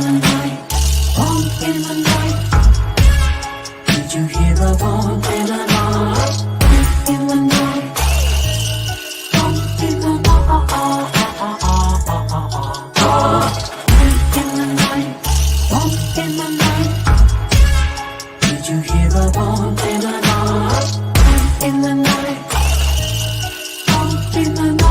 the night, bump in the night. Did you hear the bump in the night? Bump in the night, bump in the night. Bump in the night, bump in the night. Did you hear the bump in the night? Bump in the night, bump in the night.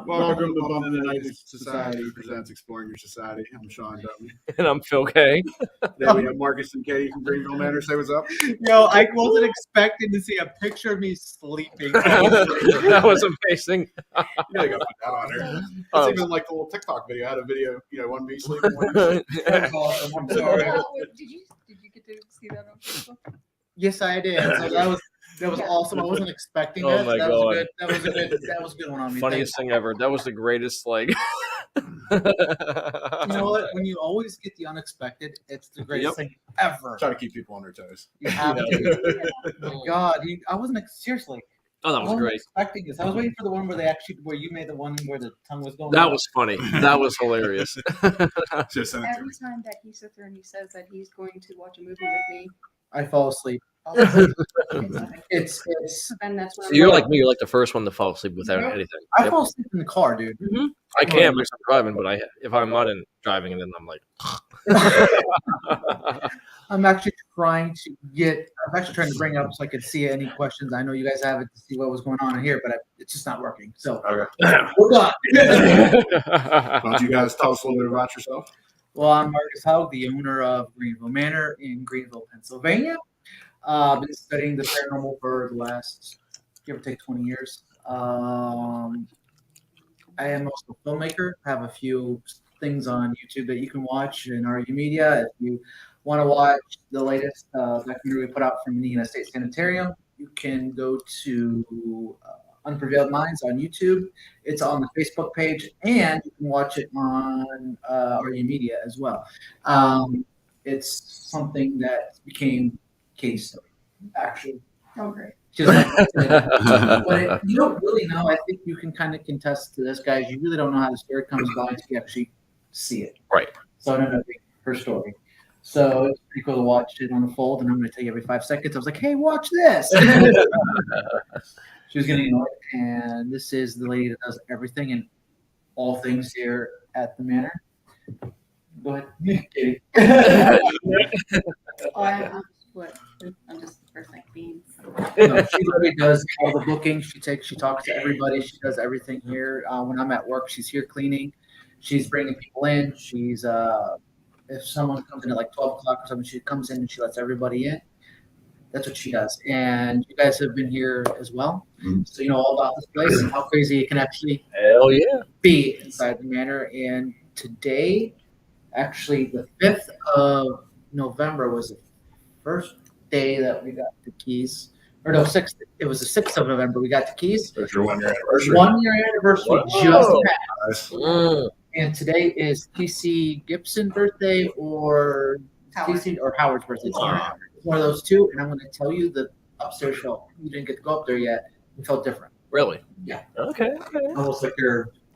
Welcome to Bump in the Night Society presents Exploring Your Society. I'm Sean W. And I'm Phil K. Then we have Marcus and Katie from Greenville Manor. Say what's up. Yo, I wasn't expecting to see a picture of me sleeping. That was amazing. You know, you gotta put that on there. It's even like the little TikTok video. I had a video, one me sleeping. One you sleeping. That's awesome. I'm sorry. Did you get to see that on Facebook? Yes, I did. So that was awesome. I wasn't expecting Oh that. my that God. was a good one on me. Funniest thing ever. That was the greatest, like. You know what? When you always get the unexpected, it's the greatest thing ever. Try to keep people on their toes. You have to. Oh my God, I wasn't seriously. Oh, that I was wasn't great. expecting this. I was waiting for the one where you made the one where the tongue was going. That out. was funny. That was hilarious. Just send it to Every me. time that he sits there and he says that he's going to watch a movie with me, I fall asleep. It's. then that's when So you're like me. You're like the first one to fall asleep without anything. I Yep. fall asleep in the car, dude. I can because I'm driving, but if I'm not in driving, and then I'm like. I'm actually trying to bring it up so I could see any questions. I know you guys have it to see what was going on in here, but it's just not working. So Okay. hold on. Why don't you guys tell us a little bit about yourself? Well, I'm Marcus Haug, the owner of Greenville Manor in Greenville, Pennsylvania. I've been studying the paranormal for the last, give or take, 20 years. I am also a filmmaker. I have a few things on YouTube that you can watch in RU Media. If you want to watch the latest documentary we put out from Indiana State Sanitarium, you can go to Unprevailed Minds on YouTube. It's on the Facebook page, and you can watch it on RU Media as well. It's something that became Katie's story, actually. oh great. Just like, but you don't really know. I think you can kind of contest to this, guys. You really don't know how the story comes about until you actually see it. Right. So I don't know her story. So it's pretty cool to watch it unfold, and I'm going to tell you every 5 seconds. I was like, "Hey, watch this." She was getting annoyed, and this is the lady that does everything and all things here at the manor. Go ahead, Katie. I'm just the first like beans. No, she literally does all the bookings. She talks to everybody. She does everything here. When I'm at work, she's here cleaning. She's bringing people in. She's if someone comes in at like 12 o'clock or something, she comes in and she lets everybody in. That's what she does. And you guys have been here as well, so you know all about this place and how crazy it can actually Hell yeah. be inside the manor. And today, actually, the 5th of November was the first day that we got the keys. Or no, 6th. It was the 6th of November we got the keys. It's your 1 year anniversary. 1 year anniversary just passed. Nice. And today is TC Gibson's birthday or TC or Howard's birthday. One of those two. And I'm going to tell you the upstairs felt. You didn't get to go up there yet. It felt different. Really? Yeah. Okay. Almost like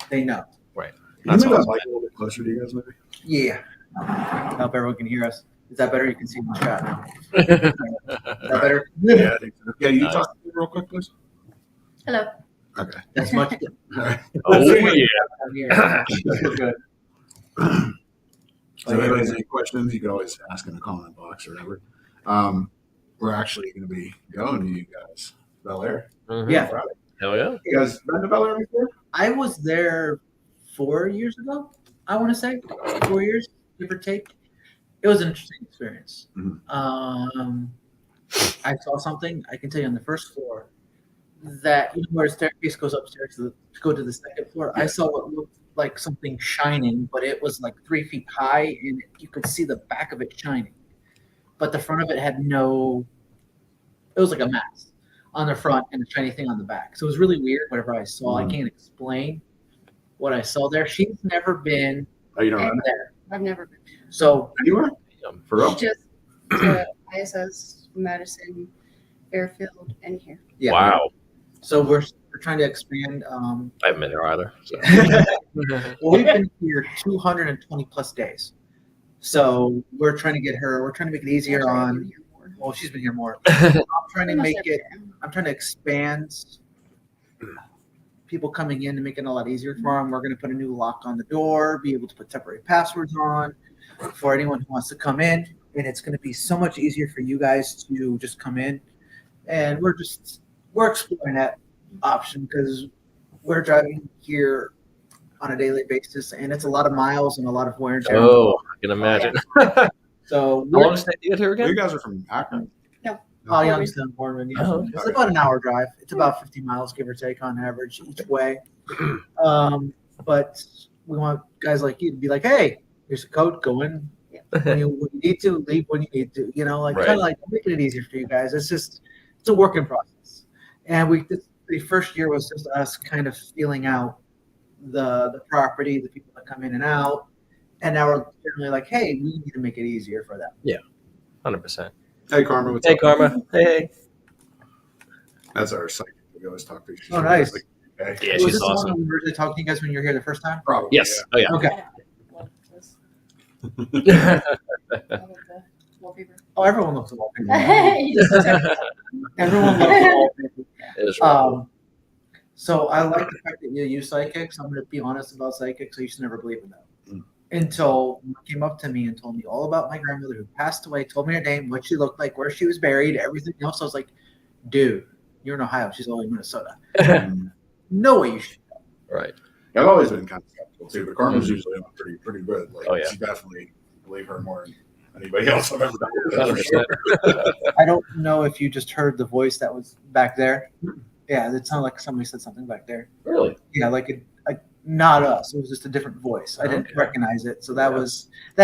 they know. Right. That's That's that awesome. mic a little bit closer to you guys, maybe. Yeah. I hope everyone can hear us. Is that better? You can see my shot now. Is that better? Yeah, I think so. Yeah, you Nice. talk to me real quick, please. Hello. Okay. That's much All right. Oh yeah. yeah. Good. So if anybody has any questions, you can always ask in the comment box or whatever. We're actually going to be going to you guys, Bel Air. Mhm. Yeah. Friday. Hell yeah. You guys been to Bel Air before? I was there 4 years ago, I want to say. 4 years, give or take. It was an interesting experience. Mhm. I saw something, I can tell you on the first floor, that even where the staircase goes upstairs to go to the second floor, I saw what looked like something shining, but it was like 3 feet high, and you could see the back of it shining. But the front of it had no, it was like a mask on the front and a shiny thing on the back. So it was really weird, whatever I saw. I can't explain what I saw there. She's never been Oh, you don't know? there. I've never been. So Anywhere? For real? Just to ISS, Madison, Fairfield, and here. yeah. Wow. So we're trying to expand. I haven't been there either. So. Well, we've been here 220 plus days. So we're trying to get her. We're trying to make it easier Actually, I've on. been here more. Well, she's been here more. I'm trying to Almost make every it. day. I'm trying to expand people coming in to make it a lot easier for them. We're going to put a new lock on the door, be able to put temporary passwords on for anyone who wants to come in. And it's going to be so much easier for you guys to just come in. And we're exploring that option because we're driving here on a daily basis, and it's a lot of miles and a lot of wear and tear. Oh, I can imagine. So How long does that get here You again? guys are from Akron? Youngstown, Bournemouth, yeah. Oh, okay. It's about an hour drive. It's about 50 miles, give or take, on average each way. But we want guys like you to be like, hey, here's a code, go in when you need to, leave when you need to. Like Right. kind of like making it easier for you guys. It's a work in process. And the first year was just us kind of feeling out the property, the people that come in and out. And now we're generally like, hey, we need to make it easier for them. 100%. Hey, Karma. What's Hey, up? Karma. Hey. That's our psychic we always talk to. She's Oh, nice. like, hey. Yeah, Was she's this the one awesome. that we originally talked to you guys when you were here the first time? Probably. Yes. Oh, yeah. Okay. Love this. Yeah. I love the wallpaper. Oh, everyone loves the wallpaper. You just said- Everyone loves the wallpaper. It is really cool. So I like the fact that you use psychics. I'm going to be honest about psychics. I used to never believe in them until someone came up to me and told me all about my grandmother who passed away, told me her name, what she looked like, where she was buried, everything else. I was like, dude, you're in Ohio. She's only in Minnesota. No way you should. Right. I've always been kind of skeptical too, but Karma's usually on pretty good. Like, Oh, yeah. she definitely believe her more than anybody else I've ever done. 100%. I don't know if you just heard the voice that was back there. Yeah, it sounded like somebody said something back there. Really? Yeah, like not us. It was just a different voice. I didn't Okay. recognize it. So that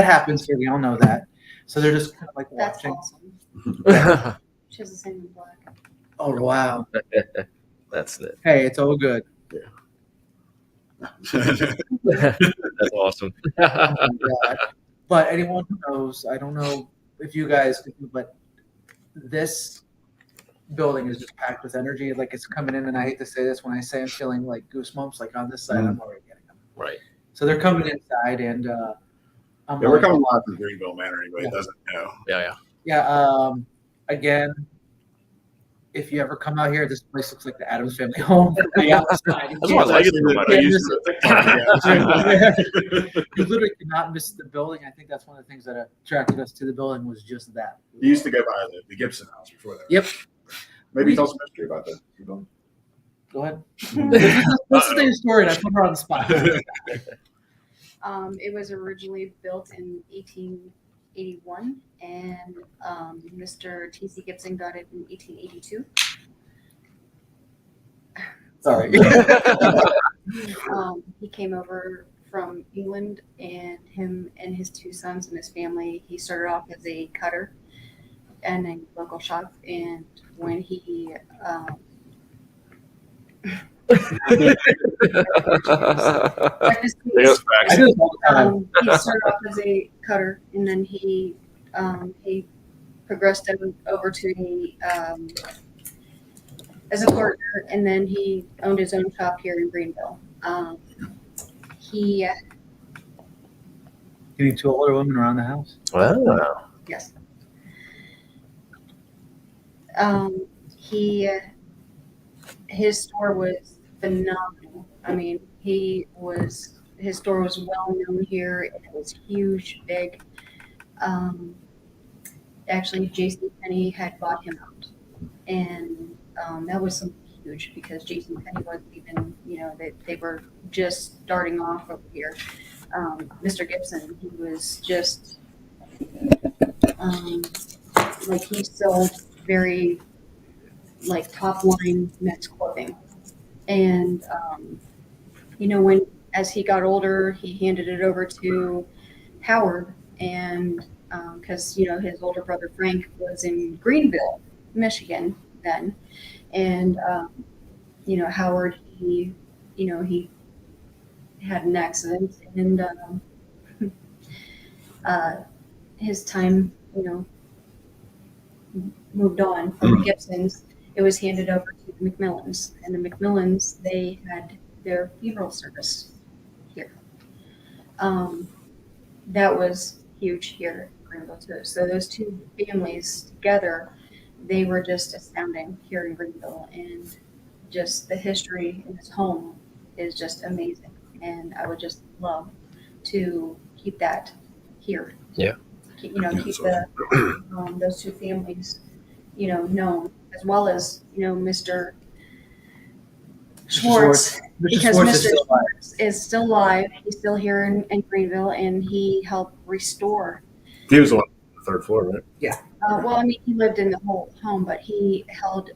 happens here. We all know that. So they're just kind of like That's watching. awesome. She has the same in black. Oh wow. That's it. Hey, it's all good. That's awesome. Oh my God. But anyone who knows, I don't know if you guys, but this building is just packed with energy. Like it's coming in, and I hate to say this when I say I'm feeling like goosebumps. Like on this side, I'm already getting them. Right. So they're coming inside, and I'm Yeah, we're like, coming live from Greenville Manor. Anybody that doesn't know. Yeah. yeah. Again, if you ever come out here, this place looks like the Addams Family home from the outside. That's why I like it so much. I used to TikTok, yeah. You literally cannot miss the building. I think that's one of the things that attracted us to the building was just that. You used to go by the Gibson house before that. Yep. Maybe tell some history about that. Go ahead. Let's say the story, and I put her on the spot. It was originally built in 1881, and Mr. T.C. Gibson got it in 1882. Sorry. He came over from England, and him and his two sons and his family. He started off as a cutter and a local shop, and when he There's facts. I do this all the time. he started off as a cutter, and then he progressed over to as a partner, and then he owned his own shop here in Greenville. He Getting two older women around the house. Wow. yes. His store was phenomenal. I mean, his store was well known here. It was huge, big. Actually, JCPenney had bought him out, and that was something huge because JCPenney wasn't even, they were just starting off over here. Mr. Gibson, he was just like he sold very like top line men's clothing, and when as he got older, he handed it over to Howard, and because his older brother Frank was in Greenville, Michigan then, and Howard he had an accident, and his time moved on from the Gibsons, it was handed over to the McMillans, and the McMillans, they had their funeral service here. That was huge here in Greenville too. So those two families together, they were just astounding here in Greenville, and just the history in this home is just amazing. And I would just love to keep that here. Yeah. Keep that's the those two families, known, as well as Mr. Schwartz, Mr. because Schwartz Mr. is still alive. Schwartz is still alive. He's still here in Greenville, and he helped restore. He was the one on the third floor, right? Well, I mean, he lived in the whole home, but he held,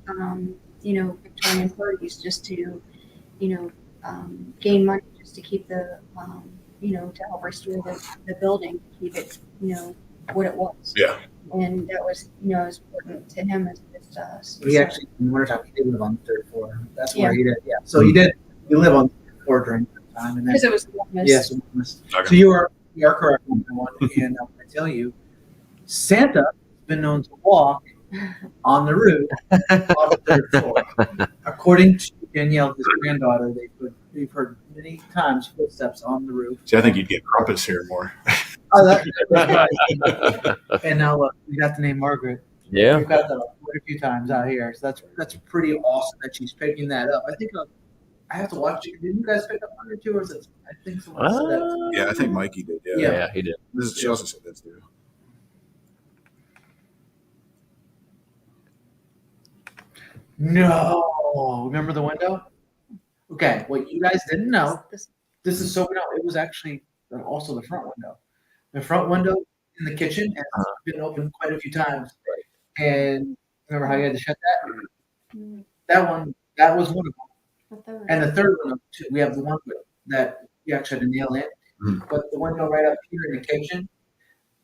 Victorian parties just to, gain money, just to keep the, to help restore the building, keep it, what it was. Yeah. And that was, as important to him as it is to us. He actually, in the wintertime, he did live on the third floor. That's where he did. Yeah. So you live on the third floor during that time, and then Because it was warmest. yes, Okay. so you are correct on that one. And I'm going to tell you, Santa has been known to walk on the roof on the third floor. According to Danielle, his granddaughter, they've heard many times footsteps on the roof. See, I think you'd get Crumpus here more. Oh, and now look, we got the name Margaret. Yeah. We've got that quite a few times out here, so that's pretty awesome that she's picking that up. I think I have to watch it. Did you guys pick up on it too, or is it? I think someone said that. Yeah, I think Mikey did. Yeah. Yeah, he did. She also said that too. No, remember the window? Okay, what you guys didn't know. This- This is so no. It was actually also the front window. The front window in the kitchen has been opened quite a few times. And remember how you had to shut that? Mm, That was one of them. but that was- And the third one, too, we have the one that you actually had to nail in. Mhm. But the window right up here in the kitchen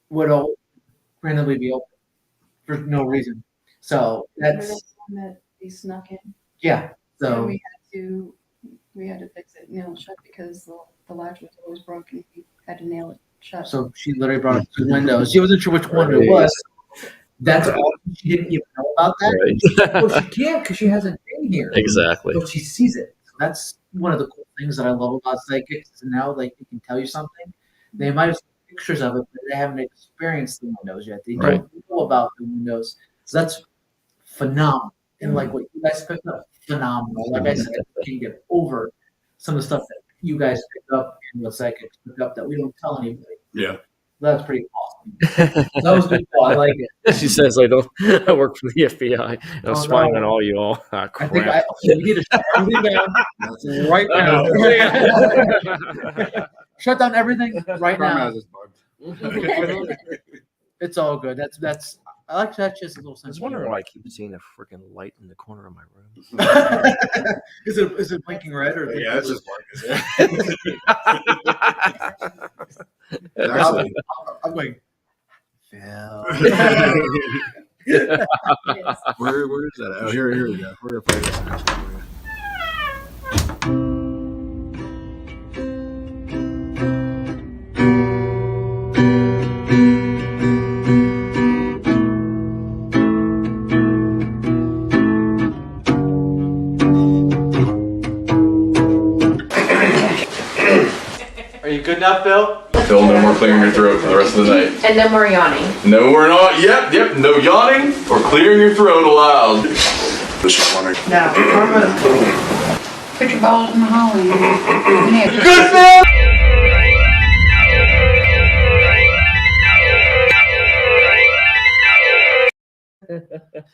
would randomly be open for no reason. So remember that's, the one that he snuck in? yeah. And So we had to fix it, nail it shut, because the latch was always broken. We had to nail it shut. So she literally brought up two windows. She wasn't sure which one it was. That's all. She didn't even know about that. Right. Well, she can't because she hasn't been here. Exactly. So she sees it. So that's one of the cool things that I love about psychics. And now they can tell you something. They might have seen pictures of it, but they haven't experienced the windows yet. They Right. don't know about the windows. So that's phenomenal. And like what you guys picked up, phenomenal. Like I said, I can't get over some of the stuff that you guys picked up and what psychics picked up that we don't tell anybody. Yeah. That's pretty awesome. That was good. I like it. She says, I work for the FBI. And I'm Oh, spying no. on all you all. Ah, I crap. think we need to shut everything down right now. Shut down everything right Crime now. has is bugged. It's all good. That's I like that. Just a little I sense. was wondering why I keep seeing a freaking light in the corner of my room. Is it blinking red or? Yeah, it's just Marcus. Actually, I'm like, Yes. where is that? Oh, here we go. We're gonna play this actually for you. are you good now, Phil? Phil, no more clearing your throat for the rest of the night. And no more yawning. No, we're not. Yep. No yawning or clearing your throat allowed. This is wondering. No. Put your balls in the hole. Good, Phil!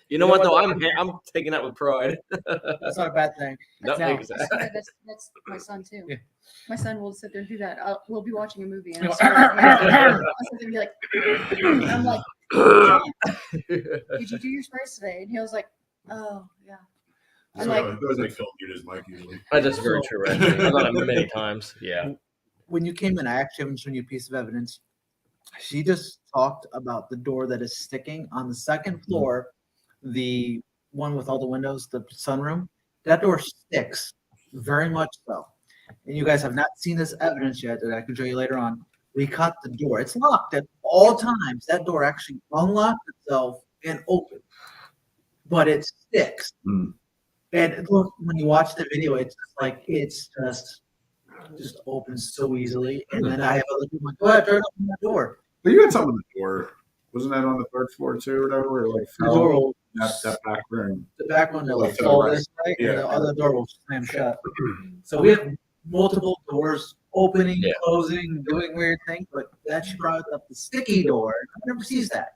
You know what, though? I'm taking that with pride. That's not a bad thing. No, No. exactly. That's my son too. Yeah. My son will sit there and do that. We'll be watching a movie and You I'll know, sit there and be like, I'm like, "John, did you do your sprays today? And he was like, oh yeah. I'm So, like, it was like Phil mute his mic usually. That's very true, actually. I've done it many times. Yeah. When you came in, I actually haven't shown you a piece of evidence. She just talked about the door that is sticking on the second floor, the one with all the windows, the sunroom. That door sticks very much so. And you guys have not seen this evidence yet that I can show you later on. We cut the door. It's locked at all times. That door actually unlocked itself and opened. but it sticks. Mm. And look, when you watch the video, it's like it's just opens so easily. And then I have other people like, go ahead, turn open that door. But you had something on the door. Wasn't that on the third floor too, or whatever? Or like The door will, that back room. the back one will Like to the fall right. this way, Yeah. and the other door will slam shut. So we have multiple doors opening, Yeah. closing, doing weird things, but that she brought up the sticky door. No one ever sees that.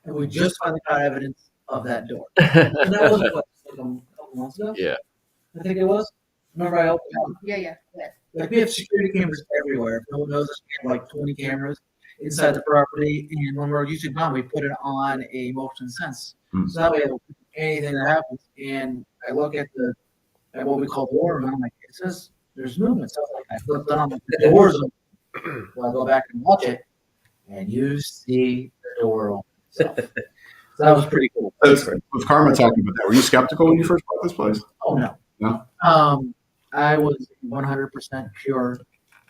And we just finally got evidence of that door. And that was what, like a couple months ago? Yeah. I think it was. Remember I opened up? Yeah. Like we have security cameras everywhere. If no one knows us, we have like 20 cameras inside the property. And when we're usually gone, we put it on a motion sense. So that way, anything that happens, and I look at what we call the door, and I'm like, it says there's movement. So I flipped on the doors, so I go back and watch it, and you see the door open itself. So that was pretty cool. With Karma talking about that, were you skeptical when you first bought this place? Oh no. No? I was 100% pure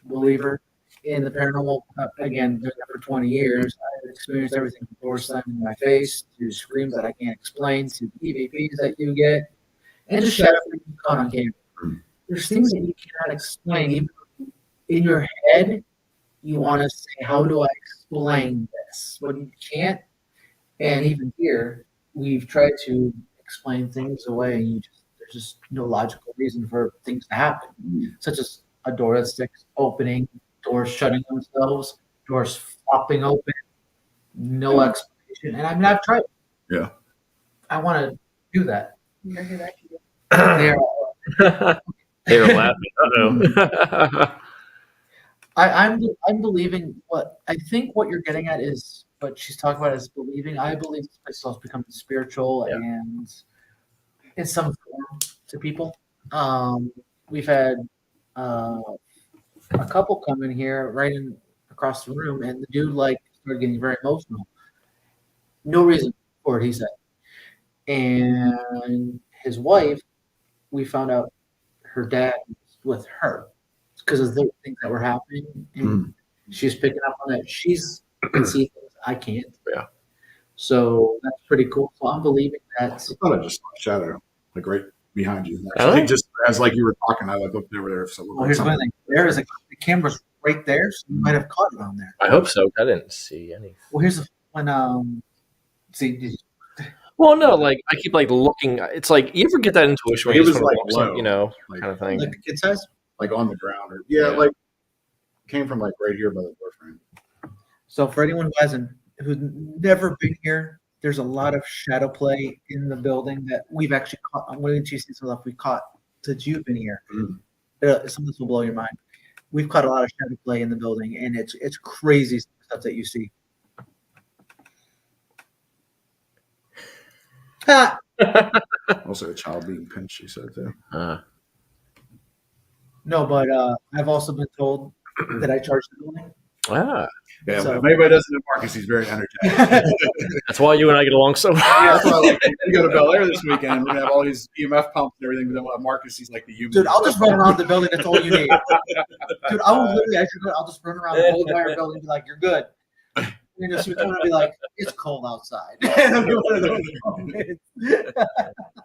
believer in the paranormal. Again, doing it for 20 years. I've experienced everything from doors slamming in my face to screams that I can't explain to EVPs that you get, and just shadow being caught on camera. There's things that you cannot explain. Even in your head, you want to say, how do I explain this? But you can't. And even here, we've tried to explain things away, and there's just no logical reason for things to happen, such as a door that sticks opening, doors shutting themselves, doors flopping open, no explanation. And I mean, I've tried. Yeah. I want to do that. You're here that They're- They were laughing. Uh-oh. I'm believing what you're getting at is what she's talking about is believing. I believe this place is becoming spiritual and in some form to people. We've had a couple come in here right in across the room, and the dude started getting very emotional. No reason for it, he said. And his wife, we found out her dad was with her because of the things that were happening, and she's picking up on it. She's can see things I can't. Yeah. So that's pretty cool. So I'm believing that. I thought I just saw a shadow, like right behind you. Oh. Actually, just as like you were talking, I looked over there. So Well, here's one thing. There is the camera's right there, so you might have caught it on there. I hope so. I didn't see any. Well, here's when see. Well, no, like I keep looking. It's like you ever get that intuition when It you just was, want like, to walk, low. Like- kind of thing. Like the kid says. like on the ground, or Yeah. like came from like right here by the door frame. So for anyone who's never been here, there's a lot of shadow play in the building that we've actually caught. I'm waiting to see some stuff we caught since you've been here. Some of this will blow your mind. We've caught a lot of shadow play in the building, and it's crazy stuff that you see. Ha! Also, a child being pinched. She said too. No, but I've also been told that I charge the building. Yeah, So- if anybody doesn't know Marcus, he's very energetic. That's why you and I get along so well. Yeah, that's why I like we go to Bel Air this weekend. We're gonna have all these EMF pumps and everything, but then we'll have Marcus. He's like the human. Dude, I'll just run around the building. That's all you need. Dude, I will literally, as you're good, I'll just run around the whole entire building and be like, "You're good." And just come and be like, "It's cold outside." And I'll be one of those moments.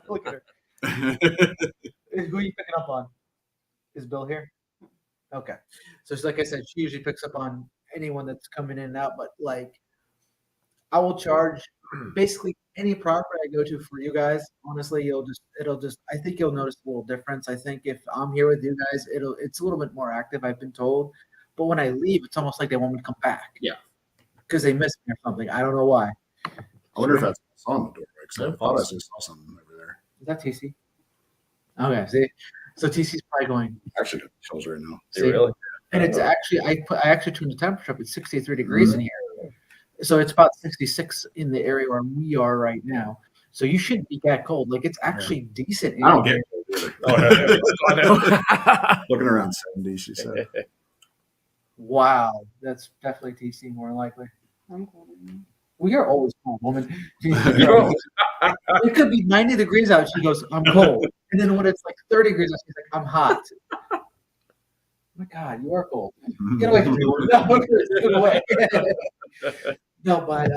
Look at her. Who are you picking up on? Is Bill here? Okay. So like I said, she usually picks up on anyone that's coming in and out, but I will charge basically any property I go to for you guys. Honestly, I think you'll notice a little difference. I think if I'm here with you guys, it's a little bit more active, I've been told. But when I leave, it's almost like they want me to come back. Yeah. Because they miss me or something. I don't know why. I wonder if that's on the door. Because I thought I just saw something over there. Is that TC? Okay, see? So TC's probably going. Actually, it chills right now. See, really? And it's actually, I actually tuned the temperature up. It's 63 degrees in here. So it's about 66 in the area where we are right now. So you shouldn't be that cold. It's actually decent. I don't get it either. I know. Looking around 70, she said. Wow. That's definitely TC more than likely. I'm cold. We are always cold, woman. It could be 90 degrees out. She goes, I'm cold. And then when it's 30 degrees out, she's like, I'm hot. Oh my God, you are cold. Get away from me. No, get away. No, but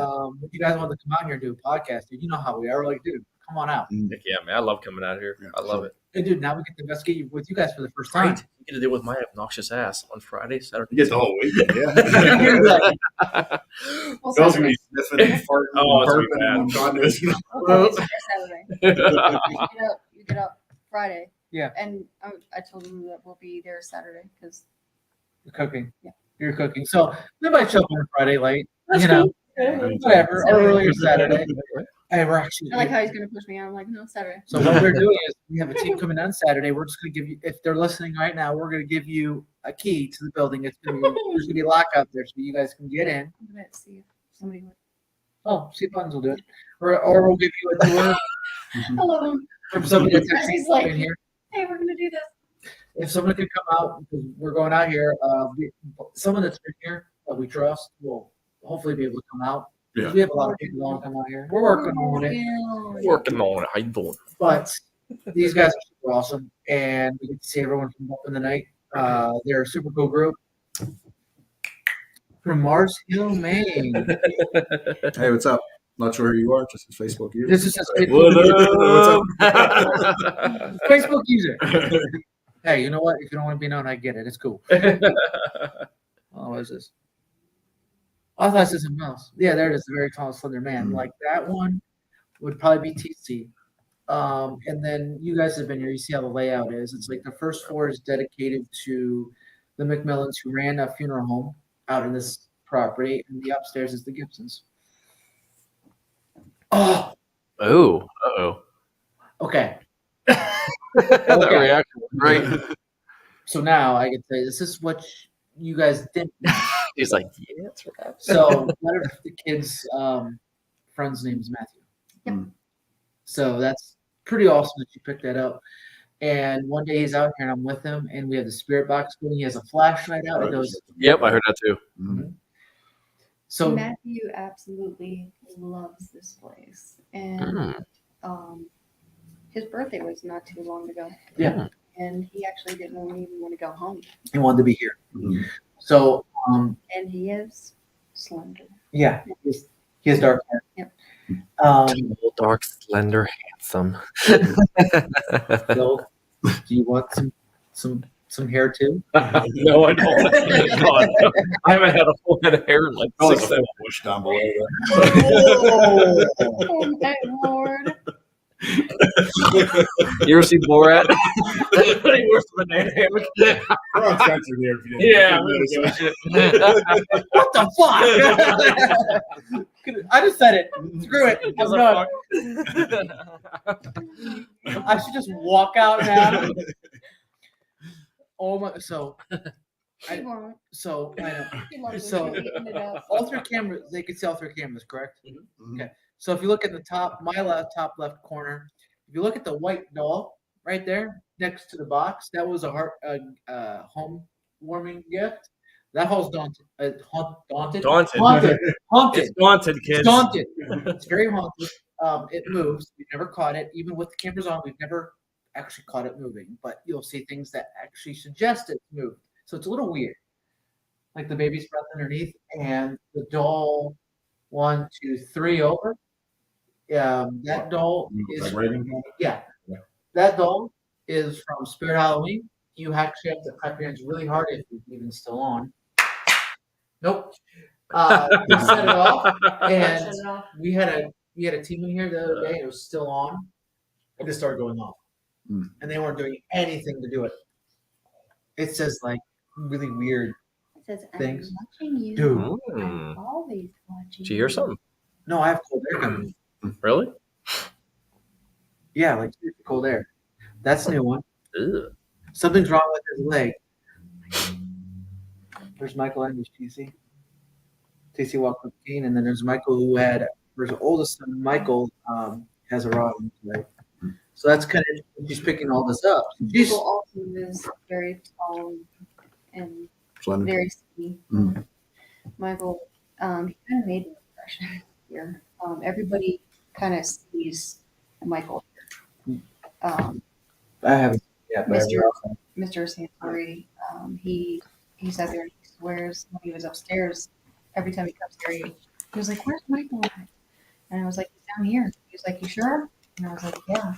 if you guys want to come out here and do a podcast, dude, you know how we are. We're like, dude, come on out. Heck yeah, man. I love coming out here. I love it. Hey, dude, now we get to investigate with you guys for the first Right. time. You get to deal with my obnoxious ass on Friday, Saturday. You get the whole weekend, yeah. You're like, Well, Girls gonna Saturday. be sniffing and farting Oh, and it's gonna be burping and God knows. Well, Saturday. You get up Friday. Yeah. And I told him that we'll be there Saturday because you're cooking. Yeah. You're cooking. So we might show up on Friday late. That's you know, cool. whatever. Or earlier Saturday. Hey, we're actually. I like how he's gonna push me out. I'm like, no, Saturday. So what we're doing is we have a team coming on Saturday. We're just gonna give you, if they're listening right now, we're gonna give you a key to the building. It's gonna be, there's gonna be a lock out there so you guys can get in. I'm gonna see if somebody would. Oh, see if Buttons will do it, or we'll give you a tour I love him. from somebody that's actually He's like- in here. Hey, we're gonna do this. If someone could come out, because we're going out here, someone that's been here that we trust will hopefully be able to come out. 'Cause Yeah. We have a lot of people that want to come out here. We're working on it, Working on it. How you doing? but these guys are super awesome, and we get to see everyone from up in the night. They're a super cool group from Mars Hill, Maine. Hey, what's up? Not sure who you are, just a Facebook user. This is just What Facebook user. Hey, you know what? If you don't want to be known, I get it. It's cool. Oh, what is this? I thought it was something else. Yeah, there it is. A very tall, slender man. Like that one would probably be TC. And then you guys have been here. You see how the layout is. It's like the first floor is dedicated to the McMillans who ran a funeral home out in this property, and the upstairs is the Gibsons. Oh, Oh, uh-oh. okay. That Okay. reaction was great. So now I can say this is what you guys did. He's like, yeah, that's right. So one of the kids' friend's name is Matthew. Yep. So that's pretty awesome that you picked that up. And one day he's out here and I'm with him and we have the spirit box going. He has a flashlight out. It goes. Yep, I heard that too. Mhm. So Matthew absolutely loves this place, and Mm. his birthday was not too long ago, yeah, and he actually didn't even want to go home. he wanted to be here. Mhm. So And he is slender. yeah, he has dark hair. Yep. Tall, dark, slender, handsome. Phil, do you want some hair too? No, I don't. God, no. I haven't had a full head of hair in like Probably 6 a full 7. bush down below there. Oh my lord! You ever see Borat? He wears the banana hammock. We're on censored here if you didn't. Yeah, notice that. What the fuck? I just said it. Screw it. I'm done. I should just walk out now. Oh my! So, He won't. I know. He loves it. So- He's eating it up. All three cameras, they can see all three cameras, correct? Mhm. Okay. So if you look at the top, top left corner, if you look at the white doll right there next to the box, that was a home warming gift. That hole's daunted. Daunted. Daunted. Haunted. Haunted. It's daunted, It's kids. daunted. It's very haunted. It moves. We've never caught it. Even with the cameras on, we've never actually caught it moving. But you'll see things that actually suggest it's moved. So it's a little weird. Like the baby's breath underneath and the doll 1, 2, 3 over. That doll is Vibrating? yeah. Yeah. That doll is from Spirit Halloween. You actually have to clap your hands really hard if it's even still on. Nope. You set it off, and Shut it off. we had a team in here the other day. And it was still on. It just started going off, Mm. and they weren't doing anything to do it. It says like really weird. It says, I'm Thanks. watching you. Dude. Mm. I'm always watching. Did you hear something? No, I have cold air coming. Really? Yeah, like seriously cold air. That's a new one. Ugh. Something's wrong with his leg. There's Michael and there's TC. TC walked with Kane, and then there's Michael who had his oldest son, Michael, has a rod in his leg. So that's kind of she's picking all this up. She's Michael also is very tall and Slender. very skinny. Mm. Michael, he kind of made an impression here. Everybody kind of sees Michael here. I haven't yet, but Mr. everyone Mr. Santori, he sat there and he swears when he was upstairs. Every time he comes here, He was like, "Where's Michael at?" And I was like, "He's down here." He was like, "You sure?" And I was like, "Yeah."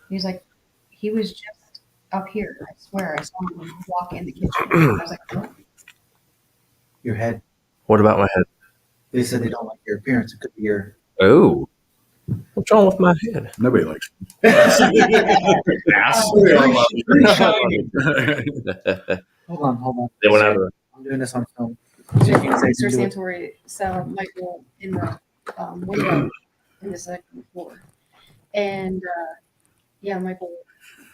He was like, "He was just up here. I swear, I saw him walk in the kitchen." I was like, "Oh." Your head. What about my head? They said they don't like your appearance. It could be your. Oh, what's wrong with my head? Nobody likes Hold on. They went out of I'm doing this on film. So you can say Mr. do it. Santori saw Michael in the window in the second floor, and yeah, Michael.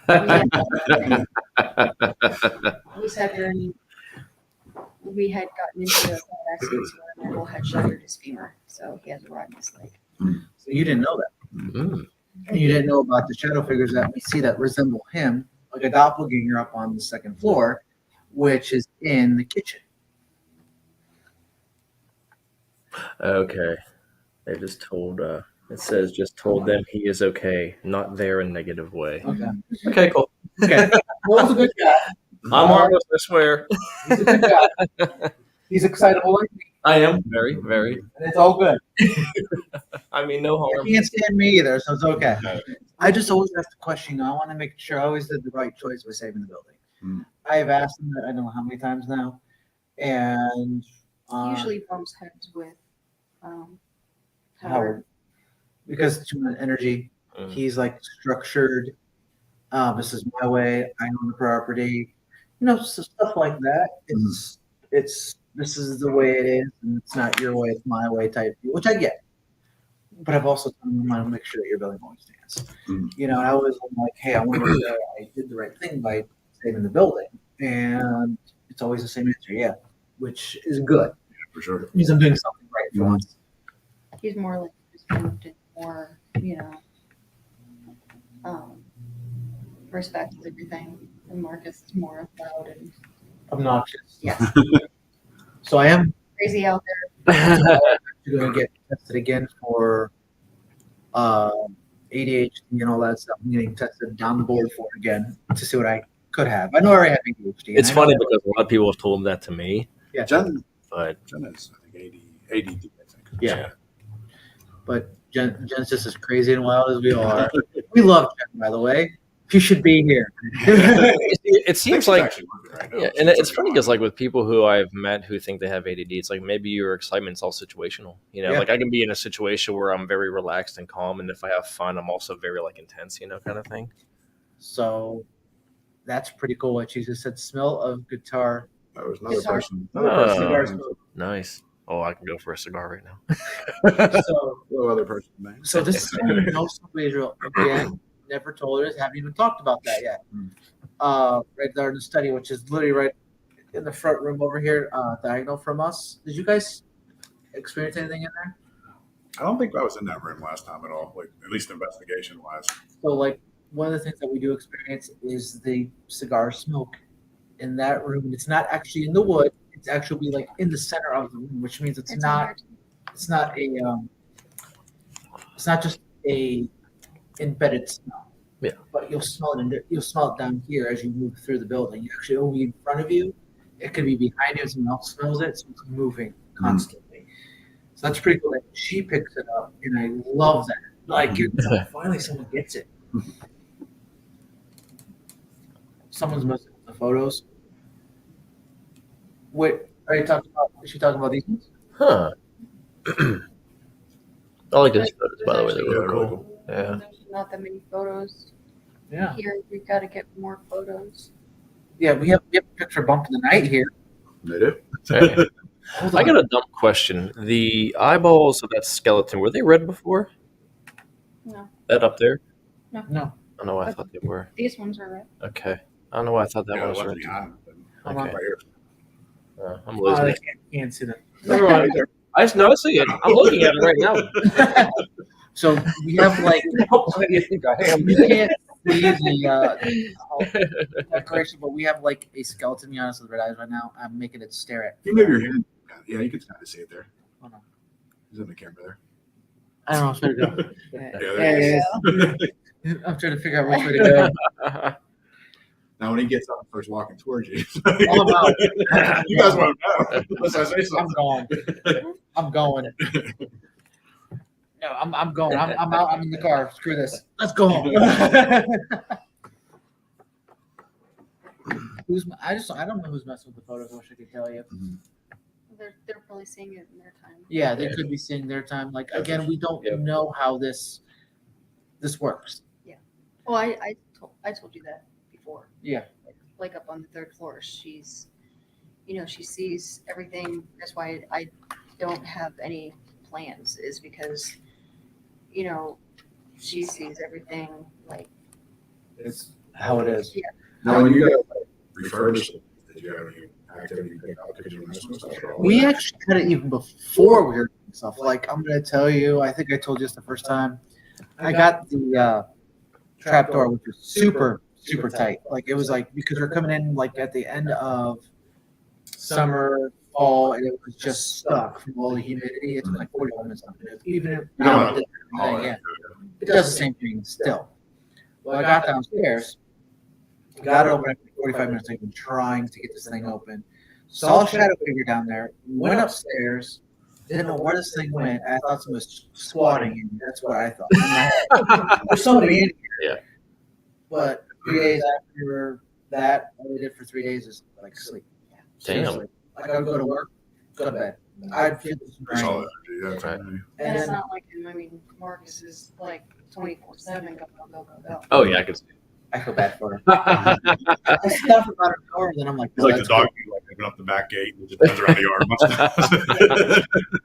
We sat there and we had gotten into a bad accident where Michael had shattered his femur, so he has a rod in his leg. So you didn't know that. Mm. And you didn't know about the shadow figures that we see that resemble him, like a doppelganger up on the second floor, which is in the kitchen. Okay. They just told, it says just told them he is okay, not there in negative way. Okay. Okay, cool. Okay. Well, he's a good guy. I'm harmless, I swear. He's a good guy. He's excitable like me, I am. Very, very. and it's all good. I mean, no harm. He can't stand me either, so it's okay. I just always ask the question. I want to make sure I always did the right choice by saving the building. Mm. I've asked him that I don't know how many times now, and He usually bumps heads with Howard. Howard, because too much energy. Mm. He's like structured. This is my way. I own the property. You know, so stuff like that. It's this is the way it is, and it's not your way, it's my way type deal, which I get. But I've also told him I want to make sure that your building always stands. Mm. You know, and I was like, hey, I want to make sure I did the right thing by saving the building, and it's always the same answer, yeah, which is good. for sure. It means I'm doing something right for once. He's more like reserved and more, respects everything. And Marcus is more loud and Obnoxious. yes, So I am crazy out there. going to get tested again for ADHD and all that stuff. I'm getting tested down the board for it again to see what I could have. I know I already have ADHD. and It's I know funny I- because a lot of people have told that to me, Jen, but Jen is, I think, ADD, I think. Yeah. But Jen's just as crazy and wild as we all are. We love Jen, by the way. She should be here. it seems She's like actually working right now. yeah, and it's funny because like with people who I've met who think they have ADD, it's like maybe your excitement's all situational. You know, Yeah. like I can be in a situation where I'm very relaxed and calm, and if I have fun, I'm also very like intense. You know, kind of thing. So that's pretty cool what she just said. Smell of guitar. That was another Sorry. person. Cigar Oh, smoke. nice. Oh, I can go for a cigar right now. So, No other person name. so this is someone who knows somebody Israel. Again, never told us. Haven't even talked about that yet. Right there in the study, which is literally right in the front room over here, diagonal from us. Did you guys experience anything in there? I don't think I was in that room last time at all, like at least investigation wise. So, like, one of the things that we do experience is the cigar smoke in that room. It's not actually in the wood. It's actually like in the center of the room, which means it's It's not. It's not a. It's not just a embedded smell. Yeah. But you'll smell it. You'll smell it down here as you move through the building. You actually it'll be in front of you. It could be behind you. Someone else smells it, so it's moving constantly. So that's pretty cool. That she picks it up, and I love that. Like, finally, someone gets it. Someone's missing the photos. Wait, are you talking about? Is she talking about these ones? Huh. I like those photos, by the way. They're Yeah, really really cool. Yeah. There's not that many photos Yeah. here. We've got to get more photos. Yeah, we have a picture bump in the night here. They do. Hey, Hold I on. got a dumb question. The eyeballs of that skeleton, were they red before? No, That up there? No. I don't know why I thought they were. these ones are red. Okay. I don't know why I thought that Yeah, one it was wasn't red. behind, but Hold on. Okay. right here. I'm losing They it. can't see them. Never mind. I just know I see it. I'm looking at it right now. So we have like Why do you think I am? you can't see the decoration, but we have like a skeleton. To be honest, with red eyes right now. I'm making it stare at. You move your hand. Yeah, you can kind of see it there. Hold on. He's in the camera there. I don't know which way to go. Yeah, Yeah, there it yeah, yeah. I'm trying to figure out which way to go. Now, when he gets up and starts walking towards you, Oh, no. you guys won't know unless I say I'm something. going. I'm going. No, I'm going. I'm out. I'm in the car. Screw this. Let's go home. I don't know who's messing with the photos. I wish I could tell you. They're probably seeing it in their time. Yeah, they could be seeing their time. Like again, we don't Yep. know how this works. Oh, I told you that before. Yeah. Like up on the third floor, she's, she sees everything. That's why I don't have any plans, is because, she sees everything like. It's how it is. Yeah. Now, when you guys refurbish it, did you have any activity pick out because you were messing with stuff? We actually had it even before we were doing stuff. Like I'm gonna tell you, I think I told you this the first time. I got the trap door, which was super tight. Like it was like because we're coming in like at the end of summer, fall, and it was just stuck from all the humidity. It took like 45 minutes to do. Even if No. yeah, it does the same thing still. Well, I got downstairs, got it open after 45 minutes. I've been trying to get this thing open. Saw a shadow figure down there. Went upstairs. Didn't know where this thing went. I thought someone was squatting in me. That's what I thought. There's somebody in here. Yeah. But 3 days after that, all I did for 3 days is like sleep. Damn. Seriously. Like I would go to work, go to bed. I'd feel this It's all brain. energy, that's Right. right. And And it's then, not like him. I mean, Marcus is like 24/7. Go. Oh yeah, I can see. I feel bad for her. I stuff about an hour, then I'm like, He's oh, like the that's dog cool. who like open up the back gate and just runs around the yard.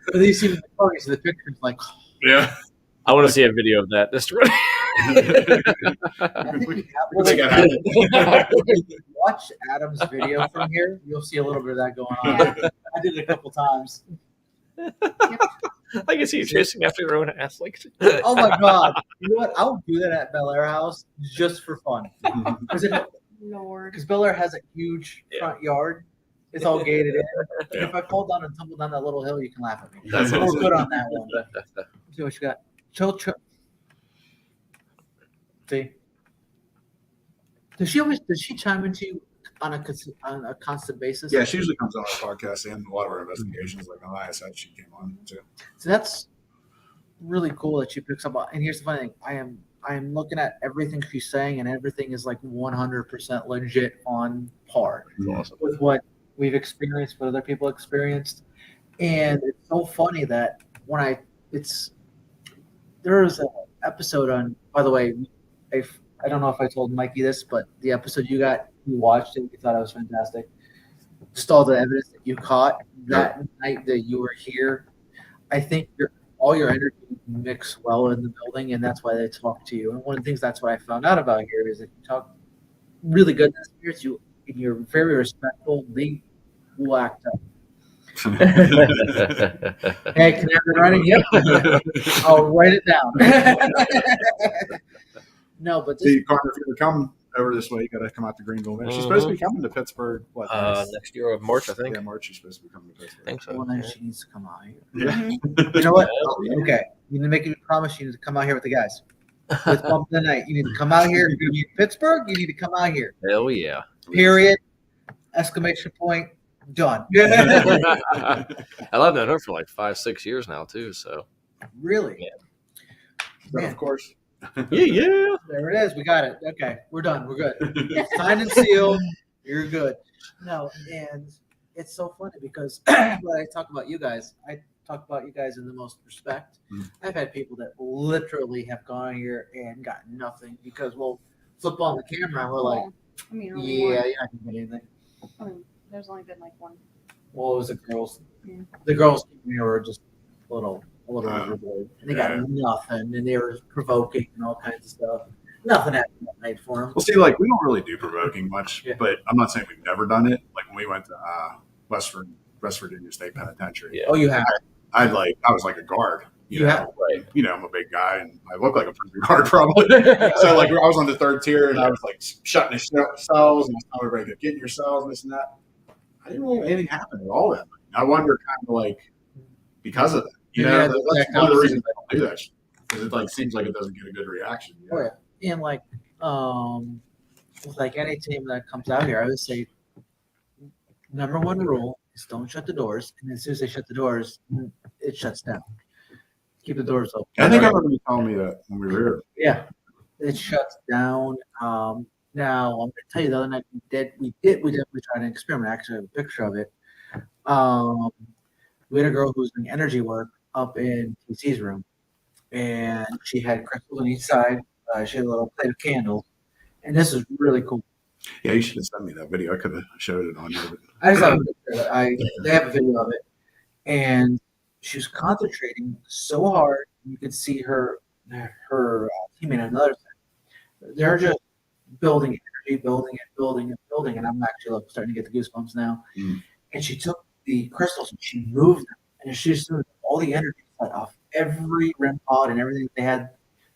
But then you see the photos, the pictures, like, Yeah. I want to see a video of that. That's right. Make that happen. watch Adam's video from here. You'll see a little bit of that going on. I did it a couple times. I can see you chasing after your own ass like. Oh my god! You know what? I'll do that at Bel Air House just for fun. Lord. Because Bel Air has a huge front yard. It's all gated in. And if I fall down and tumble down that little hill, you can laugh at me. That's We're awesome. good on that one. But see what you got. Chill. See. Does she chime into you on a constant basis? Yeah, she usually comes on our podcast and a lot of our investigations, like on ISS, she came on too. So that's really cool that she picks up on. And here's the funny thing: I am looking at everything she's saying, and everything is like 100% legit on par Awesome. with what we've experienced, what other people experienced. And it's so funny that when there was an episode on. By the way, I don't know if I told Mikey this, but the episode you watched it, you thought it was fantastic. Just all the evidence that you caught that night that you were here. I think all your energy mixed well in the building, and that's why they talk to you. And one of the things that's what I found out about here is that you talk really good to the spirits. You're very respectful. They will act up. Hey, can I be running? Yep. I'll write it down. No, but this, See, Carter, if you ever come over this way, you got to come out to Greenville Manor. She's supposed to be coming to Pittsburgh. What? Next year of March, I think. Yeah, March. She's supposed to be coming to Pittsburgh. I think so. well, then she needs to come out here. Yeah. You know what? Okay. You need to make a promise. You need to come out here with the guys. With Bump of the Night. You need to come out here. You're going to be in Pittsburgh. You need to come out here. Hell yeah. Period. Exclamation point. Done. I love known her for like 5-6 years now too. So Really? Yeah. But of course. yeah. There it is. We got it. Okay. We're done. We're good. Signed and sealed. You're good. No, and it's so funny because when I talk about you guys, I talk about you guys in the most respect. Mhm. I've had people that literally have gone here and got nothing because we'll flip on the camera and we're like, I mean, only yeah, one. you're not gonna get anything. I mean, there's only been like one. Well, it was the girls. Yeah. The girls were just a little overboard, and they got Yeah. nothing, and they were provoking and all kinds of stuff. Nothing happened that night for them. Well, see, like, we don't really do provoking much, Yeah. but I'm not saying we've never done it. Like, when we went to West Virginia State Penitentiary, Yeah. Oh, you have. I was like a guard. You have. Right. You know, I'm a big guy, and I look like a prison guard probably. So, like, I was on the third tier, and I was, like, shutting the cells, and I was telling everybody to get in your cells and this and that. I didn't really have anything happen at all that night. I wonder kind of, like, because of that. You Yeah, know, that's that's one of the reasons I don't do that shit. Because it, like, seems like it doesn't get a good reaction. You know? Oh, yeah. And like, with like any team that comes out here, I would say number one rule is don't shut the doors. And as soon as they shut the doors, it shuts down. Keep the doors open. I think I remember you telling me that when we were here. Yeah, it shuts down. Now I'm gonna tell you the other night we definitely tried an experiment. Actually, I have a picture of it. We had a girl who was doing energy work up in TC's room, and she had crystals on each side. She had a little plate of candles, and this is really cool. Yeah, you should have sent me that video. I could have showed it on here. But I just have a picture of it. They have a video of it, and she was concentrating so hard. You could see her teammate on the other side. They're just building energy, building, and I'm actually starting to get the goosebumps now. Mm. And she took the crystals and she moved them, and she just moved all the energy off every REM pod and everything they had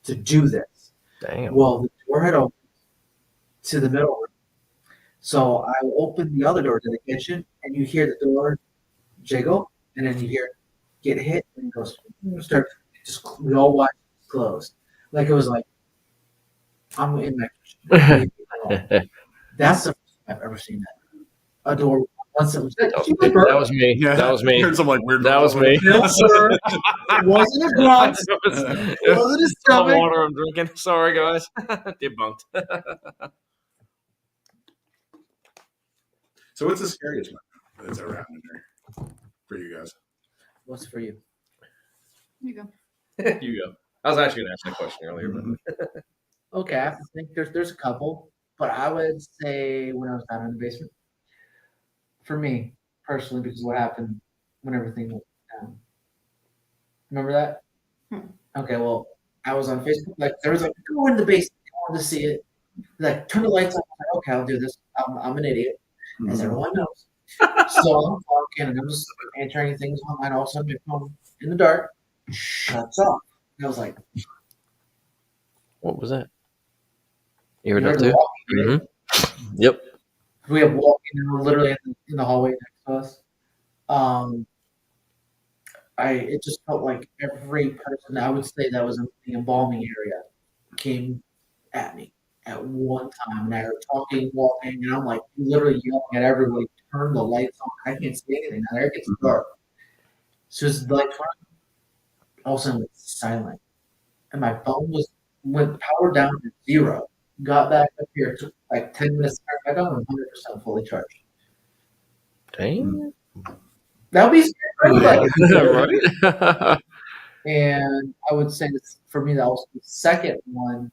to do this. Damn. Well, the door had opened to the middle room. So I opened the other door to the kitchen, and you hear the door jiggle, and then you hear it get hit, and it goes, we all watched it close. Like it was like, I'm in my kitchen. That's the first time I've ever seen that. A door, once it was That was me. yeah, That was me. Heard some like weird. That was me. No, sir. It wasn't a grunt. It wasn't a The stomach. water I'm drinking. Sorry, guys. Debunked. So what's the scariest one that's ever happened here for you guys? What's for you? Here you go. You go. I was actually going to ask that question earlier. But Okay, I have to think there's a couple, but I would say when I was down in the basement. For me, personally, because of what happened when everything went down. Remember that? Okay, well, I was on Facebook, like there was like go in the basement, I wanted to see it. Like turn the lights on. I'm like, okay, I'll do this. I'm an idiot, as everyone knows. So I'm talking and I'm just answering things online. All of a sudden, my phone in the dark shuts off. And I was like, what was that? You heard "You that heard too? walking, Mm-hmm. Yep. we have walking literally in the hallway next to us. It just felt like every person I would say that was in the embalming area came at me at one time, and I heard talking, walking, and I'm like literally yelling at everybody, turn the lights on. I can't see anything now. It gets dark. So it's like all of a sudden it's silent, and my phone went power down to 0. Got back up here, took like 10 minutes to turn back on, 100% fully charged. Dang. That would be scary, Right? And I would say that for me, that was the second one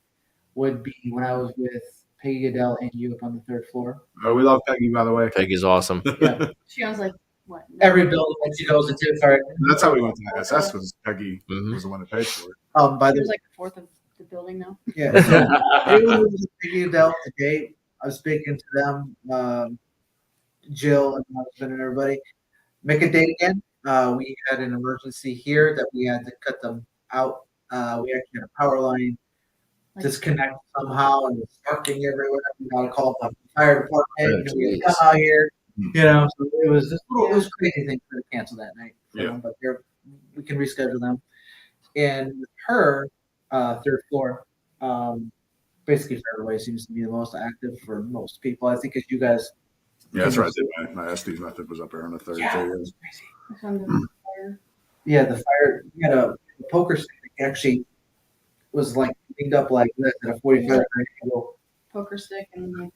would be when I was with Peggy Adele and you up on the 3rd floor. Oh, we love Peggy, by the way. Peggy's awesome. Yeah. She was like, what? Every building that she goes into, sorry. That's how we went to SS. Was Peggy Mhm. was the one that paid for it. By It the was like a fourth of the building now. yeah, so it was Peggy Adele today. I was speaking to them, Jill and my husband and everybody. Make a date again. We had an emergency here that we had to cut them out. We actually had a power line Like- disconnect somehow and it's sparking everywhere. We got a call from the fire department. Oh, We had to geez. come out here. You know, so it was just it was crazy thing for to cancel that night. for Yeah. them, but we can reschedule them. And with her, 3rd floor, basically Fairway seems to be the most active for most people. I think as you guys, Yeah, that's right. I did my Estes method was up there on the 3rd. yeah, so, it yeah. was crazy. It's on the fire. Yeah, the fire. We had a poker stick that actually was like leaned up like this at a 45 degree angle. Poker stick and like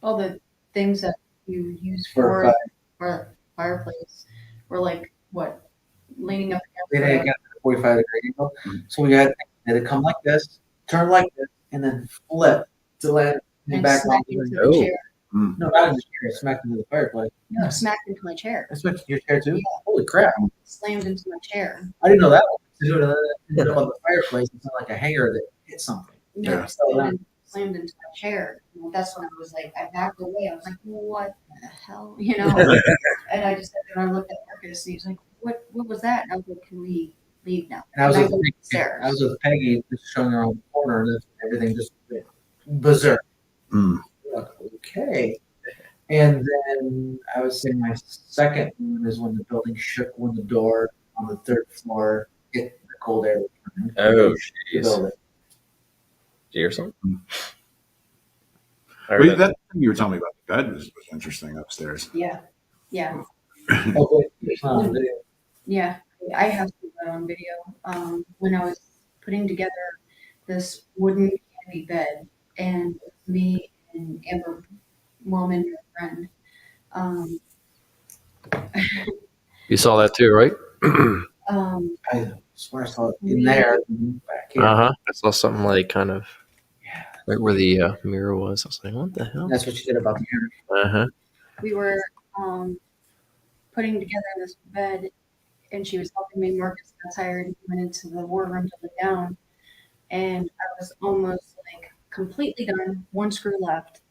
all the things that you use For for fireplace were like what leaning up They against didn't get a 45 degree angle, so we had to come like this, turn like this, and then flip to land and back on. smack into Oh. the chair. No, not in the chair. Smacked into the fireplace. No, smacked into my chair. I smacked into your chair too. Holy crap! Slammed into my chair. I didn't know that one. To do it on the fireplace, it's not like a hanger that hit something. No, Yeah. slammed into my chair. And that's when I was like, I backed away. I was like, what the hell, you know? And I just sat there and I looked at Marcus and he was like, what was that? And I was like, can we leave now? And I was And with go Peggy, upstairs. I was with Peggy, just showing her on the corner, and everything just went berserk. Mm. Like, okay. And then I would say my second one is when the building shook when the door on the 3rd floor hit the cold air. Oh, The jeez. building. Did you hear something? I Wait, heard that thing you were telling me about the bed was interesting upstairs. Yeah. Yeah. Okay. It's not on video. Yeah. I have seen that on video. When I was putting together this wooden canopy bed, and me and Amber, mom and her friend, um, You saw that too, right? I swear I saw it in there. Back here. Uh huh. I saw something like kind of right where the mirror was. I was like, what the hell? That's what you did about the mirror. Uh huh. we were putting together this bed, and she was helping me. Marcus got tired and went into the war room to lay down, and I was almost like completely done. One screw left,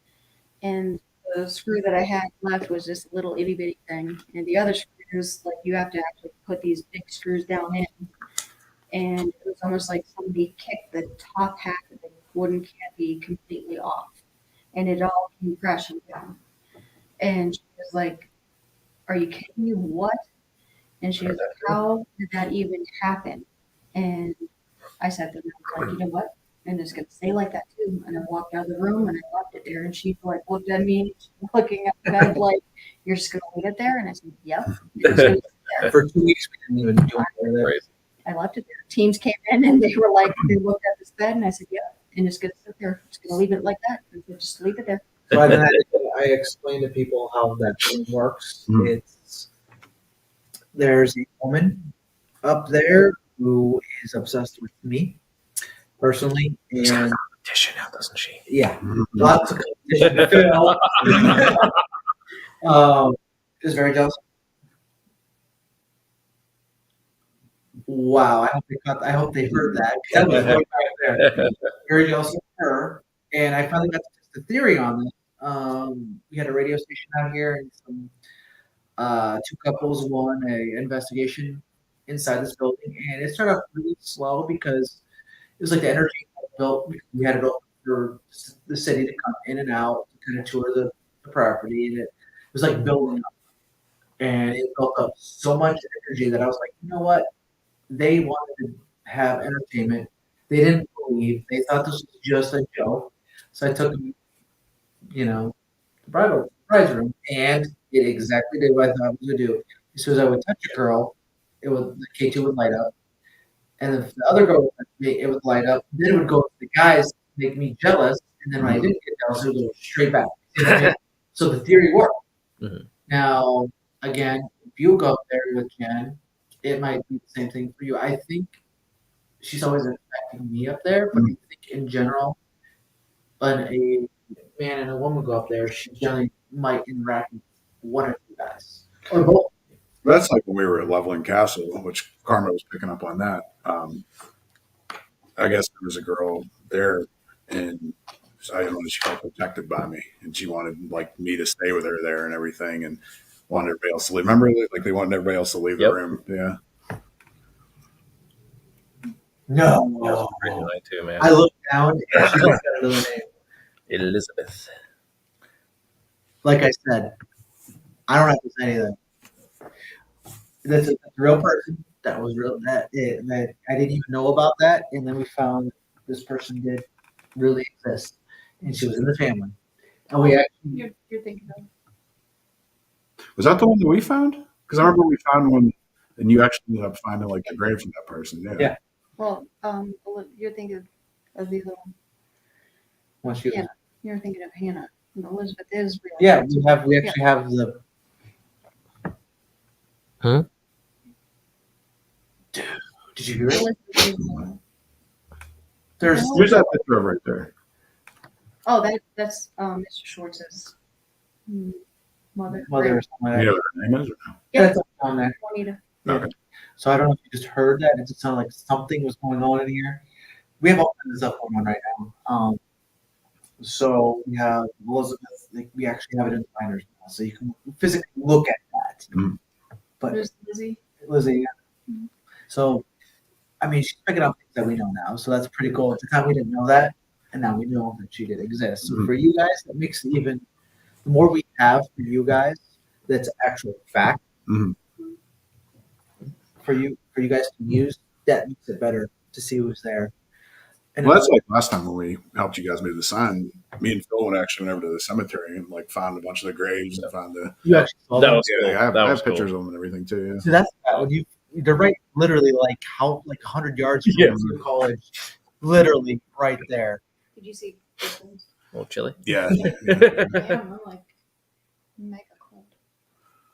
and the screw that I had left was this little itty bitty thing, and the other screws, like you have to actually put these big screws down in, and it was almost like somebody kicked the top half of the wooden canopy completely off, and it all came crashing down. And she was like, "Are you kidding me? What?" And she was like, "How did that even happen?" And I said to her, I was like, "You know what? And it's gonna stay like that too." And I walked out of the room and I left it there. And she like looked at me, looking at the bed like, "You're just gonna leave it there?" And I said, "Yep." It's gonna sit there. For 2 weeks, we didn't even do anything there. I left it there. Teams came in and they were like, they looked at this bed and I said, "Yep." And it's gonna sit there. It's gonna leave it like that. I said, "Just leave it there." So I explained to people how that thing works. Mm. There's a woman up there who is obsessed with me personally, and Competition now, doesn't she? yeah, lots of competition to fill. Is very jealous. Wow, I hope they heard that. That was right there. Very jealous of her, and I finally got to test the theory on this. We had a radio station out here, and some two couples won a investigation inside this building, and it started off really slow because it was like the energy built. We had it open for the city to come in and out to kind of tour the property, and it was like building up, and it built up so much energy that I was like, you know what? They wanted to have entertainment. They didn't believe. They thought this was just a joke. So I took them, the bride's room, and it exactly did what I thought it was going to do. As soon as I would touch a girl, the K2 would light up. And if the other girl would touch me, it would light up. Then it would go to the guys to make me jealous. And then when I didn't get jealous, it would go straight back. So the theory worked. Mhm. Now, again, if you go up there with Jen, it might be the same thing for you. I think she's always expecting me up there, but I think in general, when a man and a woman go up there, she generally might interact with one or two guys. Or both. That's like when we were at Leveling Castle, which Karma was picking up on that. I guess there was a girl there, and I don't know, she felt protected by me, and she wanted like me to stay with her there and everything, and wanted everybody else to leave. Remember, like they wanted everybody else to leave the Yep. room. Yeah. No. That was pretty nice too, man. I looked down and she just got another name. Elizabeth. Like I said, I don't have to say anything. That's a real person. That was real. That I didn't even know about that, and then we found this person did really exist, and she was in the family. And we actually, You're thinking of. Was that the one that we found? Because I remember we found one, and you actually ended up finding like the grave from that person. Yeah. Yeah. Well, you're thinking of the other one. once she, Yeah. You're thinking of Hannah. And Elizabeth is real. yeah, we actually have the. Huh? Dude, did you hear it? Elizabeth is real. There's Who's that picture of right there? Oh, that's Mr. Schwartz's mother. mother or something like You that. know what her name is? Or no? Yeah. That's on there. Juanita. Okay. So I don't know if you just heard that. It just sounded like something was going on in here. We have all kinds of stuff going on right now. So we have Elizabeth. Like, we actually have it in the binders now, so you can physically look at that. Mm. But There's Lizzie. Lizzie, yeah. So, I mean, she's picking up things that we know now, so that's pretty cool. At the time, we didn't know that, and now we know that she did exist. So for you guys, that makes it even the more we have for you guys. That's actual fact. Mhm. For you guys to use, that makes it better to see who's there. And Well, that's like last time when we helped you guys move the sign. Me and Phil went actually went over to the cemetery and like found a bunch of the graves and found the. you actually saw That them. was cool. Yeah, I have, That I was have pictures cool. of them and everything too. So that's when they're right, literally like 100 yards from Yeah. the college, literally right there. Did you see Kristen's? A little chilly. Yeah. I don't know, like mega cold.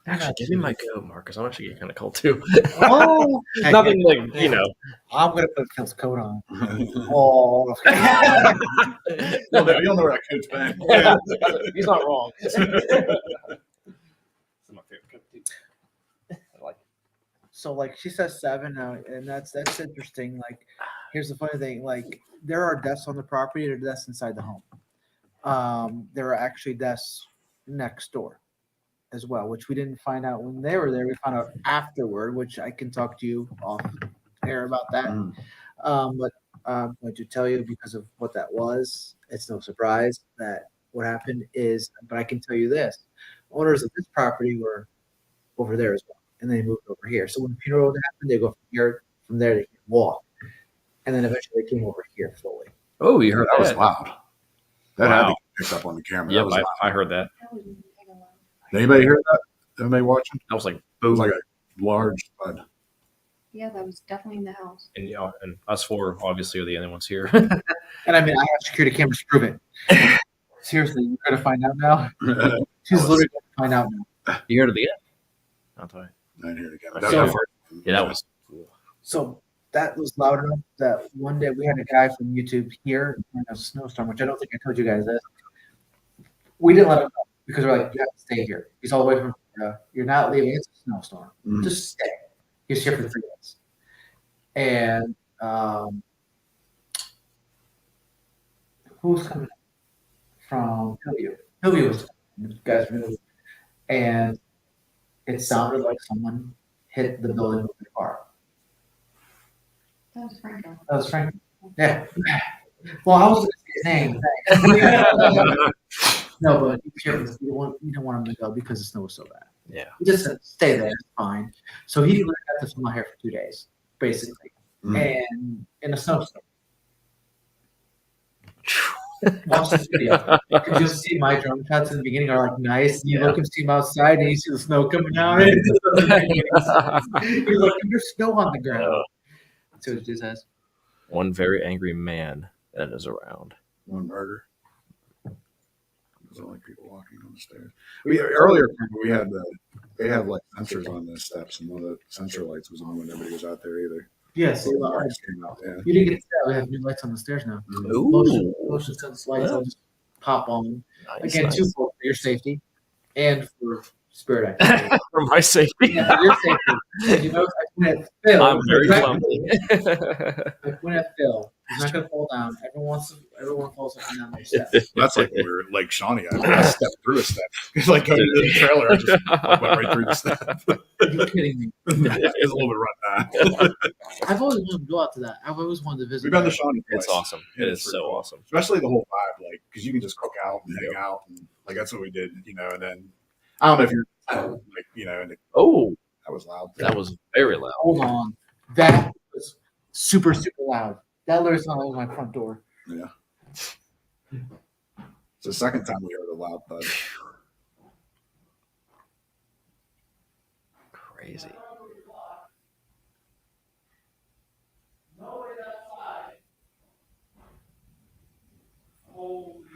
Actually, give me my coat, Marcus. I'm actually getting kind of cold too. Oh, Nothing like, you know. I'm gonna put Phil's coat on. Oh, You'll know where that coat's been. He's not wrong. It's my favorite coat too. I like it. so like she says 7 now, and that's interesting. Like, here's the funny thing: like there are deaths on the property, there are deaths inside the home. There are actually deaths next door as well, which we didn't find out when they were there. We found out afterward, which I can talk to you off air about that. But I'm going to tell you because of what that was. It's no surprise that what happened is, but I can tell you this: owners of this property were over there as well, and they moved over here. So when the funeral happened, they go from there they can walk, and then eventually they came over here fully. Oh, you heard That was that? loud. That had to Wow. get picked up on the camera. Yep, That was loud. I heard that. That was mega loud. Did anybody hear that? Anybody watching? I was like, It was boom. like a large thud. Yeah, that was definitely in the house. And, you know, and us four obviously are the only ones here. And I mean, I have security cameras to prove it. Seriously, you're gonna find out now. She's literally gonna find out now. You heard it again? I'll tell you. I didn't hear it again. I That saw was it. first. Yeah, that was cool. So that was loud enough that one day we had a guy from YouTube here in a snowstorm, which I don't think I told you guys this. We didn't let him go because we're like, you have to stay here. He's all the way from Florida. You're not leaving. It's a snowstorm. Mhm. Just stay. He's here for 3 days. And who was coming from Hillview? Hillview was coming. You guys knew. And it sounded like someone hit the building with a car. That was Franco. That was Frank. Yeah. Well, I was going to say his name. No, but you don't want him to go because the snow was so bad. Yeah. He just said, stay there, it's fine. So he literally got to film my hair for 2 days, basically. And in a snowstorm. Watch this video. Because you'll see my drone shots in the beginning are like nice. You look and see him outside and you see the snow coming out. He's like, there's snow on the ground. That's what it just says. One very angry man that is around. One murder. There's only people walking on the stairs. Earlier we had they have like sensors on the steps, and one of the sensor lights was on when nobody was out there either. Yes. So the lights came out. Yeah. You didn't get to that. We have new lights on the stairs now. Motion sense lights will just pop on. Nice, Again, nice. twofold for your safety and for spirit activity. For my safety. Yeah, for your safety. You know, when it Phil, I'm very exactly. clumsy. Like when it Phil, he's not gonna fall down. Everyone falls up and down those steps. That's like when we were like Shawnee. I stepped through a step. It's like going to the trailer. I just went right through the step. You're kidding me. It's a little bit run. I've always wanted to go out to that. I've always wanted to visit. We've been to that. Shawnee. It's twice. awesome. It is so awesome. Especially the whole vibe, like because you can just cook out and hang out, and like that's what we did, you know. And then I don't know if you're like, you know, and Oh, that was loud. that was very loud. Hold on. That was super, super loud. That literally sounded like my front door. Yeah. It's the second time we heard a loud thud. Crazy.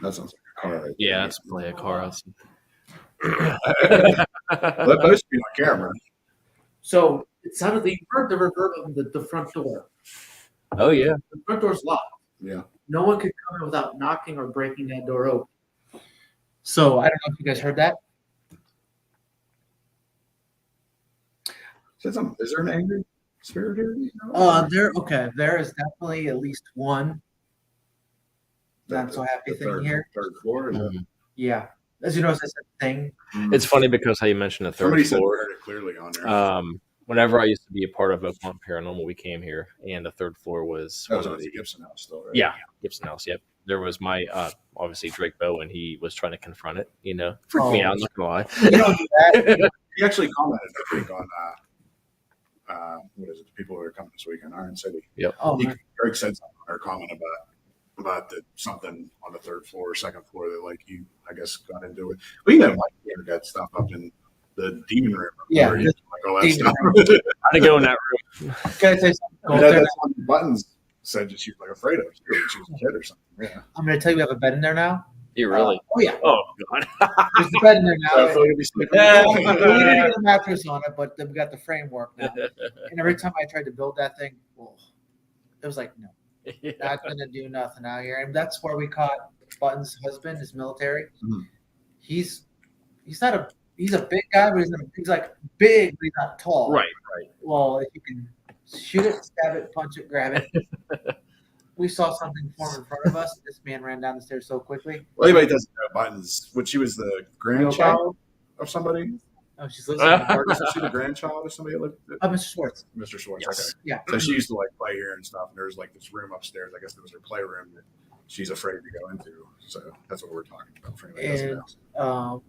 That sounds like a car. Right Yeah, there. that's probably a car outside. That supposed to be on camera. So it sounded like you heard the reverb of the front door. Oh yeah. The front door's locked. Yeah. No one could come in without knocking or breaking that door open. So I don't know if you guys heard that. Is there an angry spirit here? You know? There is definitely at least one not so happy The thing third, here. Third floor. Is it? Yeah. As you know, as I said, thing. It's funny because how you mentioned the third Somebody said we floor. heard it clearly on there. Whenever I used to be a part of Oakmont Paranormal, we came here, and the third floor was That was one on of the the Gibson house still, right? yeah Gibson House. Yep, there was my obviously Drake Bowen. He was trying to confront it. You know, freaked me Oh. out. I'm not gonna lie. You don't do that. He actually commented, I think, on what is it? The people who are coming this weekend, Iron City. Oh, Greg said something or comment about about something on the third floor or second floor that like you, I guess, got into it. But you know, Mike got stuff up in the demon room. Yeah, where you, like all that demon stuff. I didn't go in that room. Can I say something? And that's one of the Buttons said that she was like afraid of. She was a kid or something. Yeah. I'm going to tell you we have a bed in there now. You really? Oh, yeah. Oh God. There's a bed in there now. So I feel like you'll be sleeping. We didn't get a mattress on it, but we got the framework now. And every time I tried to build that thing, well, it was like, no, not going to do nothing out here. And that's where we caught Button's husband, his military. Mhm. He's a big guy, but he's like big, but he's not tall. Right. Well, if you can shoot it, stab it, punch it, grab it. We saw something form in front of us. This man ran down the stairs so quickly. Well, anybody doesn't know Buttons. What, she was the grandchild of somebody? Oh, she's listening. Or was she the grandchild of somebody that lived at Mr. Schwartz. Mr. Schwartz? Yes. Okay. Yeah. So she used to like play here and stuff. And there's like this room upstairs. I guess it was her playroom that she's afraid to go into. So that's what we're talking about. For anybody who doesn't know.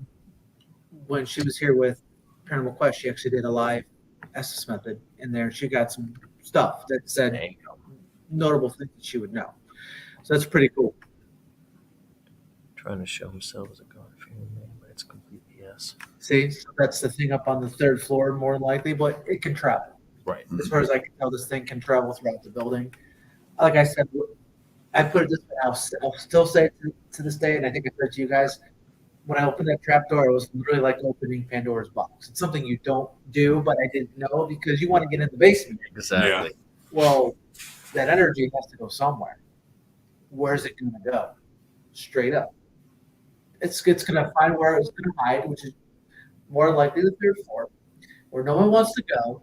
When she was here with Paranormal Quest, she actually did a live Estes method in there. She got some stuff that said notable things that she would know. So that's pretty cool. Trying to show himself as a God-fearing man, but it's complete BS. See, so that's the thing up on the third floor, more than likely, but it can travel. Right. As far as I can tell, this thing can travel throughout the building. Like I said, I put it this way, I'll still say it to this day, and I think I said to you guys, when I opened that trap door, it was literally like opening Pandora's box. It's something you don't do, but I didn't know because you want to get in the basement. Exactly. Well, that energy has to go somewhere. Where's it going to go? Straight up. It's going to find where it's going to hide, which is more likely the third floor, where no one wants to go,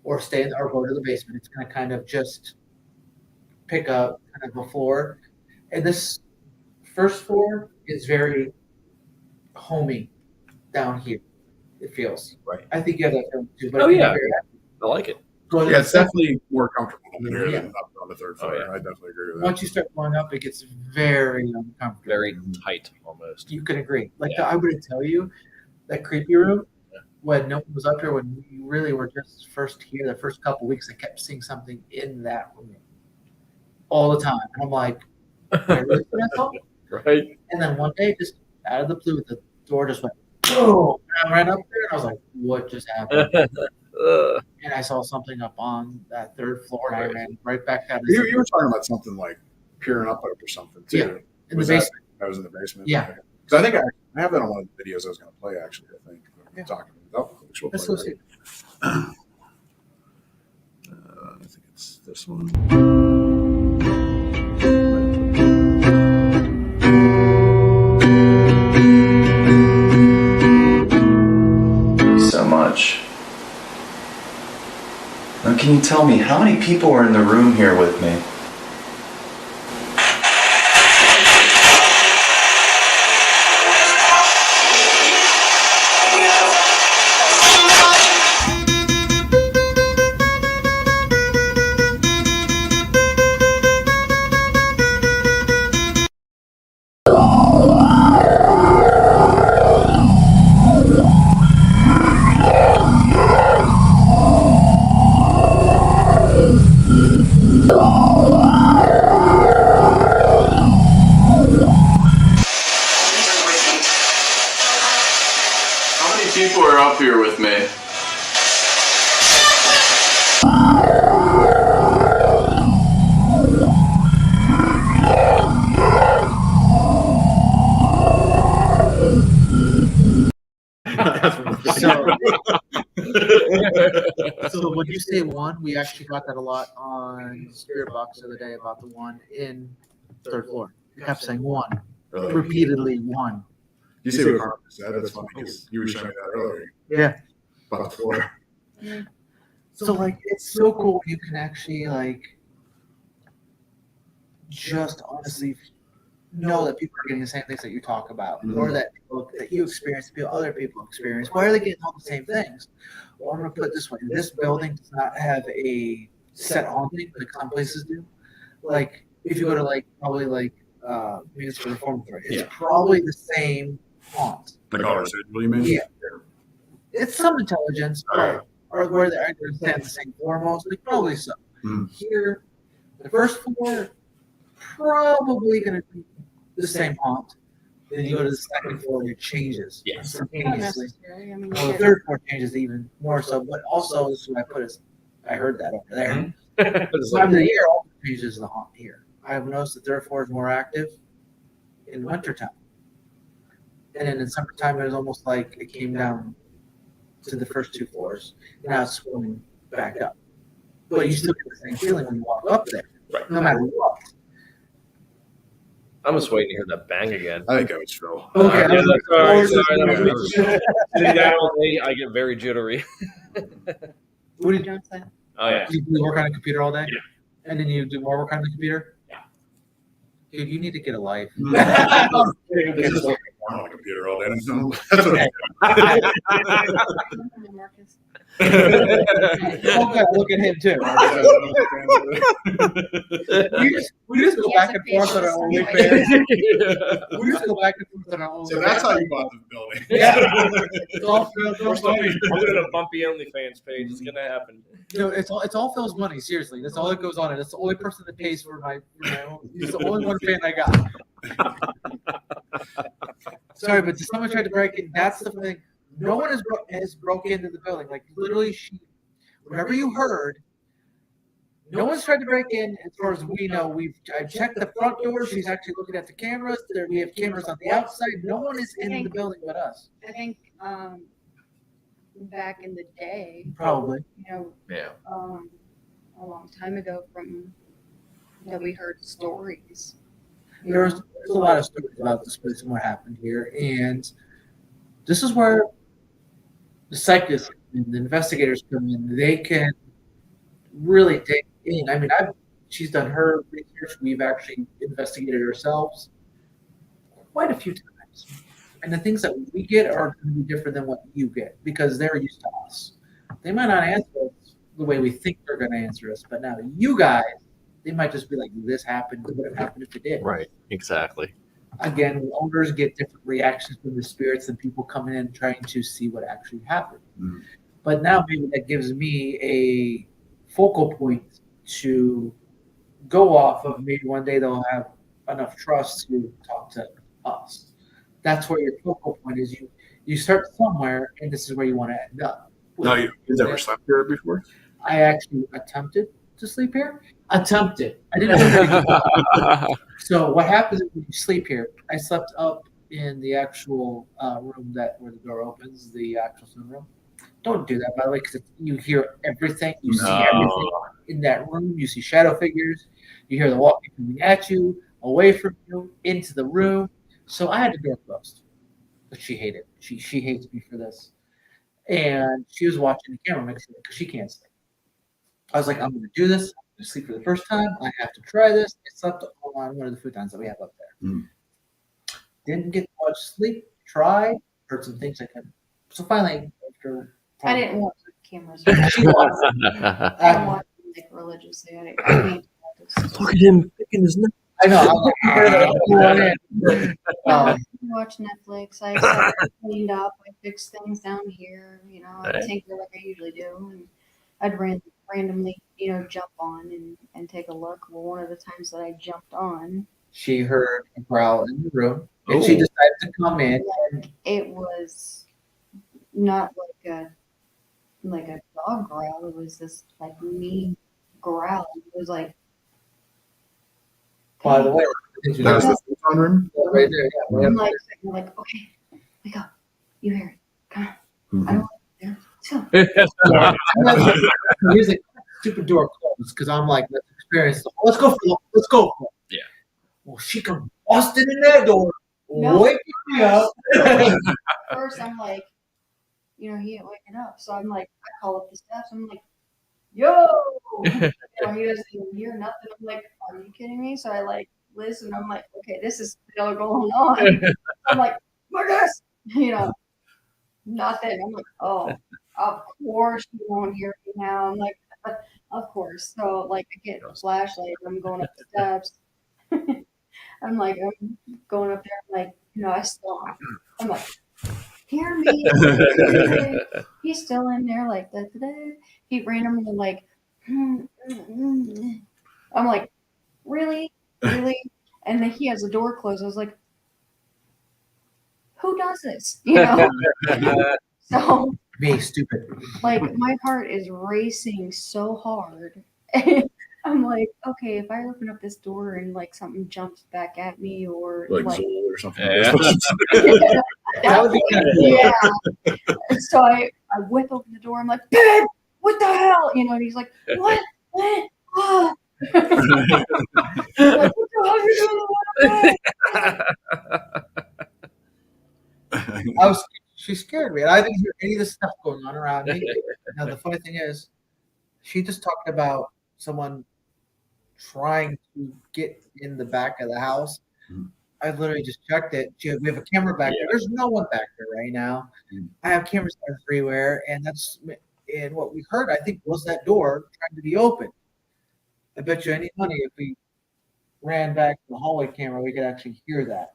or stay in, or go to the basement. It's going to kind of just pick up kind of a floor. And this first floor is very homey down here. It feels. Right. I think you have that feeling too. But Oh, I think yeah. you're very happy. I like it. Go to Yeah, the it's second- definitely more comfortable in here Yeah. than up on the third floor. Oh, yeah. I definitely agree with that. Once you start going up, it gets very uncomfortable. Very tight almost. You can agree. Like Yeah. I would tell you, that creepy room when no one was up here, when you really were just first here, the first couple weeks, I kept seeing something in that room all the time. And I'm like, "Am I really seeing that something?" Right. And then one day, just out of the blue, the door just went boom. And I ran up there, and I was like, "What just happened?" And I saw something up on that third floor, and I ran right back down. You were talking about something like peering up or something too. Yeah. In the Was basement. That was in the basement. Yeah. Because I think I have that on one of the videos I was going to play. Actually, I think Yeah. talking about. Oh, which we'll Let's play go see. later. I think it's this one. So much. Now, can you tell me how many people are in the room here with me? How many people are up here with me? So when you say one, we actually got that a lot on Spirit Box the other day about the one in third floor. You kept saying one, Really? repeatedly one. You see what Carmen said? That's funny because you were showing me that earlier. Yeah. About the floor. So like it's so cool you can actually like just honestly know that people are getting the same things that you talk about, or that people, that you experience, other people experience. Why are they getting all the same things? Well, I'm going to put it this way: this building does not have a set haunting like some places do. Like if you go to like probably like Municipal Reformatory, it's probably the same haunt. Like all residual, you mean? Yeah. It's some intelligence, but or where they understand the same floor mostly, probably so. Mm. Here, the first floor, probably going to be the same haunt. Then you go to the second floor and it changes Yes. instantaneously. necessarily. I mean, Well, the third floor changes even more so, but also this is what I put is I heard that over there. This time of the year also changes the haunt here. I've noticed the third floor is more active in wintertime. And then in summertime it was almost like it came down to the first 2 floors. Now it's going back up. But you still get the same feeling when you walk up there. Right. No matter what. I'm just waiting to hear that bang again. I think I was Phil. Okay. Yeah, I was like, sorry, oh, sorry, this that is- was Sitting down all day, I get very jittery. What did Don't say. Oh yeah. you do work on a computer all day? Yeah. And then you do more work on the computer? Yeah. Dude, you need to get a life. This is like I'm on a computer all day. That's what Marcus. Okay, look at him too. We just go He has back a and forth on our facial OnlyFans. We just go back and forth on our OnlyFans. So that's how you bought the building. Yeah. It's all Phil's money. I'm doing a bumpy OnlyFans page. It's gonna happen. No, it's all Phil's money. Seriously, that's all that goes on it. That's the only person that pays for my own. He's the only one fan I got. Sorry, but someone tried to break in. That's the thing. No one has broke into the building. Like literally, whatever you heard, no one's tried to break in. As far as we know, I checked the front door. She's actually looking at the cameras. We have cameras on the outside. No one is in the building but us. I think back in the day, Probably. you know, Yeah. a long time ago from that we heard stories. you There's know. a lot of stories about this place and what happened here, and this is where the psychics and the investigators come in. They can really dig in. I mean, she's done her research. We've actually investigated ourselves quite a few times, and the things that we get are going to be different than what you get because they're used to us. They might not answer us the way we think they're going to answer us, but now you guys, they might just be like, "This happened. What would have happened if it did?" Right. Exactly. Again, owners get different reactions from the spirits than people coming in trying to see what actually happened. Mm. But now maybe that gives me a focal point to go off of. Maybe one day they'll have enough trust to talk to us. That's where your focal point is. You start somewhere, and this is where you want to end up. No, you've never slept here before? I actually attempted to sleep here. Attempted. I didn't do it. So what happens is when you sleep here, I slept up in the actual room where the door opens, the actual sunroom. Don't do that, by the way, because you hear everything. You see everything in that room. You see shadow figures. You hear the walking coming at you, away from you, into the room. So I had the door closed, but she hated it. She hates me for this. And she was watching the camera next to me because she can't sleep. I was like, I'm going to do this. I'm going to sleep for the first time. I have to try this. I slept on one of the futons that we have up there. Mm. Didn't get much sleep. Tried. Heard some things I couldn't. So finally, after I didn't watch the cameras. she watched. I don't watch them like religiously. I mean, Look at him picking his nose. I know. I'm like, I watch Netflix. I started cleaned up. I fixed things down here. You know, I tinker like I usually do, and I'd randomly, you know, jump on and take a look. Well, one of the times that I jumped on, she heard a growl in the room, and she decided to come in. like, it was not like a dog growl. It was this like mean growl. It was like, By the way, That was the futon room? right there. Yeah, I'm like, okay, wake up. You hear it. Come on. I don't want you there. So, Here's a stupid door closed because I'm like, let's experience it. Let's go. Let's go. Yeah. Well, she come busting in that door, No. waking me up. first I'm like, you know, he ain't waking up. So I'm like, I call up the steps. I'm like, yo. You know, he doesn't even hear nothing. I'm like, are you kidding me? So I like listen. I'm like, okay, this is still going on. I'm like, Marcus, you know, nothing. I'm like, oh, of course you won't hear me now. I'm like, of course. So like, I get a flashlight. I'm going up the steps. I'm like, I'm going up there. I'm like, you know, I stop. I'm like, hear me. He's still in there like that. He randomly like, I'm like, really? and then he has the door closed. I was like, who does this? You know? So, Me, stupid. like, my heart is racing so hard. I'm like, okay, if I open up this door and like something jumps back at me or Like like Zool or something. Yeah. That would be kind of yeah. So I whip open the door. I'm like, babe, what the hell? You know, and he's like, what? What? Ah. I'm like, what the hell are you doing? She scared me. And I didn't hear any of this stuff going on around me. Now the funny thing is, she just talked about someone trying to get in the back of the house. I literally just checked it. We have a camera back there. There's no one back there right now. I have cameras everywhere, and what we heard, I think, was that door trying to be opened. I bet you any money if we ran back to the hallway camera, we could actually hear that.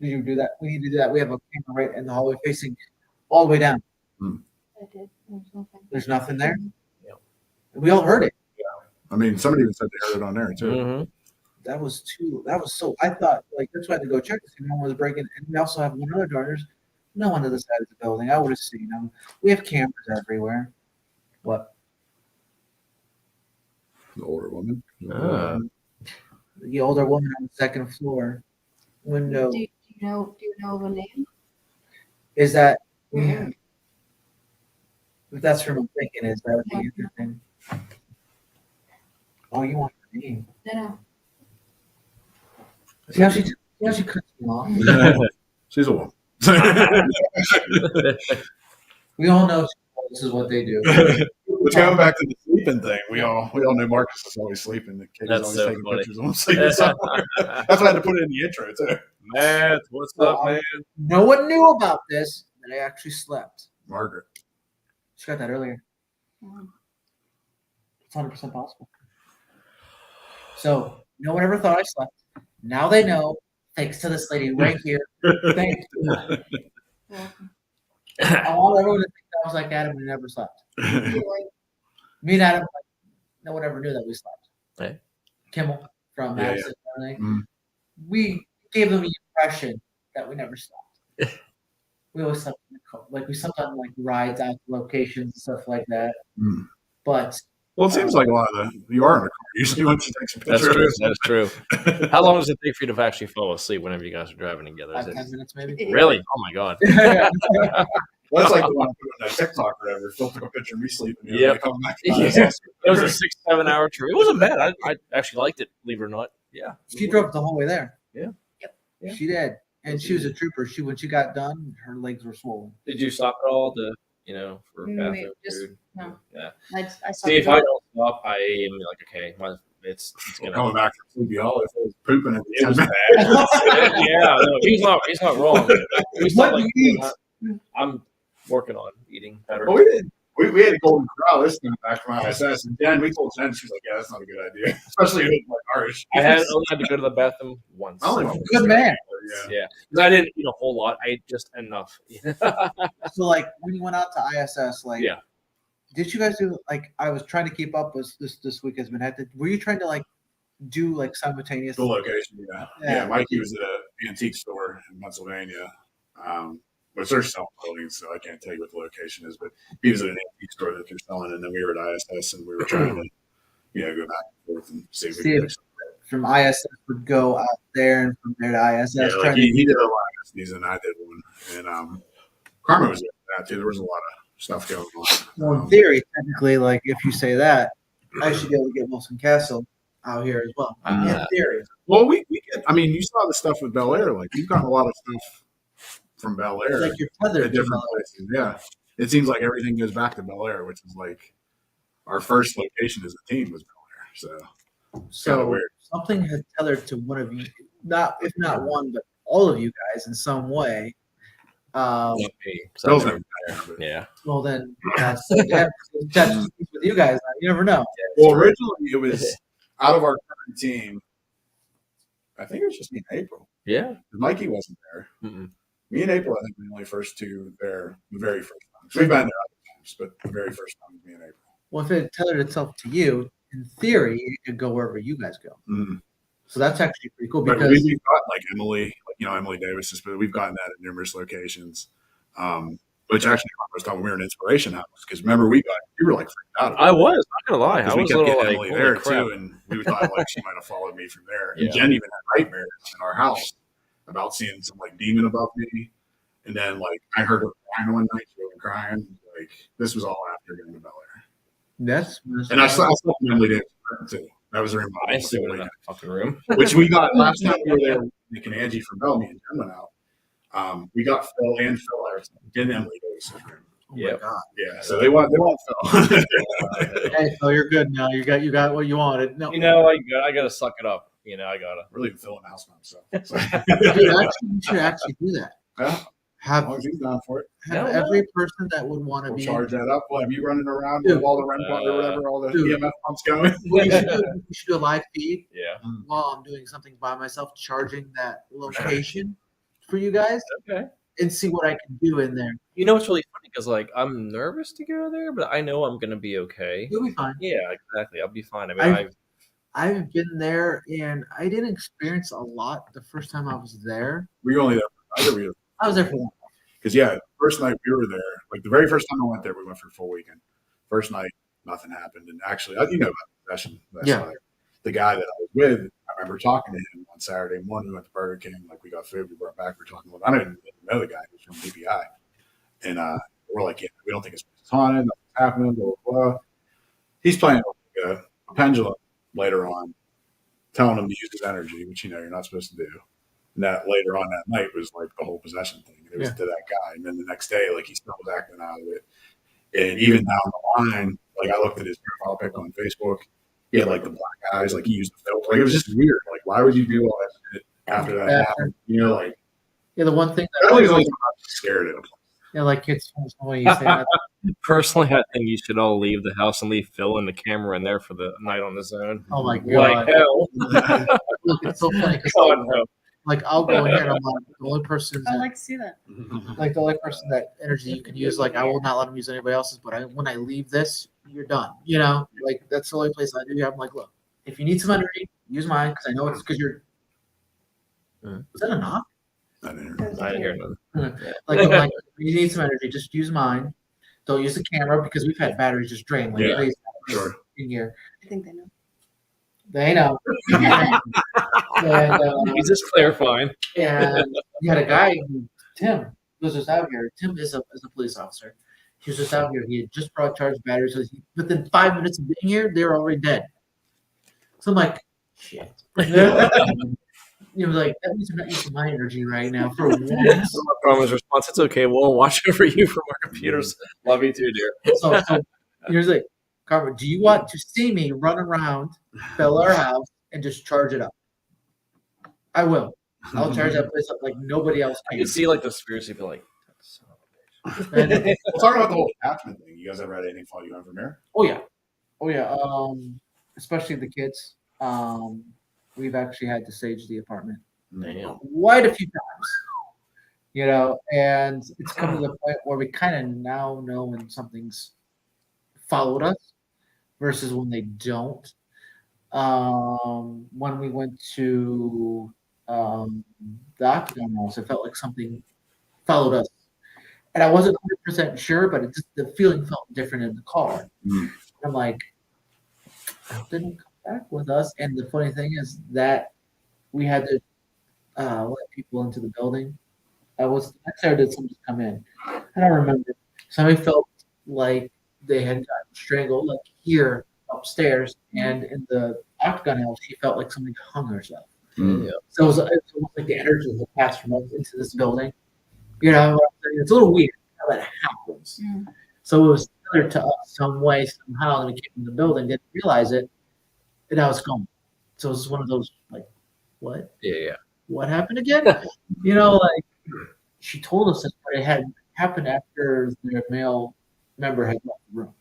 Did you do that? We need to do that. We have a camera right in the hallway facing all the way down. I did. There's nothing. There's nothing there. We all heard it. I mean, somebody even said they heard it on there too. Mm-hmm. That was so. I thought like that's why I had to go check to see if no one was breaking. And we also have one other door. There's no one to the side of the building. I would have seen them. We have cameras everywhere. What? The older woman. The older woman on the second floor window. Do you know of a name? Is that? If that's from I'm thinking, is that would be interesting. Oh, you want her name? No. See how she cuts me off? She's a woman. We all know this is what they do. But going back to the sleeping thing, we all know Marcus is always sleeping. The kid is That's always so taking funny. pictures of him sleeping somewhere. That's why I had to put it in the intro too. Matt, what's up, man? No one knew about this, that I actually slept. Margaret. She got that earlier. It's 100% possible. So no one ever thought I slept. Now they know. Thanks to this lady right here. Thank you. I want everyone to think I was like Adam and never slept. Me and Adam, no one ever knew that we slept. Right. Kimmel from Yeah, Madison. Mm. We gave them the impression that we never slept. We always slept in the car. Like we slept on like rides out to locations and stuff like that. Mm. But Well, it seems like a lot of you are in the car. Usually, once you take some That's pictures, true. That's true. How long does it take for you to actually fall asleep whenever you guys are driving together? Is 5, 10 it minutes maybe. really? Oh my god! Well, that's like the one I put on that TikTok or whatever. Phil took a picture of me sleeping. You know, Yep. like, coming back. Yeah. It was a 6-7 hour trip. It wasn't bad. I actually liked it, believe it or not. Yeah. She drove the whole way there. Yeah. Yep. Yeah. She did. And she was a trooper. When she got done, her legs were swollen. Did you stop at all to for Maybe bathroom just- food? no. Yeah. I See, if I don't stop, I am like, okay, it's Well, gonna. coming back from Sleepy Hollow, if I was pooping at the It end. was bad. Yeah, no, he's not wrong. We What stopped, do you eat? I'm working on eating better. Well, we did. We had a golden corral this time back from ISS, and Jen, we told Jen, she's like, yeah, that's not a good idea, especially with like ours. I had only had to go to the bathroom once. I only went Good man. Yeah. Yeah, because I didn't eat a whole lot. I ate just enough. So, like, when you went out to ISS, like, Yeah. did you guys do, like, I was trying to keep up with this week has been hectic. Were you trying to, like, do, like, simultaneous? The location, yeah. Yeah. Yeah, Mikey was at an antique store in Pennsylvania, which they're selling buildings, so I can't tell you what the location is, but he was at an antique store that they're selling, and then we were at ISS, and we were trying to, go back and forth and see if we See could if from ISS would go out there and from there to ISS. Yeah, like trying to- he did a lot of season, I did one, and Carmen was there for that too. There was a lot of stuff going on. Well, in theory, technically, like, if you say that, I should be able to get Wilson Castle out here as well. In theory. Well, we get. I mean, you saw the stuff with Bel Air. Like, you've gotten a lot of stuff from Bel Air Like, you're at tethered to different places. Yeah, it seems like everything goes back to Bel Air, which is like our first location as a team was Bel Air. So kinda So weird. something has tethered to one of you, if not one, but all of you guys in some way. Bill's never been there, but- Yeah. Well, then that's with you guys. You never know. Well, originally it was out of our current team. I think it was just me and April. Yeah. Mikey wasn't there. Mm-mm. Me and April, I think, were the only first two there the very first time. So we've been there other times, but the very first time was me and April. Well, if it tethered itself to you, in theory, it could go wherever you guys go. Mm. So that's actually pretty cool But because we've got like Emily, like, Emily Davis, but we've gotten that at numerous locations. Which actually I was talking, we were in Inspiration House because remember you were like freaked out. I was not gonna lie. I Because we was a kept little getting like, Emily holy there crap. too, and we thought like she might have followed me from there. And Yeah. Jen even had nightmares in our house about seeing some like demon above me. And then like I heard her crying one night, she was crying. Like this was all after getting to Bel Air. that's And I saw Emily Davis too. That was her in I see her in that fucking room. which we got last time we were there. Nick and Angie from Bell, me and Jen went out. We got Phil and Emily Davis. Oh Yep. my god. Yeah, so they want Phil. Hey, Phil, you're good now. You got what you wanted. No, I gotta suck it up. I gotta. We're leaving Phil in the house by himself. dude, actually, you should actually do that. Yeah, as Have long as he's down for it. have No, every person that would want to We'll be. charge that up. We'll have you running around Dude. with all the REM pump or whatever, all the Dude. EMF pumps going. What you should do a live feed Yeah. while I'm doing something by myself, charging that location for you guys, Okay. and see what I can do in there. You know what's really funny because like I'm nervous to go there, but I know I'm gonna be okay. You'll be fine. Yeah, exactly. I'll be fine. I mean, I've been there, and I didn't experience a lot the first time I was there. Were you only there for the night or were you? I was there for one. Because yeah, the first night we were there, like the very first time I went there, we went for a full weekend. First night, nothing happened. And actually, you know about the session last Yeah. night. The guy that I was with, I remember talking to him on Saturday morning. We went to Burger King, like we got food, we brought back, we were talking about. I didn't even know the guy, he was from BPI. And we're like, yeah, we don't think it's haunted, nothing's happening, blah, blah, blah. He's playing like a pendulum later on, telling him to use his energy, which you're not supposed to do. And that later on that night was like the whole possession thing. And it was to that guy. And then the next day, like he still was acting out of it. And even down the line, like I looked at his profile pic on Facebook. He had like the black eyes, like he used the filter. Like it was just weird. Like why would you do all that shit after that happened? Like Yeah, the one thing I that was always scared of him. yeah, like it's funny you say that. personally, I think you should all leave the house and leave Phil and the camera in there for the night on his own. Oh my god! Like hell. Look, it's so funny because God, no. like I'll go in here and I'm like the only person I that, like to see that. like the only person that energy you can use. Like I will not let him use anybody else's. But when I leave this, you're done. Like that's the only place I do. I'm like, look, if you need some energy, use mine because I know it's because you're. Mhm. Is that a knock? I didn't I didn't hear nothing. Like, I'm like, if you need some energy, just use mine. Don't use the camera because we've had batteries just drain like Yeah, crazy sure. in here. I think they know. They know. and, He's just clarifying. and you had a guy, Tim, who was just out here. Tim is a police officer. He was just out here. He had just brought charged batteries. So within 5 minutes of being here, they were already dead. So I'm like, shit. Like, that means I'm not using my energy right now for once. From his response, it's okay. We'll watch over you from our computers. Love you too, dear. So here's like, Carmen, do you want to see me run around Bel Air House and just charge it up? I will. I'll charge that place up like nobody else I can. can see like the spirits be like, son of a bitch. And, We'll talk about the whole attachment thing. You guys ever had anything follow you home from here? oh yeah. Especially the kids. We've actually had to sage the apartment Damn. quite a few times. And it's come to the point where we kind of now know when something's followed us versus when they don't. When we went to the Octagon House, it felt like something followed us. And I wasn't 100% sure, but the feeling felt different in the car. Mm. I'm like, it didn't come back with us. And the funny thing is that we had to let people into the building. Next day did somebody come in? I don't remember. Somebody felt like they had gotten strangled, like here upstairs, and in the Octagon House, she felt like somebody hung herself. Mm. So it's almost like the energy that passed from us into this building. It's a little weird how that happens. Mm. So it was similar to us some way, somehow, and we came in the building, didn't realize it, and now it's gone. So it's one of those, like, what? Yeah. What happened again? Like, she told us that it had happened after the male member had left the room.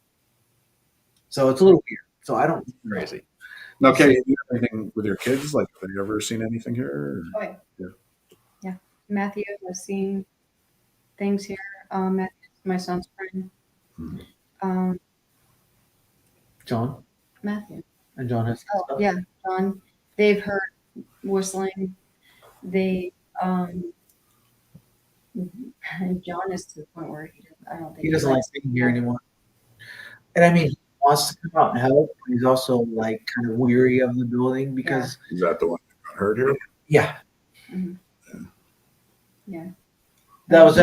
So it's a little weird. So I don't. Crazy. Now, Kate, you have anything with your kids? Like, have you ever seen anything here? Oh, yeah. Yeah. Yeah. Matthew has seen things here. Matthew's my son's friend. John Matthew. and John has. Oh, yeah, John. They've heard whistling. They, John is to the point where I don't think He doesn't like likes being here anymore. And I mean, he wants to come out and help, but he's also like kind of weary of the building because, Is that the one that got hurt here? yeah, Yeah, that was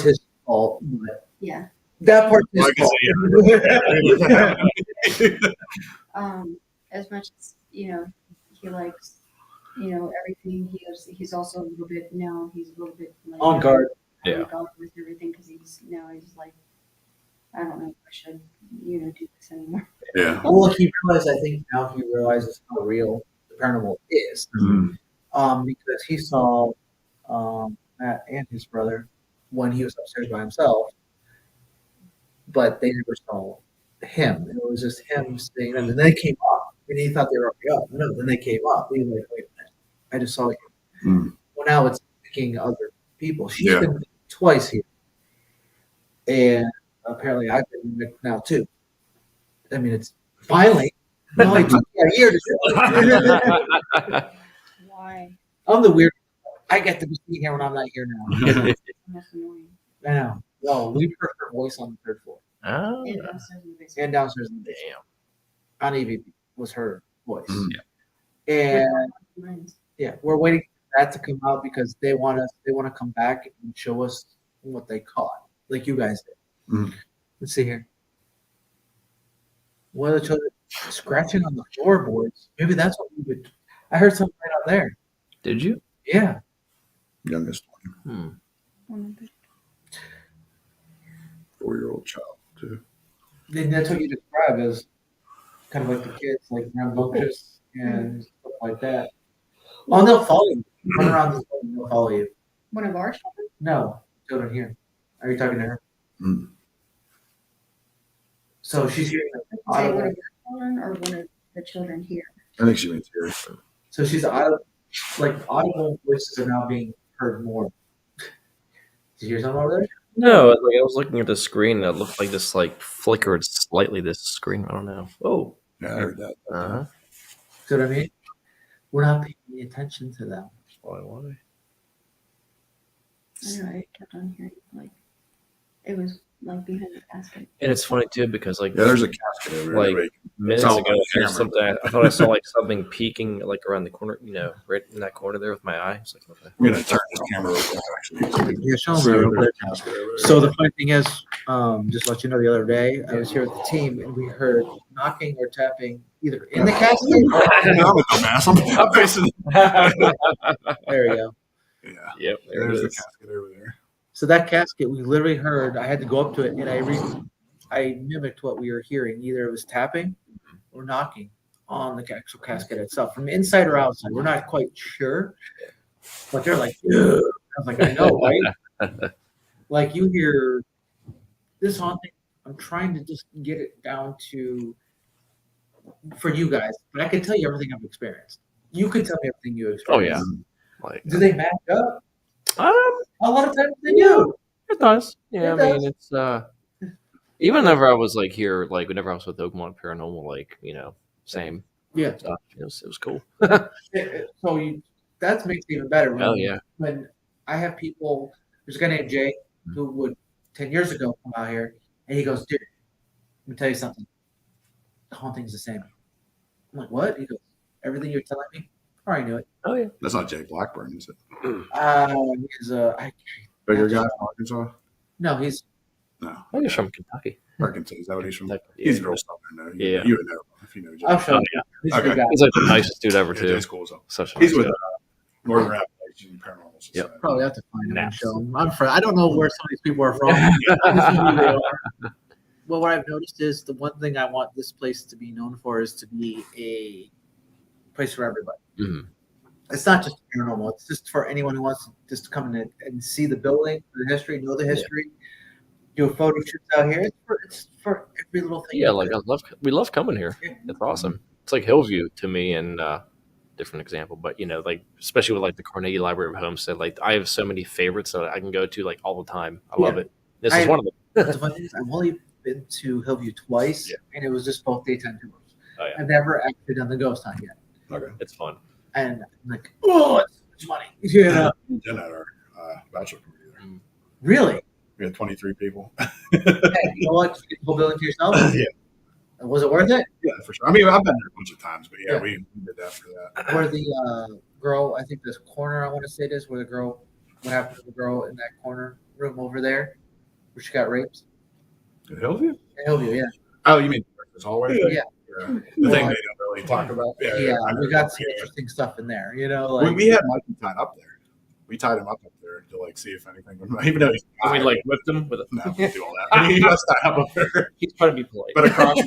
his fault. But yeah. that part is Well, I can see As much as he likes everything. He's also a little bit now. He's a little bit like, on guard. Yeah. on guard with everything because he's like, I don't know if I should do this anymore. Yeah. Well, he realized. I think now he realizes how real the paranormal is. Because he saw Matt and his brother when he was upstairs by himself, but they never saw him. It was just him staying, and then they came up, and he thought they were already up. No, then they came up. He was like, "Wait a minute, I just saw you." Well, now it's picking other people. She's been twice here, and apparently I've been now too. I mean, it's finally. No, it took me a year to do it. Why? I'm the weird. I get to be sitting here when I'm not here now. That's annoying. I know. Well, we heard her voice on the third floor Oh, And downstairs in the basement. and downstairs in the basement. On EVP was her voice. Yeah. And Mine's- yeah, we're waiting for that to come out because they want to come back and show us what they caught, like you guys did. Let's see here. One of the children scratching on the floorboards. Maybe that's what we would. I heard something right out there. did you? Yeah. Youngest one, one of the- 4-year-old child too. Then that's what you describe as kind of like the kids, like rambunctious and stuff like that. Oh, they'll follow you. Run around this building, they'll follow you. One of our children? No, children here. Are you talking to her? So she's hearing Say one of our children or one of the children here? I think she means here. so she's audible voices are now being heard more. Did you hear something over there? No, like I was looking at the screen and it looked like this like flickered slightly this screen. I don't know. Oh. Yeah, I heard that. Uh-huh. See what I mean? We're not paying any attention to them. Why? I don't know. I kept on hearing it was like behind the casket. And it's funny too because like Yeah, there's a casket over Like, there. minutes all ago, on there was camera. something I thought I saw like something peeking like around the corner, right in that corner there with my eye. It's like, okay. I'm gonna turn this camera over actually. So we can Yeah, show see them. over the casket over there. So the funny thing is, just to let you know, the other day I was here with the team and we heard knocking or tapping either in the casket. I'm facing. There you go. Yeah, Yep, there there's it the is. casket over there. So that casket, we literally heard. I had to go up to it and I mimicked what we were hearing. Either it was tapping or knocking on the actual casket itself, from inside or outside. We're not quite sure, but they're like, "Ugh." I was like, I know, right? Like you hear this haunting. I'm trying to just get it down to for you guys, but I can tell you everything I've experienced. You could tell me everything you Oh experienced. yeah. Like Do they match up? um, A lot of times they do. it does. Yeah, It I mean does. it's even whenever I was like here, like whenever I was with Oakmont Paranormal, like same Yeah. stuff. It was cool. So that makes it even better. Oh yeah. When I have people, there's a guy named Jay who would 10 years ago come out here and he goes, dude, let me tell you something. The haunting's the same. I'm like, what? He goes, everything you're telling me? I already knew it. Oh yeah. That's not Jay Blackburn, is it? He's Bigger guy from Arkansas? no, he's No, I think he's from Kentucky. Arkansas. Is that what he's from? Yeah. He's real southern though. Yeah. You would know if you know Jay. I'll show Oh, you. yeah. He's a Okay. good guy. He's like the nicest dude ever Yeah, too. Jay's cool as hell. Such a He's nice with guy. Northern Appalachian Paranormal Society. Probably have to find him and Naps. show him. I don't know where some of these people are from. I just know who they are. Well, what I've noticed is the one thing I want this place to be known for is to be a place for everybody. Mhm. It's not just paranormal. It's just for anyone who wants to just come in and see the building, the history, know the history, do a photo shoot out here. It's for every little thing. Yeah, like we love coming here. It's awesome. It's like Hillview to me, and different example, but like especially with like the Carnegie Library of Homestead, like I have so many favorites that I can go to like all the time. I love it. This is one of them. But the funny thing is, I've only been to Hillview twice, Yeah. and it was just both daytime tours. Oh yeah, I've never actually done the ghost hunt yet. Okay. it's fun. And I'm like, oh, it's so much money. You know? We did at our bachelor party there. Really? We had 23 people. Hey, you know what? You get the whole building to yourself? Yeah. Was it worth it? Yeah, for sure. I mean, I've been there a bunch of times, but yeah, Yeah. we did that for that. Where the girl, I think this corner, I want to say it is, where the girl, what happened to the girl in that corner room over there, where she got raped? At Hillview? In Hillview, yeah. Oh, you mean this hallway? Yeah. The thing they don't really talk about. Yeah, I know. we got some Yeah. interesting stuff in there, you know? Like, We had Mikey tied up there. We tied him up there to like see if anything would, even though he's I mean, like whipped him with a. no, we do all that. But he was tied up there. He's trying to be polite. But across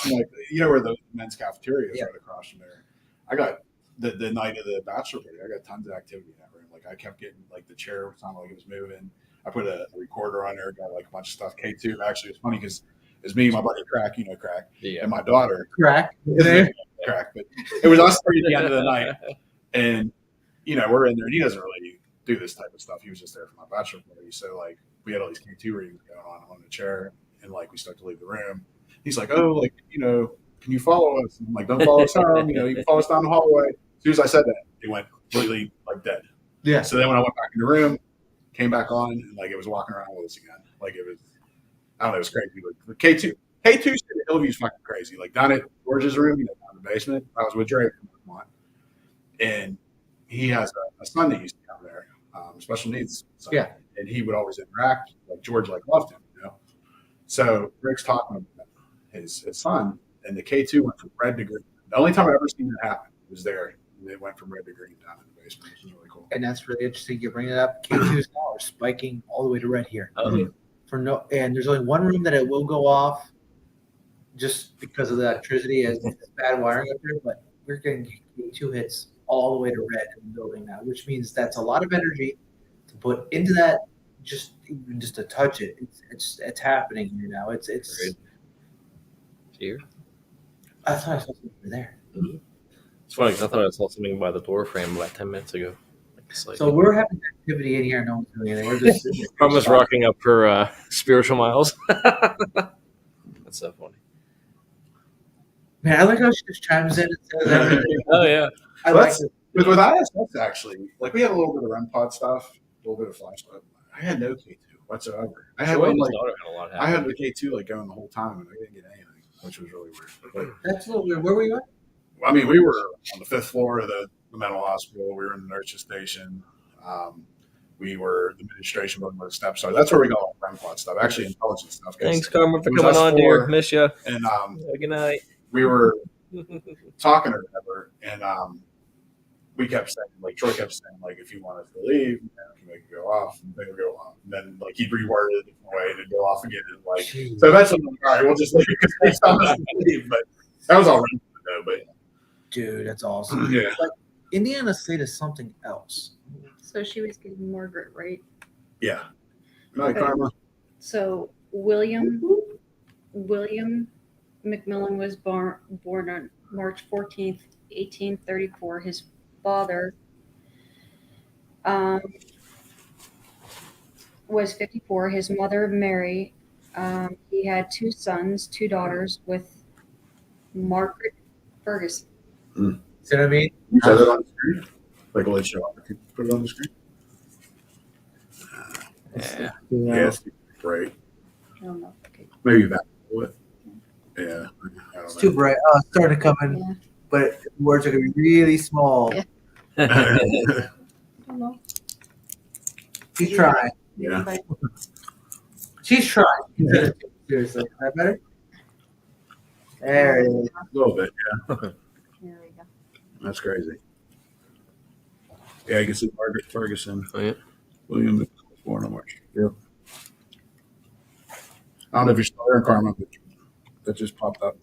from like where the men's cafeteria is, Yeah. right across from there. I got the night of the bachelor party. I got tons of activity in that room. Like I kept getting like the chair sounded like it was moving. I put a recorder on there, got like a bunch of stuff. K2 actually it's funny because it's me, my buddy Crack, Crack, Yeah. and my daughter. crack. His name was Crack, but it was us three at the end of the night, and we're in there. And he doesn't really do this type of stuff. He was just there for my bachelor party, so like we had all these K2 readings going on the chair, and like we start to leave the room. He's like, "Oh, like can you follow us?" And I'm like, "Don't follow us home. You can follow us down the hallway." As soon as I said that, he went completely like dead. Yeah. So then when I went back in the room, came back on, and like it was walking around with us again. Like it was, I don't know, it was crazy. But K2 City Hillview's fucking crazy. Like down at George's room, down in the basement. I was with Drake, and he has a son that used to come there, special needs son. Yeah. And he would always interact. Like George loved him, So Rick's talking about his son, and the K2 went from red to green. The only time I've ever seen that happen was there. And they went from red to green down in the basement, which is really cool. And that's really interesting. You bring it up. K2s now are spiking all the way to red here. Oh, yeah. And there's only one room that it will go off just because of the electricity as bad wiring up there, but we're getting K2 hits all the way to red in the building now, which means that's a lot of energy to put into that just to touch it. It's happening here now. It's Here. I thought I saw something over there. It's funny because I thought I saw something by the door frame about 10 minutes ago. Like, So we're having activity in here. No one's doing anything. We're just sitting here. Almost rocking up her spiritual miles. That's so funny. Man, I like how she just chimes in and says everything. Oh yeah. I Well, like that's- it. With ISS, actually, like we had a little bit of REM pod stuff, a little bit of flash, but I had no K2 whatsoever. I had Joey one and his like daughter had a lot I had happen. the K2 like going the whole time, and I didn't get anything, which was really weird. But, That's a little weird. Where were you at? I mean, we were on the 5th floor of the mental hospital. We were in the nurse's station. We were the administration building where the steps are. That's where we got all the REM pod stuff, actually intelligence stuff. 'Cause Thanks, Carmen, for it was coming us on, four, dear. Miss ya. And Good night. we were talking or whatever, and we kept saying, like Troy kept saying, like if you want us to leave, can make it go off, and then go off, and then like he'd reword it a different way and it'd go off again, and like Jeez. so eventually, I'm like, all right, we'll just leave because they told us to leave. But that was all right though. But Dude, that's awesome. yeah, Indiana State is something else. So she was getting Margaret, right? yeah. Night, Okay. Karma. So William McMillan was born on March 14th, 1834. His father was 54. His mother, Mary, he had 2 sons, 2 daughters with Margaret Ferguson. See what I mean? You said it on the screen, like let's show up. Can you put it on the screen? Yeah. Yeah, it's great. I don't know. Okay. Maybe back with. Yeah, I It's don't too bright. Oh, it's starting to come in, Yeah. but the words are going to be really small. Yeah. know. I don't know. She's trying. Yeah. But She's trying. Seriously. Is that better? There it is. A little bit, yeah. there we go. That's crazy. Yeah, you can see Margaret Ferguson. Oh, yeah. William was born on March. Yep. I don't know if you're still there, Karma, but that just popped up.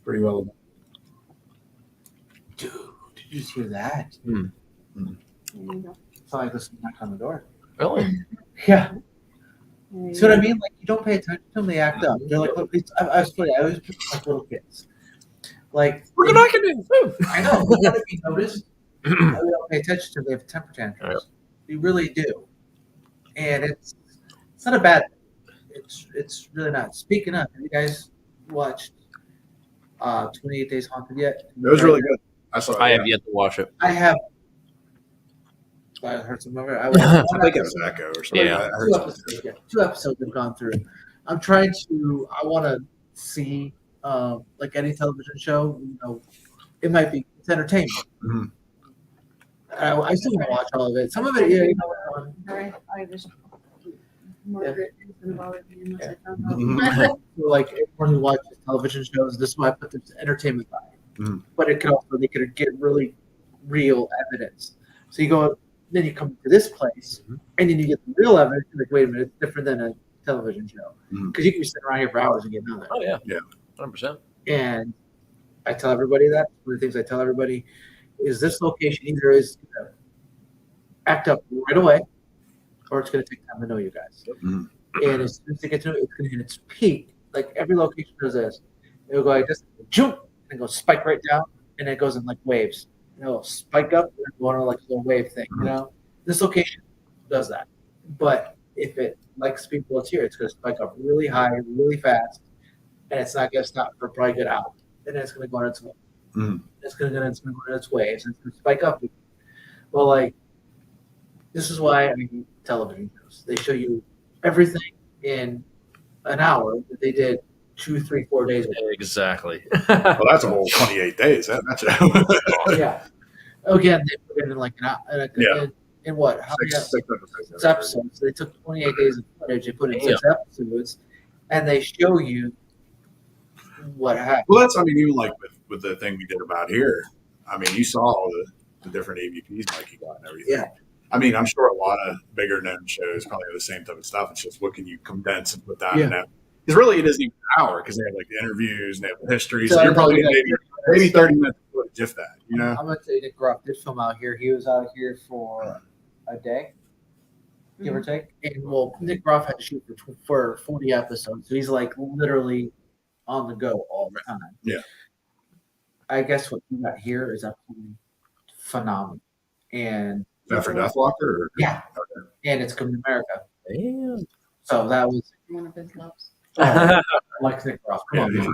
Pretty relevant. Dude, did you just hear that? There you go. It's like this knock on the door. Really? Yeah. There you See what I go. mean? Like, you don't pay attention to them, they act up. They're like, look, I was funny. I always picture like little kids. Like, Look what I can do. I know. But what if you notice? We don't pay attention to them. They have temper tantrums. We really do. And it's not a bad thing. It's really not. Speaking of, have you guys watched 28 Days Haunted yet? It was really good. I saw. I have yet to watch it. I have. I heard some of it. I I watched think it was Echo or something. Yeah. I heard two something. episodes. Yeah, 2 episodes have gone through. I'm trying to. I want to see like any television show. It might be it's entertainment. Mhm. I still want to watch all of it. Some of it, yeah. I was Margaret thinking about it unless I found out. Mhm. Like everyone who watches television shows, this is why I put this entertainment by. Mhm. But it could also they could get really real evidence. So you go, then you come to this place, and then you get the real evidence. You're like, wait a minute, it's different than a television show Mhm. because you can be sitting around here for hours and get nothing. Oh yeah, Yeah. 100%. And I tell everybody that one of the things I tell everybody is this location either is going to act up right away, or it's going to take time to know you guys. Mhm. And as soon as they get to know it, it's going to hit its peak. Like every location does this. It'll go like this, jump, and go spike right down, and it goes in like waves. It'll spike up and go on like a little wave thing. This location does that. But if it likes people it's here, it's going to spike up really high, really fast, and it's not going to stop for probably a good hour. And then it's going to go on its way. Mhm. It's going to go on its waves, and it's going to spike up. Well, like this is why I mean television shows. They show you everything in an hour that they did 2, 3, 4 days ago. Exactly. Well, that's a whole 28 days. That's Yeah. Again, they put it in like an hour. Yeah. In what? How many six episodes. 6 episodes. They took 28 days of footage. They put in 6 episodes, and they show you what happened. Well, that's, I mean, even like with the thing we did about here, I mean, you saw all the different AVPs Mikey got and everything. Yeah. I mean, I'm sure a lot of bigger known shows probably have the same type of stuff. It's just what can you condense and put that in that? Because really, it isn't even an hour because they have like the interviews and they have the history. So you're probably getting maybe 30 minutes of footage, if that, you know? I'm going to tell you, Nick Groff did film out here. He was out here for a day, give or take. And well, Nick Groff had to shoot for 40 episodes. So he's like literally on the go all the time. Yeah. I guess what you got here is absolutely phenomenal. And Is that for Deathlocker? Or? yeah, Okay. and it's coming to America. Damn. So that was One of his loves. like Nick Groff. Come on, Yeah. man.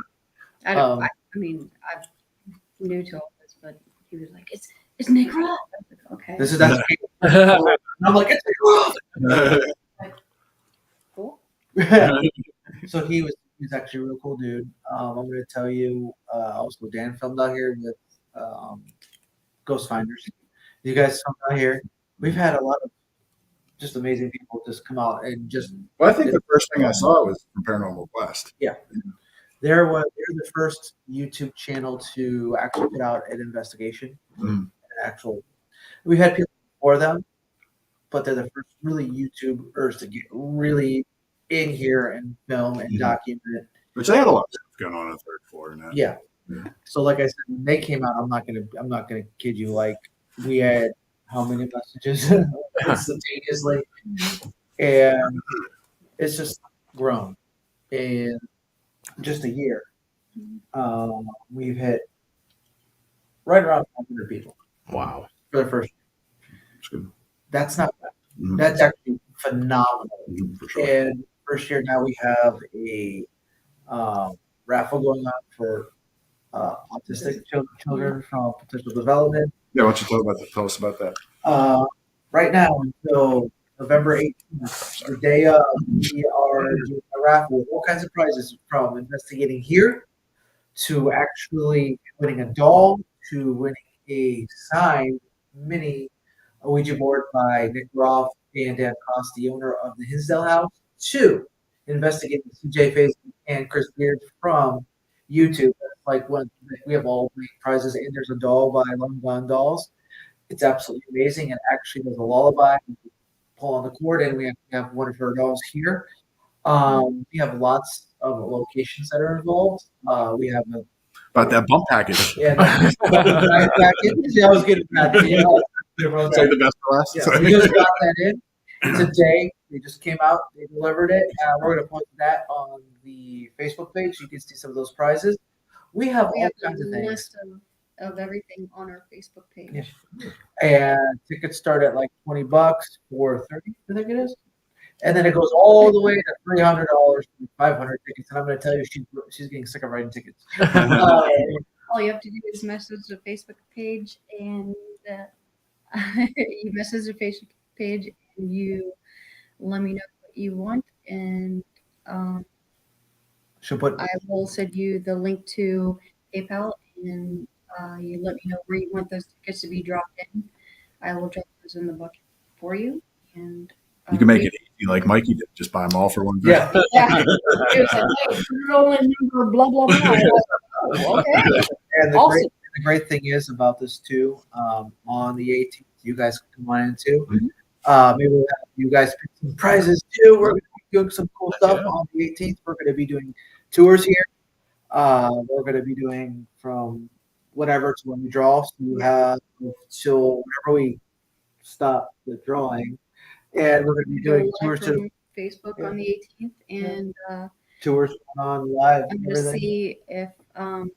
I don't. I mean, I'm new to all this, but he was like, "It's Nick Roth." I was like, okay. This is that's and I'm like, it's Nick Groff. Cool. So he's actually a real cool dude. I'm going to tell you. Also, Dan filmed out here with Ghost Finders. You guys filmed out here. We've had a lot of just amazing people just come out and just. Well, I think the first thing I saw was from Paranormal Quest. They're the first YouTube channel to actually put out an investigation. Mm. We've had people before them, but they're the first really YouTubers to get really in here and film and document it. Which they had a lot of stuff going on the third floor. And that. Yeah. So like I said, when they came out, I'm not gonna kid you. Like we had how many messages instantaneously, and it's just grown in just a year. We've hit right around 500 people Wow. for the first. It's good. That's not bad. Mhm. That's actually phenomenal. Mhm, for sure. And first year now we have a raffle going on for autistic children from potential development. Yeah, why don't you tell us about that? Right now until November 18th, the day of, we are doing a raffle with all kinds of prizes from investigating here to actually winning a doll to winning a signed mini Ouija board by Nick Roth and Dan Cost, the owner of the Hinsdale House, to investigating CJ Face and Chris Beard from YouTube. Like when we have all three prizes, and there's a doll by Long Gone Dolls. It's absolutely amazing. And actually, there's a lullaby. Pull on the cord, and we have one of her dolls here. We have lots of locations that are involved. We have a About that bump package. yeah, yeah, I was getting that. Yeah, Say the best for last. yeah, we just got that in today. They just came out. They delivered it. We're going to post that on the Facebook page. You can see some of those prizes. We have We all have kinds of a things. list of everything on our Facebook page. Yeah. And tickets start at like $20 for 30, I think it is. And then it goes all the way to $300 for 500 tickets. And I'm going to tell you, she's getting sick of writing tickets. All you have to do is message the Facebook page, and you message the Facebook page, and you let me know what you want, and She'll put I will send you the link to PayPal, and you let me know where you want those tickets to be dropped in. I will drop those in the bucket for you, and You can make it easy like Mikey did. Just buy them all for one. yeah. Yeah, it was like, hey, roll in number, blah blah blah. I was like, oh, okay. And Awesome. the great thing is about this too, on the 18th, you guys can come on in too. Maybe we'll have you guys pick some prizes too. We're going to be doing some cool stuff on the 18th. We're going to be doing tours here. We're going to be doing from whatever to when we draw. So you have till whenever we stop the drawing. And we're going to be Go doing live tours to from Facebook on the 18th, and tours on live I'm and gonna everything. see if I'm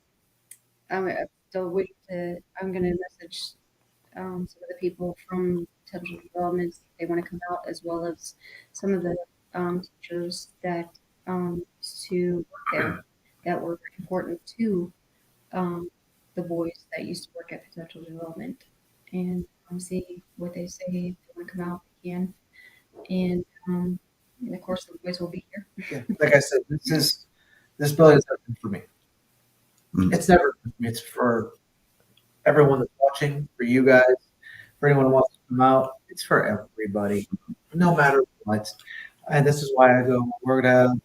still waiting to. I'm gonna message some of the people from potential developments if they want to come out, as well as some of the teachers that used to work there that were important to the boys that used to work at potential development, and see what they say. If they want to come out, they can. And of course, the boys will be here. Yeah. Like I said, this building is nothing for me. It's never for me. It's for everyone that's watching, for you guys, for anyone who wants to come out. It's for everybody, no matter what. And this is why I go, we're going to,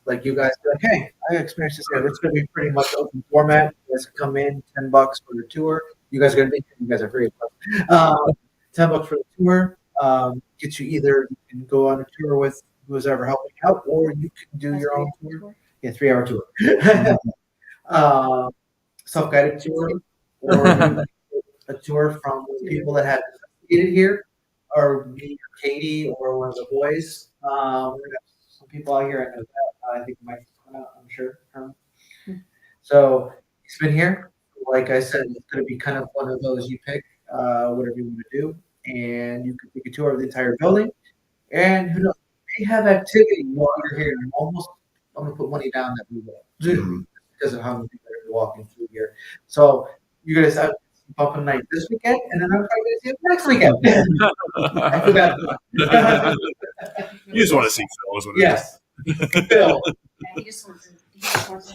like you guys, be like, hey, I experienced this here. It's going to be pretty much open format. You guys can come in, $10 for the tour. You guys are going to be, you guys are free. $10 for the tour. Get you either, you can go on a tour with who's ever helping out, or you can do your own tour. Yeah, 3-hour tour. Self-guided tour, or a tour from people that have investigated here, or me or Katie or one of the boys. We're gonna have some people out here. I know that. I think Mike's coming out, I'm sure. So he's been here. Like I said, it's going to be kind of one of those you pick whatever you want to do, and you can take a tour of the entire building. And who knows, we have activity while you're here. I'm going to put money down that we will do because of how many people are walking through here. So you're going to have bumping night this weekend, and then I'm probably going to see it next weekend. I forgot. You just want to see Phil, is what it is. Yes. Phil. He just wants to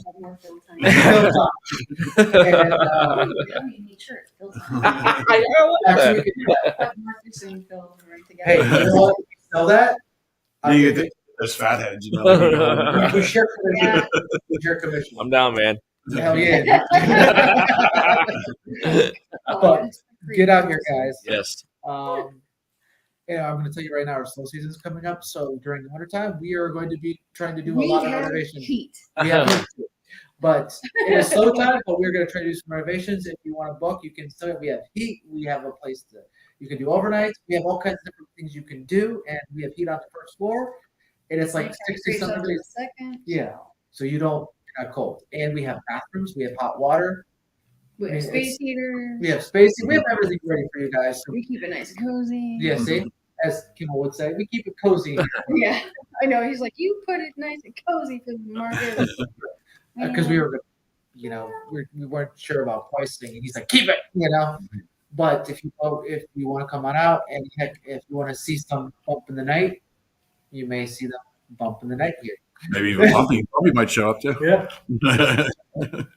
have more Phil time. Phil time. And, You need shirts, Phil time. I know that. We could have Marcus and Phil right together. Hey, you know what? If you sell that, You get those fatheads, you know. we share commission. We share commission. I'm down, man. Hell yeah. But get out here, guys. Yes. Yeah, I'm going to tell you right now, our slow season is coming up. So during the wintertime, we are going to be trying to do a lot of renovations. Heat. We have heat too. But it is slow time, but we're going to try to do some renovations. If you want to book, you can still. We have heat. We have a place to. You can do overnights. We have all kinds of different things you can do, and we have heat on the first floor, and it's like 60-something degrees. Second. Yeah, so you're not cold. And we have bathrooms. We have hot water. We have space heaters. We have space. We have everything ready for you guys. So We keep it nice and cozy. yeah, see, as Kimmel would say, we keep it cozy Yeah, I know. He's like, you put it nice and cozy for Marcus. because we were, we weren't sure about pricing, and he's like, keep it, But if you want to come on out, and heck, if you want to see some bump in the night, you may see them bump in the night here. Maybe even Bumpy might show up too. Yeah.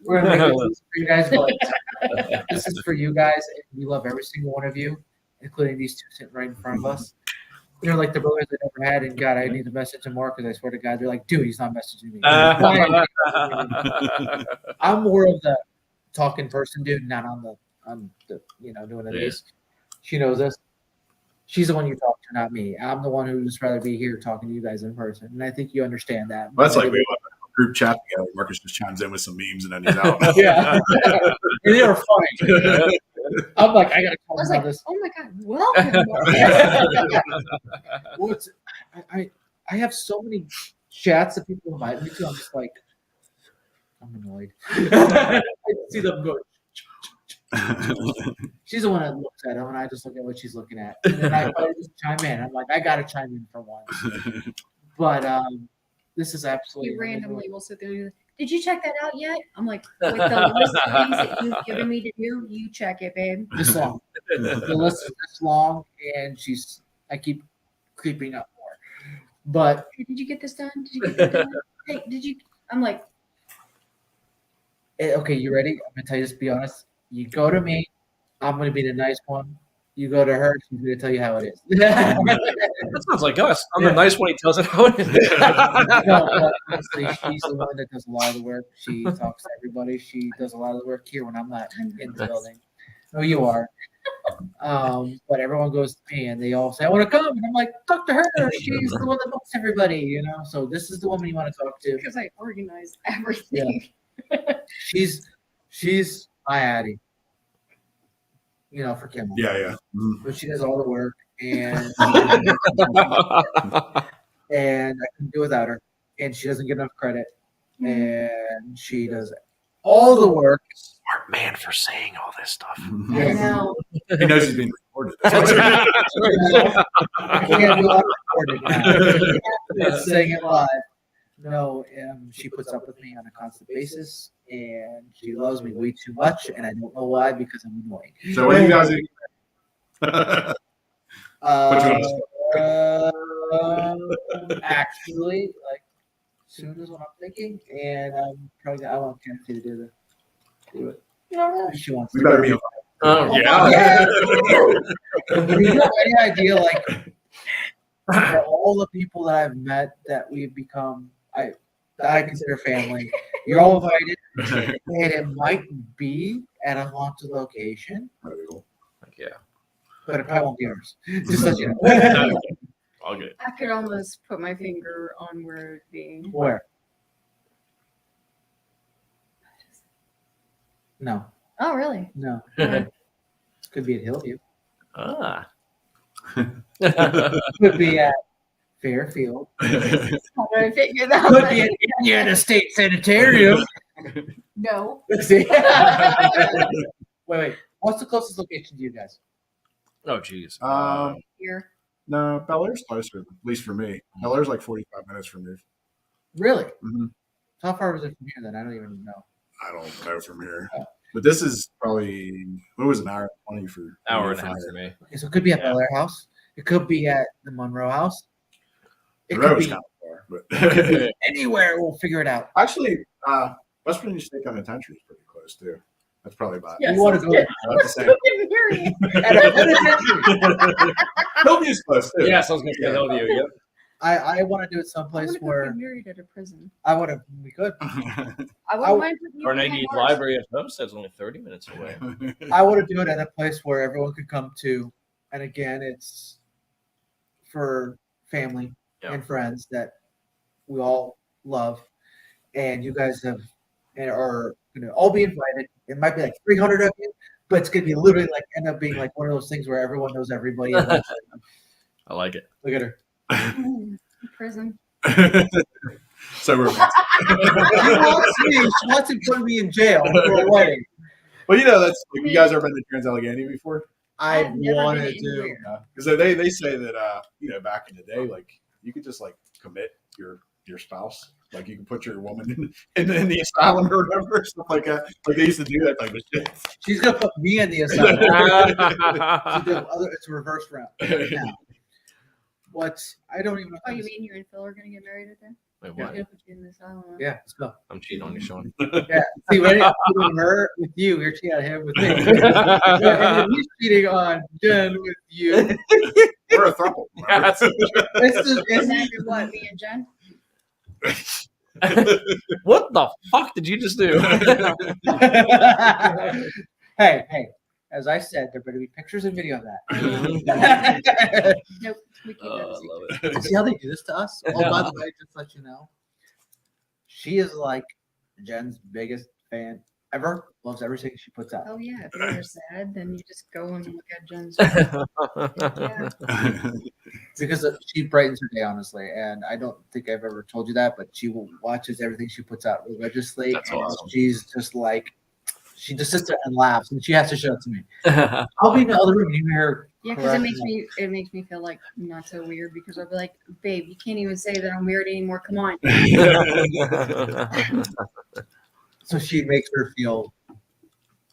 We're gonna make this for you guys, but this is for you guys, and we love every single one of you, including these two sitting right in front of us. They're like the brothers I never had, and God, I need to message him more because I swear to God, they're like, dude, he's not messaging me. I'm more of the talking person, dude, not on the doing these. She knows us. She's the one you talk to, not me. I'm the one who'd just rather be here talking to you guys in person, and I think you understand that. Well, that's like we have a group chat together. Marcus just chimes in with some memes and then he's out. Yeah, and they were funny. I'm like, I gotta call I was about like, this. oh my God, welcome. What's I have so many chats that people invite me to. I'm just like, I'm annoyed. I see them go. She's the one that looks at them, and I just look at what she's looking at, and then I just chime in. I'm like, I gotta chime in for once. But this is absolutely You randomly will sit there and be like, did you check that out yet? I'm like, with the list of things that you've given me to do, you check it, babe. This long. The list is this long, and I keep creeping up more. But Hey, did you get this done? Did you get that done? Hey, did you? I'm like, okay, you ready? I'm gonna tell you this. Be honest. You go to me, I'm gonna be the nice one. You go to her, she's gonna tell you how it is. That sounds like us. I'm the nice one. He tells it how it is. No, but honestly, she's the one that does a lot of the work. She talks to everybody. She does a lot of the work here when I'm not in the building. No, you are. But everyone goes to me and they all say, I want to come. And I'm like, talk to her. She's the one that books everybody, you know? So this is the woman you want to talk to. because I organize everything. She's my Addie. You know, for Kim. Yeah. But she does all the work and and I couldn't do without her. And she doesn't get enough credit. And she does all the work. Smart man for saying all this stuff. I know. He knows he's being recorded. I can't do it recorded now. Saying it live. No, she puts up with me on a constant basis, and she loves me way too much, and I don't know why because I'm annoying. So what do you guys do? Actually, like soon is what I'm thinking, and I want Kennedy to do it. If she wants We to. better be. Oh, Yeah. Do you have any idea, like, for all the people that I've met that we've become, that I consider family, you're all invited, and it might be at a haunted location, Yeah. but it probably won't be ours. Just let you know. All good. I could almost put my finger on where it'd be. Where? No. Oh, really? No. Yeah. Could be at Hillview. Ah. Could be at Fairfield. How did I figure that Could out? be at Indiana State Sanitarium. No. Wait. What's the closest location to you guys? Oh, geez. Here. No, Bel Air's closer, at least for me. Bel Air's like 45 minutes from me. Really? Mhm. How far was it from here then? I don't even know. I don't know from here. But this is probably, what was an hour and 20 for Hour and a from half here. for me. Okay, so it could be at Yeah. Bel Air House. It could be at the Monroe House. The It could road's be kind of far, but anywhere. We'll figure it out. actually, West Virginia State Penitentiary is pretty close too. That's probably about Yes, You want to go there? about the same. I couldn't hear you. At a penitentiary. Hillview's close too. Yes, I was going to say Hillview. Yep. I want to do it I someplace want to where get married at a prison. we could. I I- wouldn't mind putting you Carnegie behind bars. Library at Homestead's only 30 minutes away. I want to do it at a place where everyone could come to. And again, it's for family Yeah. and friends that we all love. And you guys are going to all be invited. It might be like 300 of you, but it's going to be literally like end up being like one of those things where everyone knows everybody. And I like it. look at her. Prison. So we're She wants me. She wants to put me in jail for a wedding. well, that's you guys ever been to Trans Allegheny before? I I've never want been to do. anywhere. Because they say that back in the day, like you could just like commit your spouse, like you can put your woman in the asylum or whatever, stuff like that. Like they used to do that type of shit. She's gonna put me in the asylum. It's a reverse route. Now, I don't even know. Oh, you mean you and Phil are going to get married at that? Wait, I'm what? going to put you in the asylum. Yeah, let's go. I'm cheating on you, Sean. Yeah. See, when I'm cheating her with you, you're cheating on him with me. And then he's cheating on Jen with you. We're a throuple. That's- And then you're what, me and Jen? what the fuck did you just do? hey, as I said, there better be pictures and video of that. Nope. We keep Oh, that I a secret. love it. See how they do this to us? Oh, by the way, just to let you know, she is like Jen's biggest fan ever. Loves everything she puts out. Oh, yeah. If you're ever sad, then you just go and look at Jen's. Yeah. Because she brightens her day, honestly. And I don't think I've ever told you that, but she watches everything she puts out religiously. That's awesome. She's just like, she just sits there and laughs, and she has to show it to me. I'll be in the other room, and you hear her Yeah, because it makes me feel like not so weird because I'll be like, babe, you can't even say that I'm weird anymore. Come on. So she makes her feel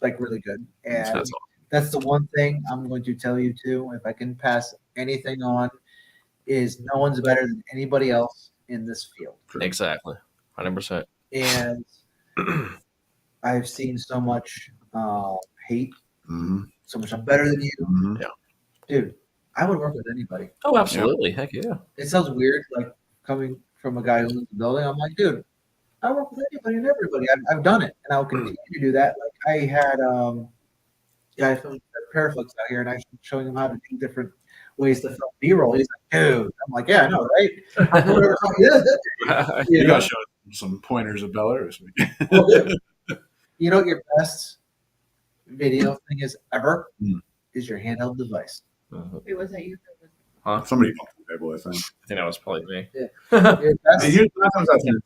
like really good, and That's awesome. that's the one thing I'm going to tell you too. If I can pass anything on, is no one's better than anybody else in this field, Exactly. 100%. and I've seen so much hate, Mhm. so much I'm better than you, Mhm. dude. I would work with anybody. Oh, absolutely. Heck yeah. It sounds weird, like coming from a guy who owns the building. I'm like, dude, I work with anybody and everybody. I've done it, and I'll continue to do that. Like I had, I filmed Paraflex out here, and I was showing him how to do different ways to film B-roll. He's like, dude, I'm like, yeah, I know, right? You You know? gotta show some pointers of Belarus. Well, dude, you know what your best video thing is ever? Hmm. Is your handheld device. It was that you. Somebody bumped the table, I think. I think that was probably me. Your Hey, best, here's nine times out of 10.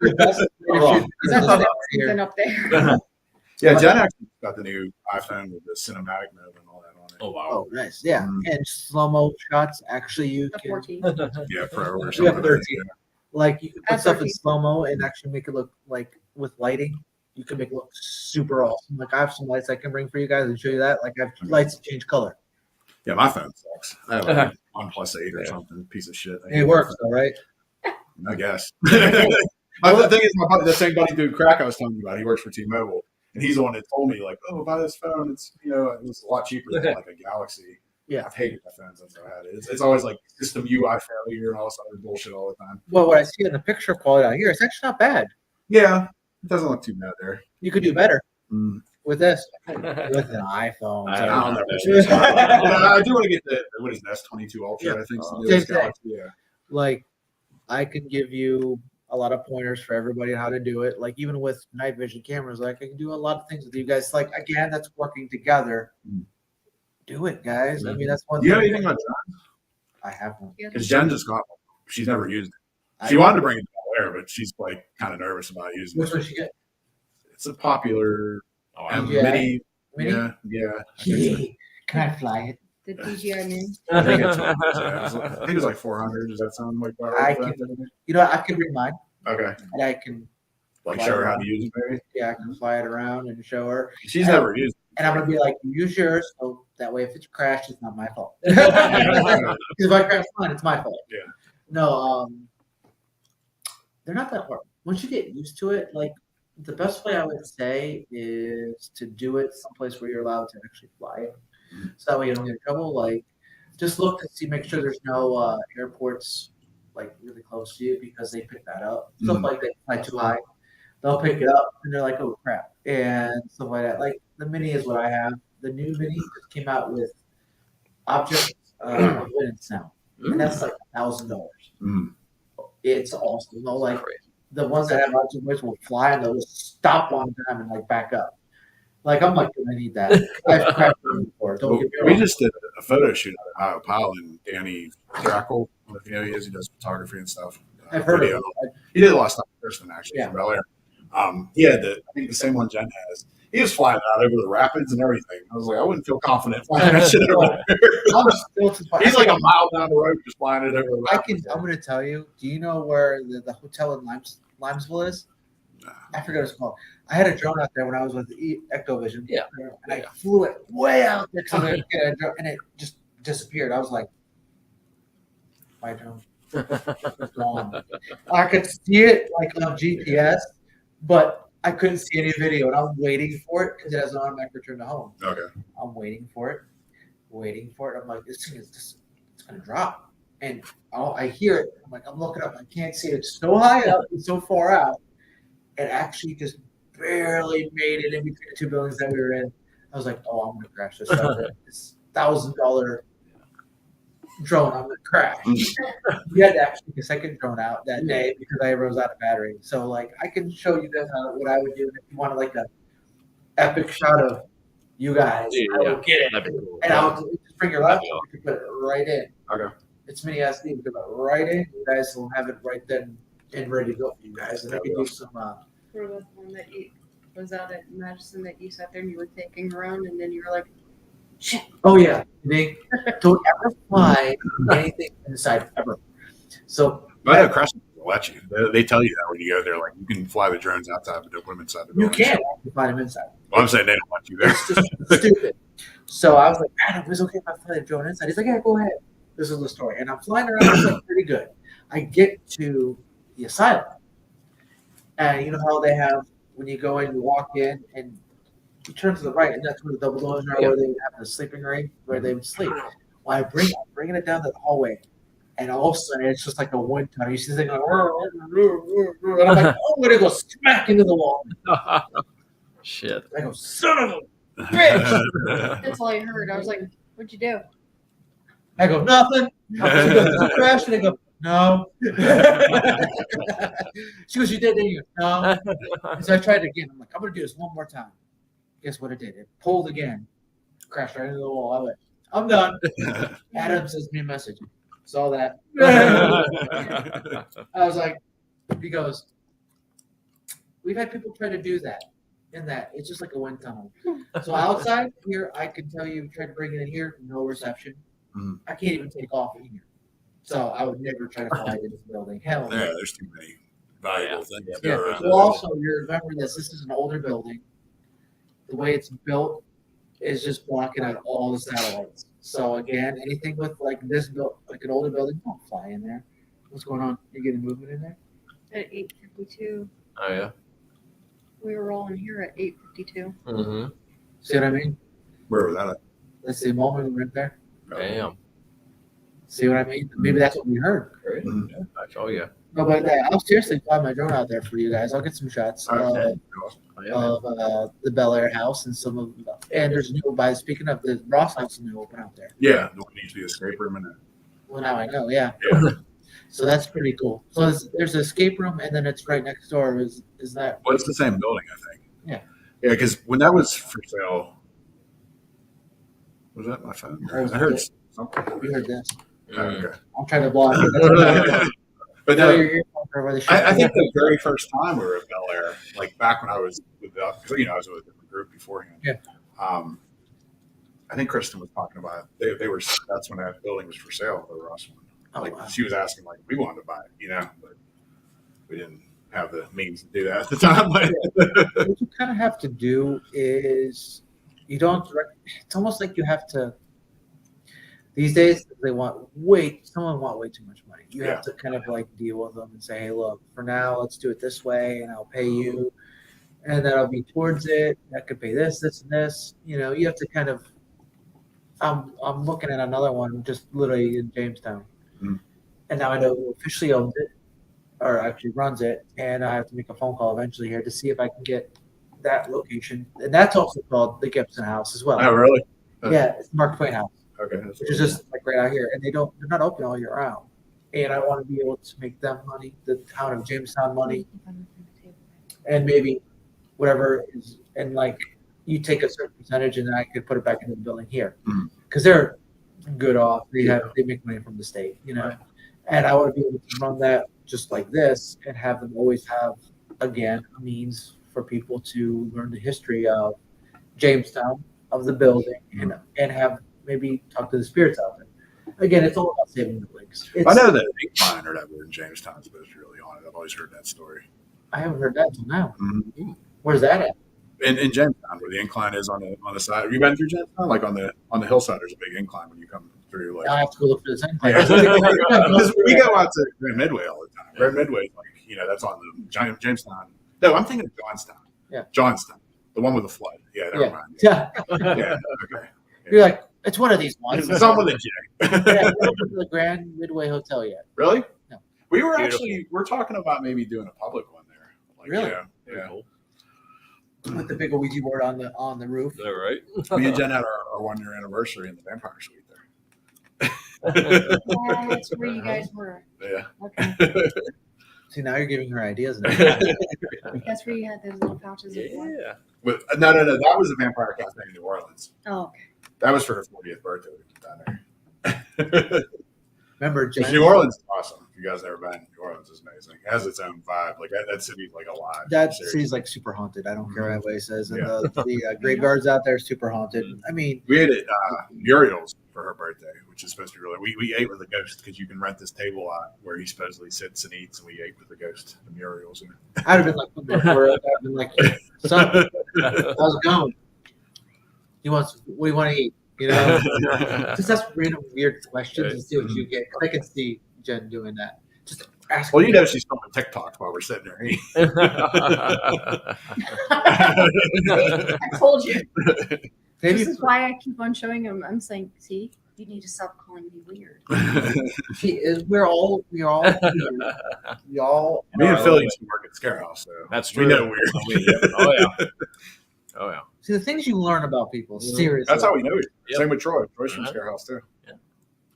your best wrong. He's That's not just something here. up there. Yeah, Jen actually got the new iPhone with the cinematic mode and all that on it. Oh, wow. Oh, nice. Yeah. Mm. And slow-mo shots, actually, you The can, 14. Yeah, Pro or We something. have 13. like, you can put At stuff in 13. slow-mo and actually make it look like with lighting. You can make it look super awesome. Like, I have some lights I can bring for you guys and show you that. Like, I have lights that change color. Yeah, my phone sucks. I have like OnePlus 8 or something, piece of shit. It works, though, right? I guess. The thing is, the same buddy dude Crack I was telling you about, he works for T-Mobile, and he's the one that told me like, "Oh, buy this phone. It's it's a lot cheaper than like a Galaxy." Yeah. I've hated my phones since I had it. It's always like system UI failure and all this other bullshit all the time. Well, what I see in the picture quality out here, it's actually not bad. Yeah, it doesn't look too bad there. You could do better Mm. with this. With an iPhone. I I don't know. Yeah. I do want to get the what is this 22 Ultra? Yeah. I think. Same thing. Galaxy. Yeah. Like, I can give you a lot of pointers for everybody on how to do it. Like, even with night vision cameras, like, I can do a lot of things with you guys. Like, again, that's working together. Mm. Do it, guys. I mean, that's one Do you know thing. anything about Jen? I have one. Because Jen just got one. She's never used it. She wanted to bring it to Bel Air, but she's like kind of nervous about using Which it. one she get? It's a popular Oh, I Yeah. mini. Mini? Yeah. I think so. Can I fly it? The DJI Mini. I think it was like 400. Does that sound like about I right? for can, that? you know, I can bring mine. Okay. And I can, Like show her how to use it, maybe. yeah, I can fly it around and show her. She's never used And I'm gonna be like, use yours, so that way if it's crashed, it's not my fault. Because if I crash mine, it's my fault. Yeah. No, they're not that hard. Once you get used to it, like, the best way I would say is to do it someplace where you're allowed to actually fly it. So that way you don't get in trouble. Like, just look and see, make sure there's no airports like really close to you because they pick that up. Stuff like that, fly too high, they'll pick it up and they're like, oh crap, and stuff like that. Like, the Mini is what I have. The new Mini just came out with objects of wind and sound, and that's like $1,000. Mm. It's awesome. No, like, the ones that have object which will fly and they'll just stop on time and like back up. Like, I'm like, I need that. I've crashed them before. Don't get me We wrong. just did a photo shoot at Ohio Pile, and Danny Crackle, if you know who he is, he does photography and stuff. I've heard of video. it. He did a lot of stuff in person, actually, Yeah. from Bel Air. He had I think the same one Jen has. He was flying out over the rapids and everything. I was like, I wouldn't feel confident flying that shit over there. I'm still to He's like a mile down the road just flying it over the rapids. I'm gonna tell you. Do you know where the hotel in Limesville is? I forget what it's called. I had a drone out there when I was with Ectovision. Yeah. And I flew it way out there to get a drone, and it just disappeared. I was like, my drone. It's gone. I could see it like on GPS, but I couldn't see any video, and I'm waiting for it because it has an automatic return to home. Okay. I'm waiting for it. I'm like, this thing is just, it's gonna drop. And I hear it. I'm like, I'm looking up. I can't see it. It's so high up and so far out. It actually just barely made it in between the two buildings that we were in. I was like, oh, I'm gonna crash this. This $1,000 drone, I'm gonna crash. We had to actually take a second drone out that day because I rose out of battery. So, like, I can show you guys what I would do if you wanted like a epic shot of you guys. I will get it. That'd be cool. And I'll just bring your laptop. That'd You can put it right in. Okay. It's mini SD. You can put it right in. You guys will have it right then and ready to go for you guys. And I can do some. For the one that you was out at Madison that you sat there and you were thinking around and then you were like, Oh yeah, they don't ever fly anything inside ever. So I know Crescent will let you. They tell you that when you go there, like you can fly the drones outside, but don't put them inside the you building. can't actually fly them inside. Well, I'm saying they don't want you there. It's just stupid. So I was like, Adam, is it okay if I fly the drone inside? He's like, yeah, go ahead. This is the story. And I'm flying around, it's like pretty good. I get to the asylum. And you know how they have, when you go in, you walk in, and you turn to the right, and that's where the double doors are, where they would have the sleeping ring, where they would sleep. Well, I'm bringing it down the hallway, and all of a sudden, it's just like a wind tunnel. You see this thing going, and I'm like, oh, I'm going to go smack into the wall. Shit. I go, son of a bitch. That's all I heard. I was like, what'd you do? I go, nothing. She goes, crash, and I go, no. She goes, you did, didn't you? No. And so I tried it again. I'm like, I'm going to do this one more time. Guess what it did? It pulled again. Crashed right into the wall. I went, I'm done. Adam sends me a message. Saw that. I was like, he goes, we've had people try to do that. In that, it's just like a wind tunnel. So outside here, I can tell you, try to bring it in here, no reception. Mhm. I can't even take off in here. So I would never try to fly into this building. Hell no. Yeah, there's too many valuable things. to Yeah. go around. Well, also, you remember this. This is an older building. The way it's built is just blocking out all the satellites. So again, anything with like this built, like an older building, don't fly in there. What's going on? You getting movement in there? At 8:52, Oh yeah. we were rolling here at 8:52. Mm-hmm. See what I mean? Where was that at? That's the moment right there. Damn. See what I mean? Maybe that's what we heard. Great. Mhm. Yeah. Oh yeah. No, but I'll seriously fly my drone out there for you guys. I'll get some shots Okay. Oh, yeah, man. of the Bel Air house and some of, and there's a new by. Speaking of the Ross house, is new open out there. Yeah, the one needs to be the escape room in it. Well, now I know. Yeah. Yeah. So that's pretty cool. So there's an escape room, and then it's right next door. Is that? Well, it's the same building, I think. Yeah. Yeah, because when that was for sale, was that my phone? Or was I heard it- something. We heard this. Oh, okay. I'm trying to block it. But No, no, you're over the I think the very first time we were at Bel Air, like back when I was with the, because I was with a different group beforehand. Yeah. I think Kristen was talking about it. They were. That's when that building was for sale, the Ross one. Oh, Like wow. she was asking, like we wanted to buy it, but we didn't have the means to do that at the time. What you kind of have to do is you don't. It's almost like you have to. These days, someone want way too much money. You have to kind of like deal with them and say, hey, look, for now, let's do it this way, and I'll pay you, and that'll be towards it. I could pay this, this, and this. You have to kind of. I'm looking at another one just literally in Jamestown, and now I know who officially owns it, or actually runs it, and I have to make a phone call eventually here to see if I can get that location, and that's also called the Gibson House as well. Oh, really? Yeah, it's Mark Twain House, Okay. which is just like right out here, and they're not open all year round. And I want to be able to make them money, the town of Jamestown money, and maybe whatever is, and like you take a certain percentage, and then I could put it back into the building here because they're good off. They make money from the state, and I want to be able to run that just like this and have them always have again a means for people to learn the history of Jamestown, of the building, and have maybe talk to the spirits out there. Again, it's all about saving the links. I know that incline or whatever in Jamestown is supposed to be really on it. I've always heard that story. I haven't heard that until now. Mm-hmm. Where's that at? In Jamestown, where the incline is on the side. Have you been through Jamestown? Like on the hillside, there's a big incline when you come through. Like I have to go look for the same Yeah. thing. Because we go out to Grand Midway all the time. Grand Midway, like that's on the giant Jamestown. No, I'm thinking of Johnstown. Yeah. Johnstown, the one with the flood. Yeah, never mind. Yeah. Yeah, okay. You're like, it's one of these ones. It's on with a J. Yeah, I haven't been to the Grand Midway Hotel yet. Really? No. We were we're talking about maybe doing a public one there. Like, Really? Yeah. Cool. With the big Ouija board on the roof. Is that right? Me and Jen had our 1 year anniversary in the Vampire Suite That's where you guys were. there. Okay. Yeah. See, now you're giving her ideas. Now. That's where you had those little pouches of blood. Yeah. No. That was the Vampire Cafe in New Orleans. Oh, okay. That was for her 40th birthday. We did down there. Remember, Because Jen? New Orleans is awesome. If you guys never been, New Orleans is amazing. It has its own vibe. Like that city's like alive. That Seriously. city's like super haunted. I don't care what anybody says. And Yeah. the graveyards out there are super haunted. I mean, We ate at Muriel's for her birthday, which is supposed to be really. We ate with a ghost because you can rent this table out where he supposedly sits and eats, and we ate with the ghost at Muriel's. I'd have been like, I'd been like, son, how's it going? What do you want to eat? You know, just ask random weird questions and see what you get. I can see Jen doing that. Just ask. Well, you know she's filming TikTok while we're sitting there eating. I told you. Maybe This is why I keep on showing him. I'm saying, see, you need to stop calling me weird. we're all Me and Phil used to work at Scare House, so That's we true. know weird. Oh yeah. Oh yeah. see the things you learn about people. Seriously, That's how we know it. Yep. Same with Troy. Troy's from Scare House too.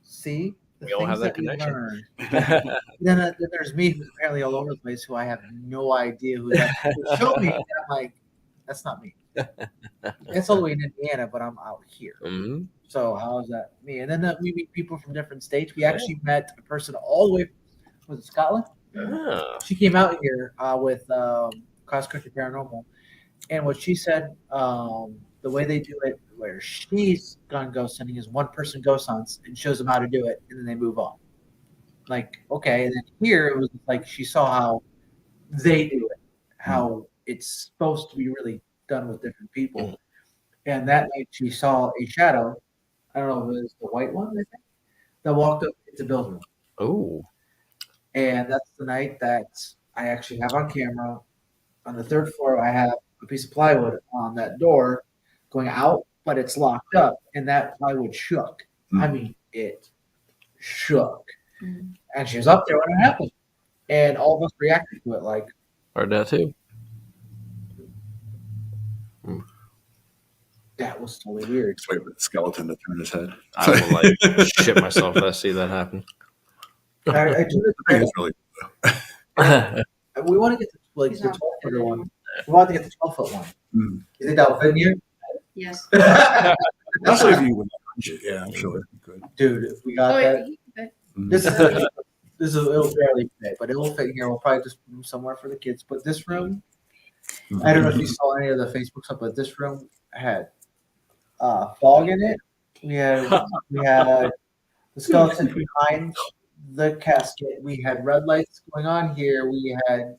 see. The We all have things that connection. we learn. Then there's me, who's apparently all over the place, who I have no idea who that is. Show me, and I'm like, that's not me. It's all the way in Indiana, but I'm out here. Mhm. So how is that me? And then we meet people from different states. We actually met a person all the way was it Scotland. Ah. She came out here with Cross Country Paranormal, and what she said, the way they do it, where she's gone ghost hunting, is one person ghost hunts and shows them how to do it, and then they move on. Like, okay, and then here it was like she saw how they do it, how it's supposed to be really done with different people. And that night she saw a shadow. I don't know if it was the white one, I think, that walked up into Bill's room. Oh. And that's the night that I actually have on camera. On the third floor, I have a piece of plywood on that door going out, but it's locked up, and that plywood shook. I mean, it shook. Mm. And she was up there when it happened. And all of us reacted to it like, Heard that too. that was totally weird. Just wait for the skeleton to turn his head. I will like shit myself if I see that happen. I do I think it's really we want to get like He's the not 12-footer one. We want to get the 12-foot one. Mm. You think that'll fit in here? Yes. Especially if you would punch it. Yeah, I'm sure you could. Dude, if we got Oh, that. yeah. This is it'll barely fit, but it'll fit in here. We'll probably just move somewhere for the kids. But this room, I don't know if you saw any of the Facebook stuff, but this room had fog in it. We had the skeleton behind the casket. We had red lights going on here. We had.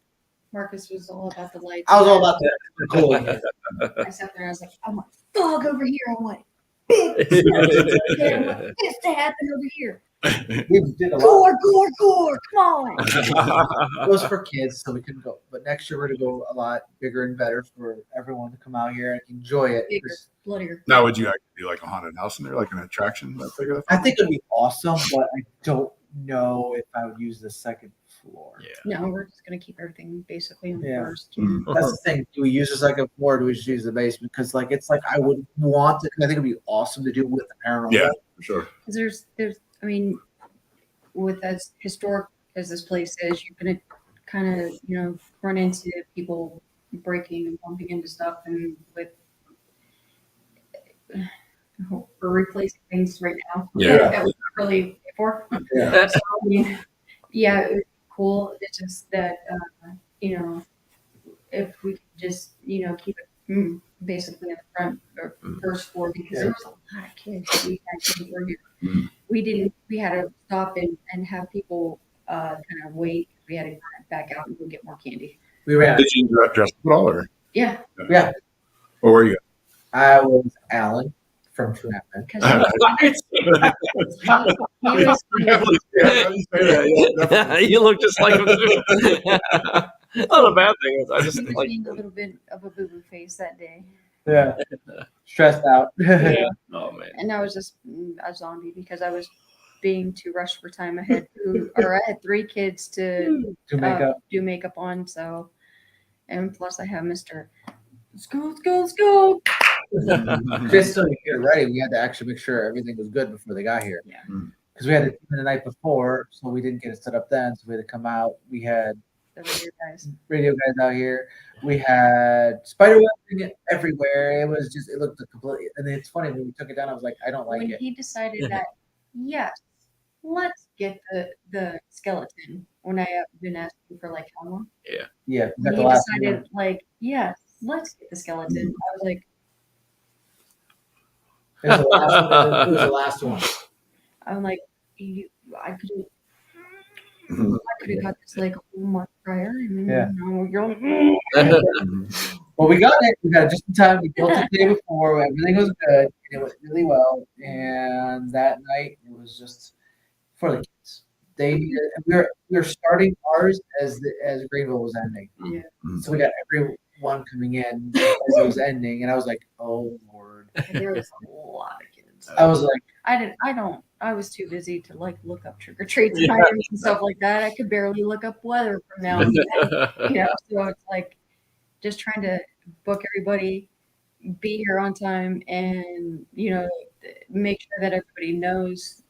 Marcus was all about the lights. I was all about the cool. in here. I sat there and I was like, I want fog over here. I want big skeleton over there. I want this to happen over here. We did a lot. Gore, come on. It was for kids, so we couldn't go. But next year we're gonna go a lot bigger and better for everyone to come out here and enjoy it. Bigger, bloodier. Now, would you actually do like a haunted house in there, like an attraction? That big of a I thing? think it'd be awesome, but I don't know if I would use the second floor. Yeah. No, we're just gonna keep everything basically on the Yeah. first. Mm. That's the thing. Do we use the second floor or do we just use the basement? Because like it's like I would want to. I think it'd be awesome to do with the paranormal. Yeah, for sure. Because there's, I mean, with as historic as this place is, you're gonna kind of, run into people breaking and bumping into stuff, and with we're replacing things right now. Yeah. That was not really before. Yeah. So, I mean, yeah, it was cool. It's just that, if we could just, keep it basically at the front or first floor, because there was a lot of kids. We had kids were here. Mm. We had to stop and have people kind of wait. We had to back out and go get more candy. We ran. Did you dress up at all, or Yeah, Yeah. where were you? I was Alan from Two and a Half Men. because he was You look just like him too. Not a bad thing. I just like. being a little bit of a boo-boo face that day. Yeah. Stressed out. Yeah. Oh man. And I was just a zombie because I was being too rushed for time. I had I had 3 kids to To make up. do makeup on. So, and plus I have Mr. Let's go. Just so you get ready, we had to actually make sure everything was good before they got here. Yeah. Because we had it the night before, so we didn't get it set up then. So we had to come out. We had The radio guys. radio guys out here. We had spider webs everywhere. It looked completely. And it's funny when we took it down. I was like, I don't like When it. he decided that, yes, let's get the skeleton when I have been asking for like how long. Yeah, And that's he the last decided like, yes, let's get the skeleton. I was like, one. It was the last one. It was the last one. I'm like, I could have got this like a whole month prior. And Yeah. you're Well, we got it. We got it just in time. We built it the day before. Everything was good. And it went really well. And that night, it was just for the kids. We were starting ours as Greenville was ending. Yeah. So we got everyone coming in as it was ending, and I was like, "Oh Lord!" And there was a lot of kids. I was like, I was too busy to like look up trick or treat times and stuff like that. I could barely look up weather from now and then. So it's like just trying to book everybody, be here on time, and make sure that everybody knows.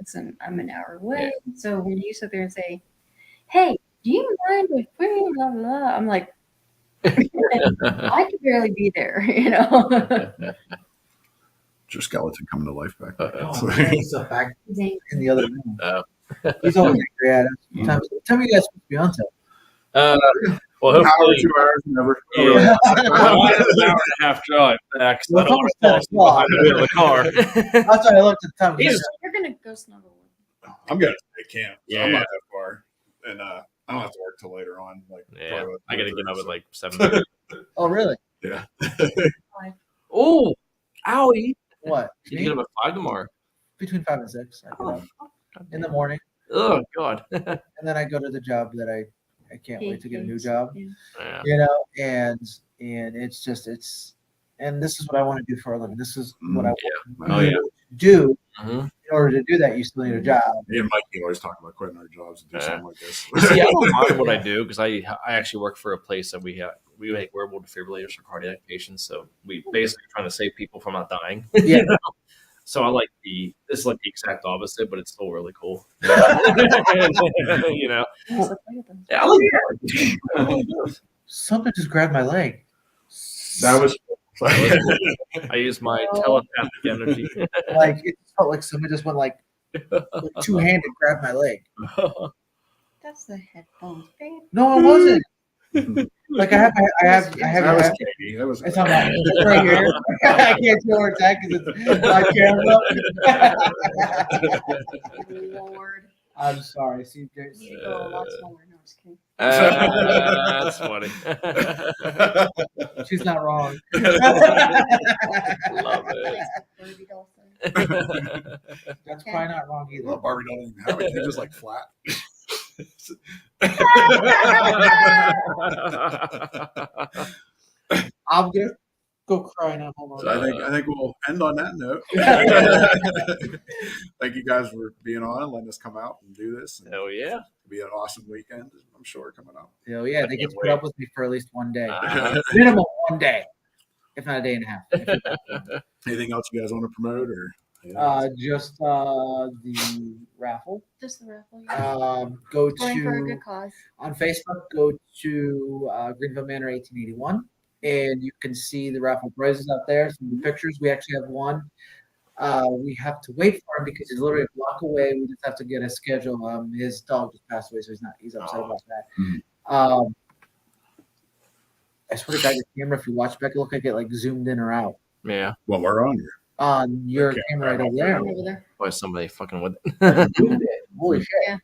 Listen, I'm an hour away. So when you sit there and say, "Hey, do you mind if we blah blah blah?" I'm like, I could barely be there. It's your skeleton coming to life back there. "Oh, he's so back He's angry. in the other room. He's always angry at us. Tell me you guys supposed to be on time. Well, An hour, hopefully, 2 hours, never. yeah. Well, I have an hour and a half drive back, so I don't want to fall asleep behind the wheel of the car. That's why I looked at the time. You're gonna go snuggle with I'm gonna take camp. So I'm Yeah. not that far, and I don't have to work till later on. Like, Yeah, probably I gotta get up at like 7. Oh, really? Yeah. Oh, owie! What? You get up at 5 tomorrow. Between 5 and 6. I get up in the morning, Oh God. and then I go to the job that I can't wait to get a new job. Yeah. And it's just and this is what I want to do for a living. This is what I want Oh yeah. to do. Mhm. In order to do that, you still need a job. Me and Mikey always talk about quitting our jobs and do something like this. See, I don't mind what I do because I actually work for a place that we make wearable defibrillators for cardiac patients. So we basically trying to save people from not dying. Yeah. So I like this is like the exact opposite, but it's still really cool. Yeah, I like it. Something just grabbed my leg. That was. I use my telepathic energy. Like it felt like someone just went like two-handed grabbed my leg. That's the headphones, babe. No, it wasn't. Like I have. That was Katie. That was. It's on my it's right here. I can't see where it's at because it's my camera. Lord. I'm sorry. See, You need to go a lot slower. No, just kidding. That's funny. she's not wrong. Love it. Barbie doll thing. That's probably not wrong either. Well, Barbie don't even have it. They just like flat. I'm gonna go cry now. Hold So on. I think we'll end on that note. Thank you guys for being on and letting us come out and do this. And Hell yeah. it'll be an awesome weekend, I'm sure, coming up. Hell yeah, they get to put up with me for at least one day. Uh, Minimum one day, if not a day and a half. Anything else you guys want to promote or? Just the raffle. Just the raffle. Yeah. Go Going for a good to cause. on Facebook. Go to Greenville Manor 1881, and you can see the raffle prizes out there. Some of the pictures. We actually have one. We have to wait for him because he's literally a block away. We just have to get a schedule. His dog just passed away, so he's upset about that. I swear to God, your camera, if you watch back, it look like it like zoomed in or out yeah. Well, we're on here. on your Okay. camera right over there. Over there. Boy, somebody fucking with it. Zoomed it. Holy shit.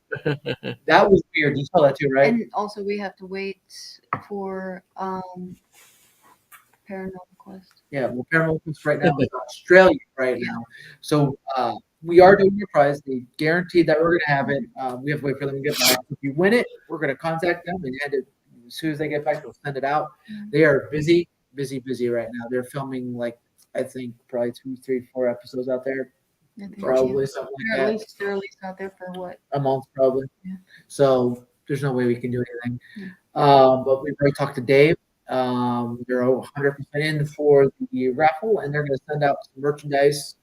That was weird. You saw that too, right? And also, we have to wait for Paranormal Quest. Yeah, well, Paramount Plus right now is Australia right now. So we are doing your prize. They guaranteed that we're going to have it. We have to wait for them to get back. If you win it, we're going to contact them and hand it as soon as they get back. They'll send it out. They are busy right now. They're filming like I think probably 2, 3, 4 episodes out there. I think, Probably yeah. something They're like at that. least out there for what? A month probably. Yeah. So there's no way we can do anything. Yeah. But we've already talked to Dave. They're 100% in for the raffle, and they're going to send out some merchandise,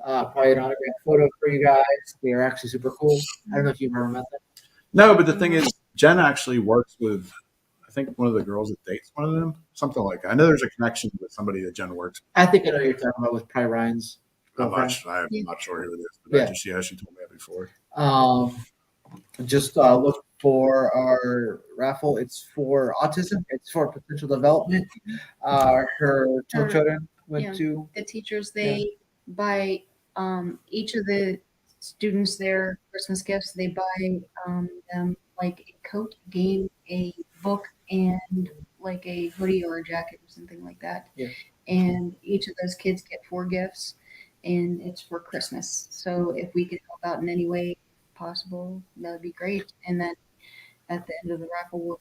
probably an autographed photo for you guys. They are actually super cool. I don't know if you've ever met them. No, but the thing is, Jen actually works with, I think, one of the girls that dates one of them. Something like that. I know there's a connection with somebody that Jen works I think I know who you're talking about with probably Ryan's with. girlfriend. I'm not sure who it is, but Yeah. she told me that before. Just look for our raffle. It's for autism. It's for potential development. Her two Her- children went yeah. to. The teachers, they buy each of the students their Christmas gifts. They buy them like a coat, a game, a book, and like a hoodie or a jacket or something like that. Yeah. And each of those kids get 4 gifts, and it's for Christmas. So if we could help out in any way possible, that would be great. And then at the end of the raffle, we'll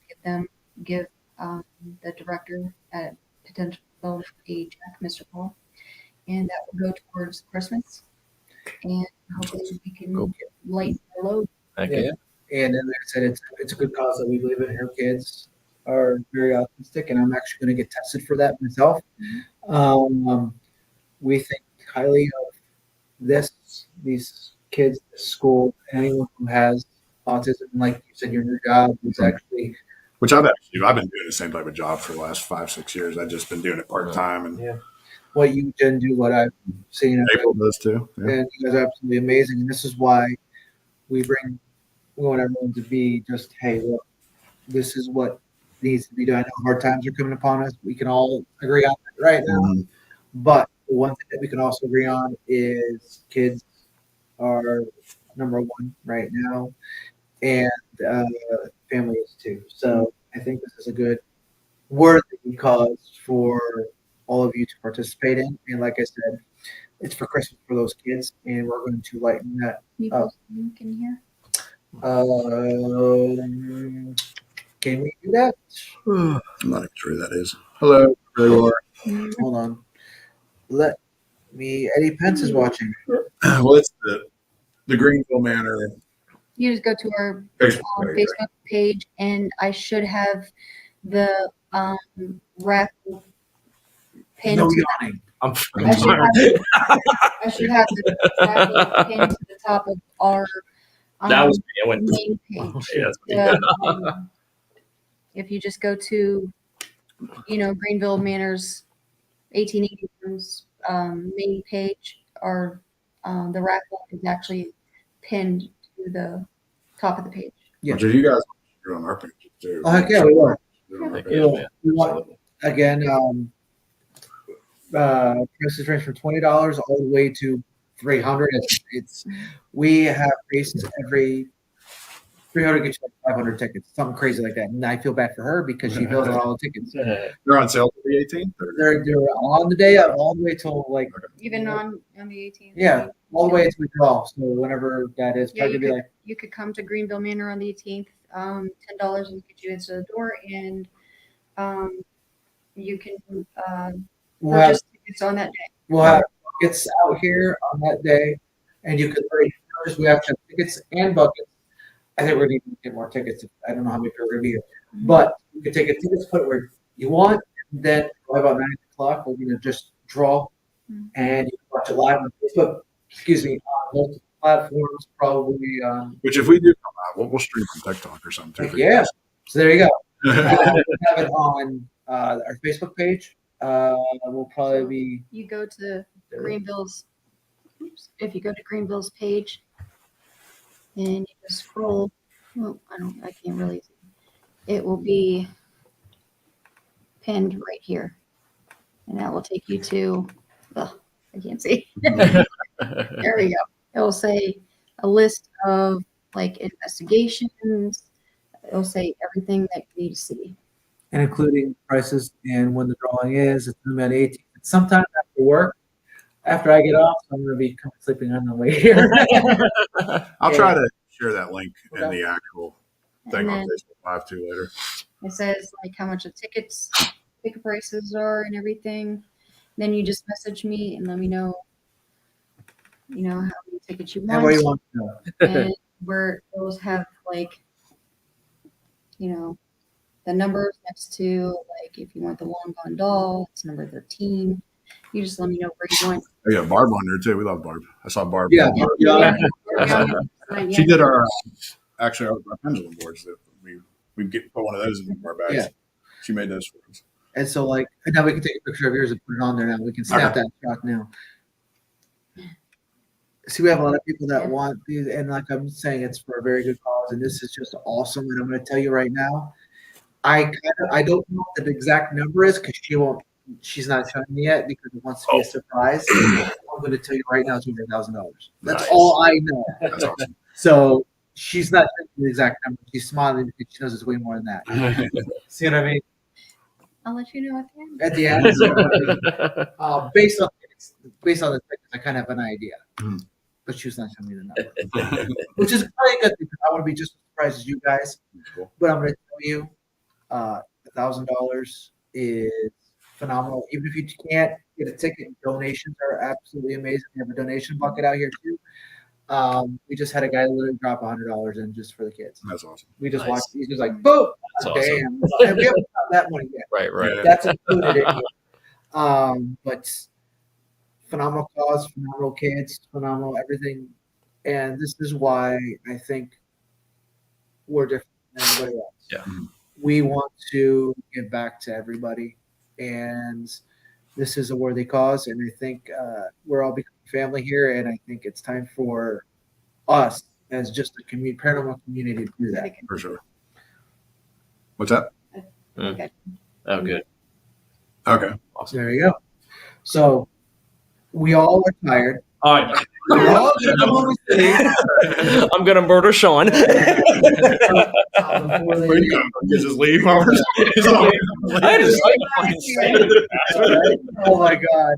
give the director at potential development a check, Mr. Paul, and that will go towards Christmas. And hopefully we can Cool. lighten the load. Heck Yeah. And then, like I said, it's a good cause that we believe in. Her kids are very autistic, and I'm actually going to get tested for that myself. We think highly of these kids, this school, anyone who has autism. Like you said, your new job is actually Which I've been doing the same type of job for the last 5-6 years. I've just been doing it part time, and what you didn't do, what I've seen. April does too. Yeah. And you guys are absolutely amazing. And this is why we want everyone to be just, hey, look, this is what needs to be done. I know hard times are coming upon us. We can all agree on that right now. Mhm. But the one thing that we can also agree on is kids are number one right now, and families too. So I think this is a good, worthy cause for all of you to participate in. And like I said, it's for Christmas for those kids, and we're going to lighten that. Can you post the link in here? Can we do that? I'm not even sure who that is. Hello, Gregor. Hold on. Let me. Eddie Pence is watching. Well, it's the Greenville Manor You just go to our Facebook page. Facebook page, and I should have the raffle pinned. No to yawning. I'm I should have, I should have the raffle pinned to the top of our that was me. I went. main page. Yeah, that's me. The, if you just go to, Greenville Manor's 1881's main page, or the raffle is actually pinned to the top of the page. Yeah. Which you guys are on our page too. Oh, heck yeah, we will. You're on our Heck page. yeah, man. We want, again, prices range from $20 all the way to $300. We have faced every 300 gets you like 500 tickets, something crazy like that. And I feel bad for her because she fills out all the tickets. They're on sale for the 18th. They're on the day of, all the way till like Even on the 18th. yeah, all the way until we draw. So whenever that is, Yeah, probably be like you could come to Greenville Manor on the 18th. $10 will get you into the door, and you can we'll have purchase tickets on that day. we'll have buckets out here on that day, and you could already purchase. We have to have tickets and buckets. I think we're going to get more tickets. I don't know how many people are going to be here, but you can take a tickets, put it where you want, and then by about 9 o'clock, we're going to just draw, and you can watch it live on Facebook. Excuse me, on multiple platforms, probably. Which if we do come out, we'll stream on TikTok or something too. Yeah. So there you go. We have it on our Facebook page. We'll probably be. You go to Greenville's. If you go to Greenville's page, and you just scroll. Well, I can't really see. It will be pinned right here, and that will take you to. I can't see. There we go. It will say a list of like investigations. It will say everything that you need to see. And including prices and when the drawing is. It's going to be on 18th. Sometime after work, after I get off, so I'm going to be sleeping on the way here. I'll try to share that link in Okay. the actual thing And on then Facebook Live too later. it says like how much the ticket prices are and everything. Then you just message me and let me know, how many tickets you And what do you want. want to know? And where those have like, the numbers next to like if you want the long gone doll, it's number 13. You just let me know where you want. Oh, yeah, Barb on there too. We love Barb. I saw Barb. Yeah. Yeah. She did our our pendulum boards that we put one of those in our bags. Yeah. She made those for us. And so, like, now we can take a picture of yours and put it on there now. We can snap that shot now. see, we have a lot of people that want these, and like I'm saying, it's for a very good cause, and this is just awesome. And I'm going to tell you right now, I don't know what the exact number is because she's not showing me yet because it wants to be a surprise. I'm going to tell you right now, it's over $1,000. That's Nice. all I know. That's awesome. So she's not showing me the exact number. She's smiling because she knows it's way more than that. See what I mean? I'll let you know at the end. At the end, so, based on the things, I kind of have an idea. Mhm. But she was not showing me the number, which is probably a good thing because I want to be just as surprised as you guys. Cool. But I'm going to tell you, $1,000 is phenomenal. Even if you can't get a ticket, donations are absolutely amazing. We have a donation bucket out here too. We just had a guy literally drop $100 in just for the kids. That's awesome. We just Nice. watched. He's just like, boom, That's awesome. damn. And we haven't got that money yet. Right. That's included in here. But phenomenal cause, phenomenal kids, phenomenal everything. And this is why I think we're different than everybody else. Yeah. We want to give back to everybody. And this is a worthy cause. And I think we're all becoming family here. And I think it's time for us as just a paranormal community to do that. For sure. What's that? Okay. Oh, good. Okay. Awesome. There you go. So we all are tired. All right. We're all gonna move to the I'm gonna murder Sean. Where you going? You just leave? I just fucking say it. Oh my god!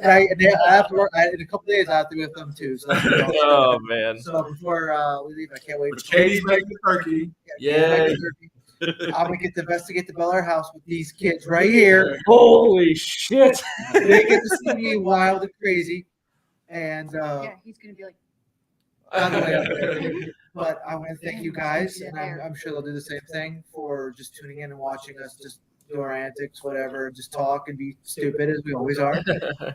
And I have to work. In a couple days, I have to be with them too. So, Oh man. so before we leave, I can't wait. But Katie's making the turkey. Yeah. I'm gonna get to investigate the Bel Air house with these kids right here. Holy shit. They get to see me wild and crazy, and Yeah, he's gonna be like, on the way up there. But I want to thank you guys, and I'm sure they'll do the same thing for just tuning in and watching us just do our antics, whatever, just talk and be stupid as we always are.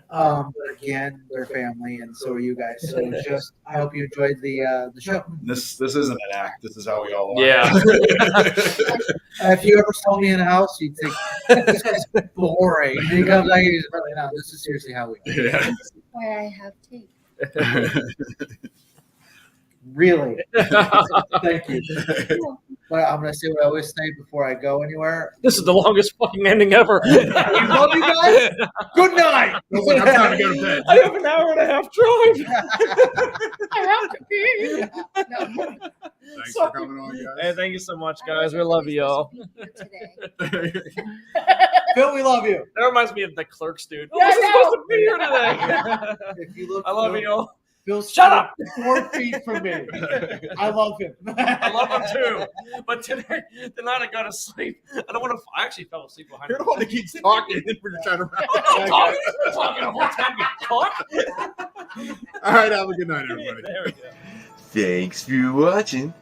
But again, they're family, and so are you guys. So just, I hope you enjoyed the show. This isn't an act. This is how we all are. Yeah. If you ever saw me in a house, you'd think this is boring. And he comes out, he's really not. This is seriously how we are. Yeah. this is why I have tape. Really. Thank you. But I'm gonna say what I always say before I go anywhere. This is the longest fucking ending ever. I love you guys. Good night. It's like, I'm trying to go to bed. I have an hour and a half drive. I have to pee. No. Thanks for coming on, guys. Hey, thank you so much, guys. We love you all. Today. Phil, we love you. That reminds me of the Clerks, dude. Yeah, I was I supposed to be here today. If you look, I love you all. Phil's Shut up. 4 feet from me. I love him. I love them too. But tonight I got to sleep. I don't want to. I actually fell asleep behind. You're the one that keeps talking. We're just trying to wrap I'm it not up. talking the whole time you talk. All right, have a good night, everybody. There we go. Thanks for watching.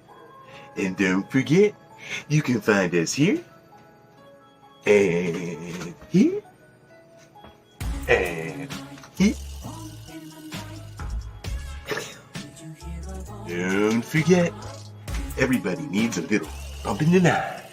And don't forget, you can find us here, and here, and here. Don't forget, everybody needs a little bump in the night.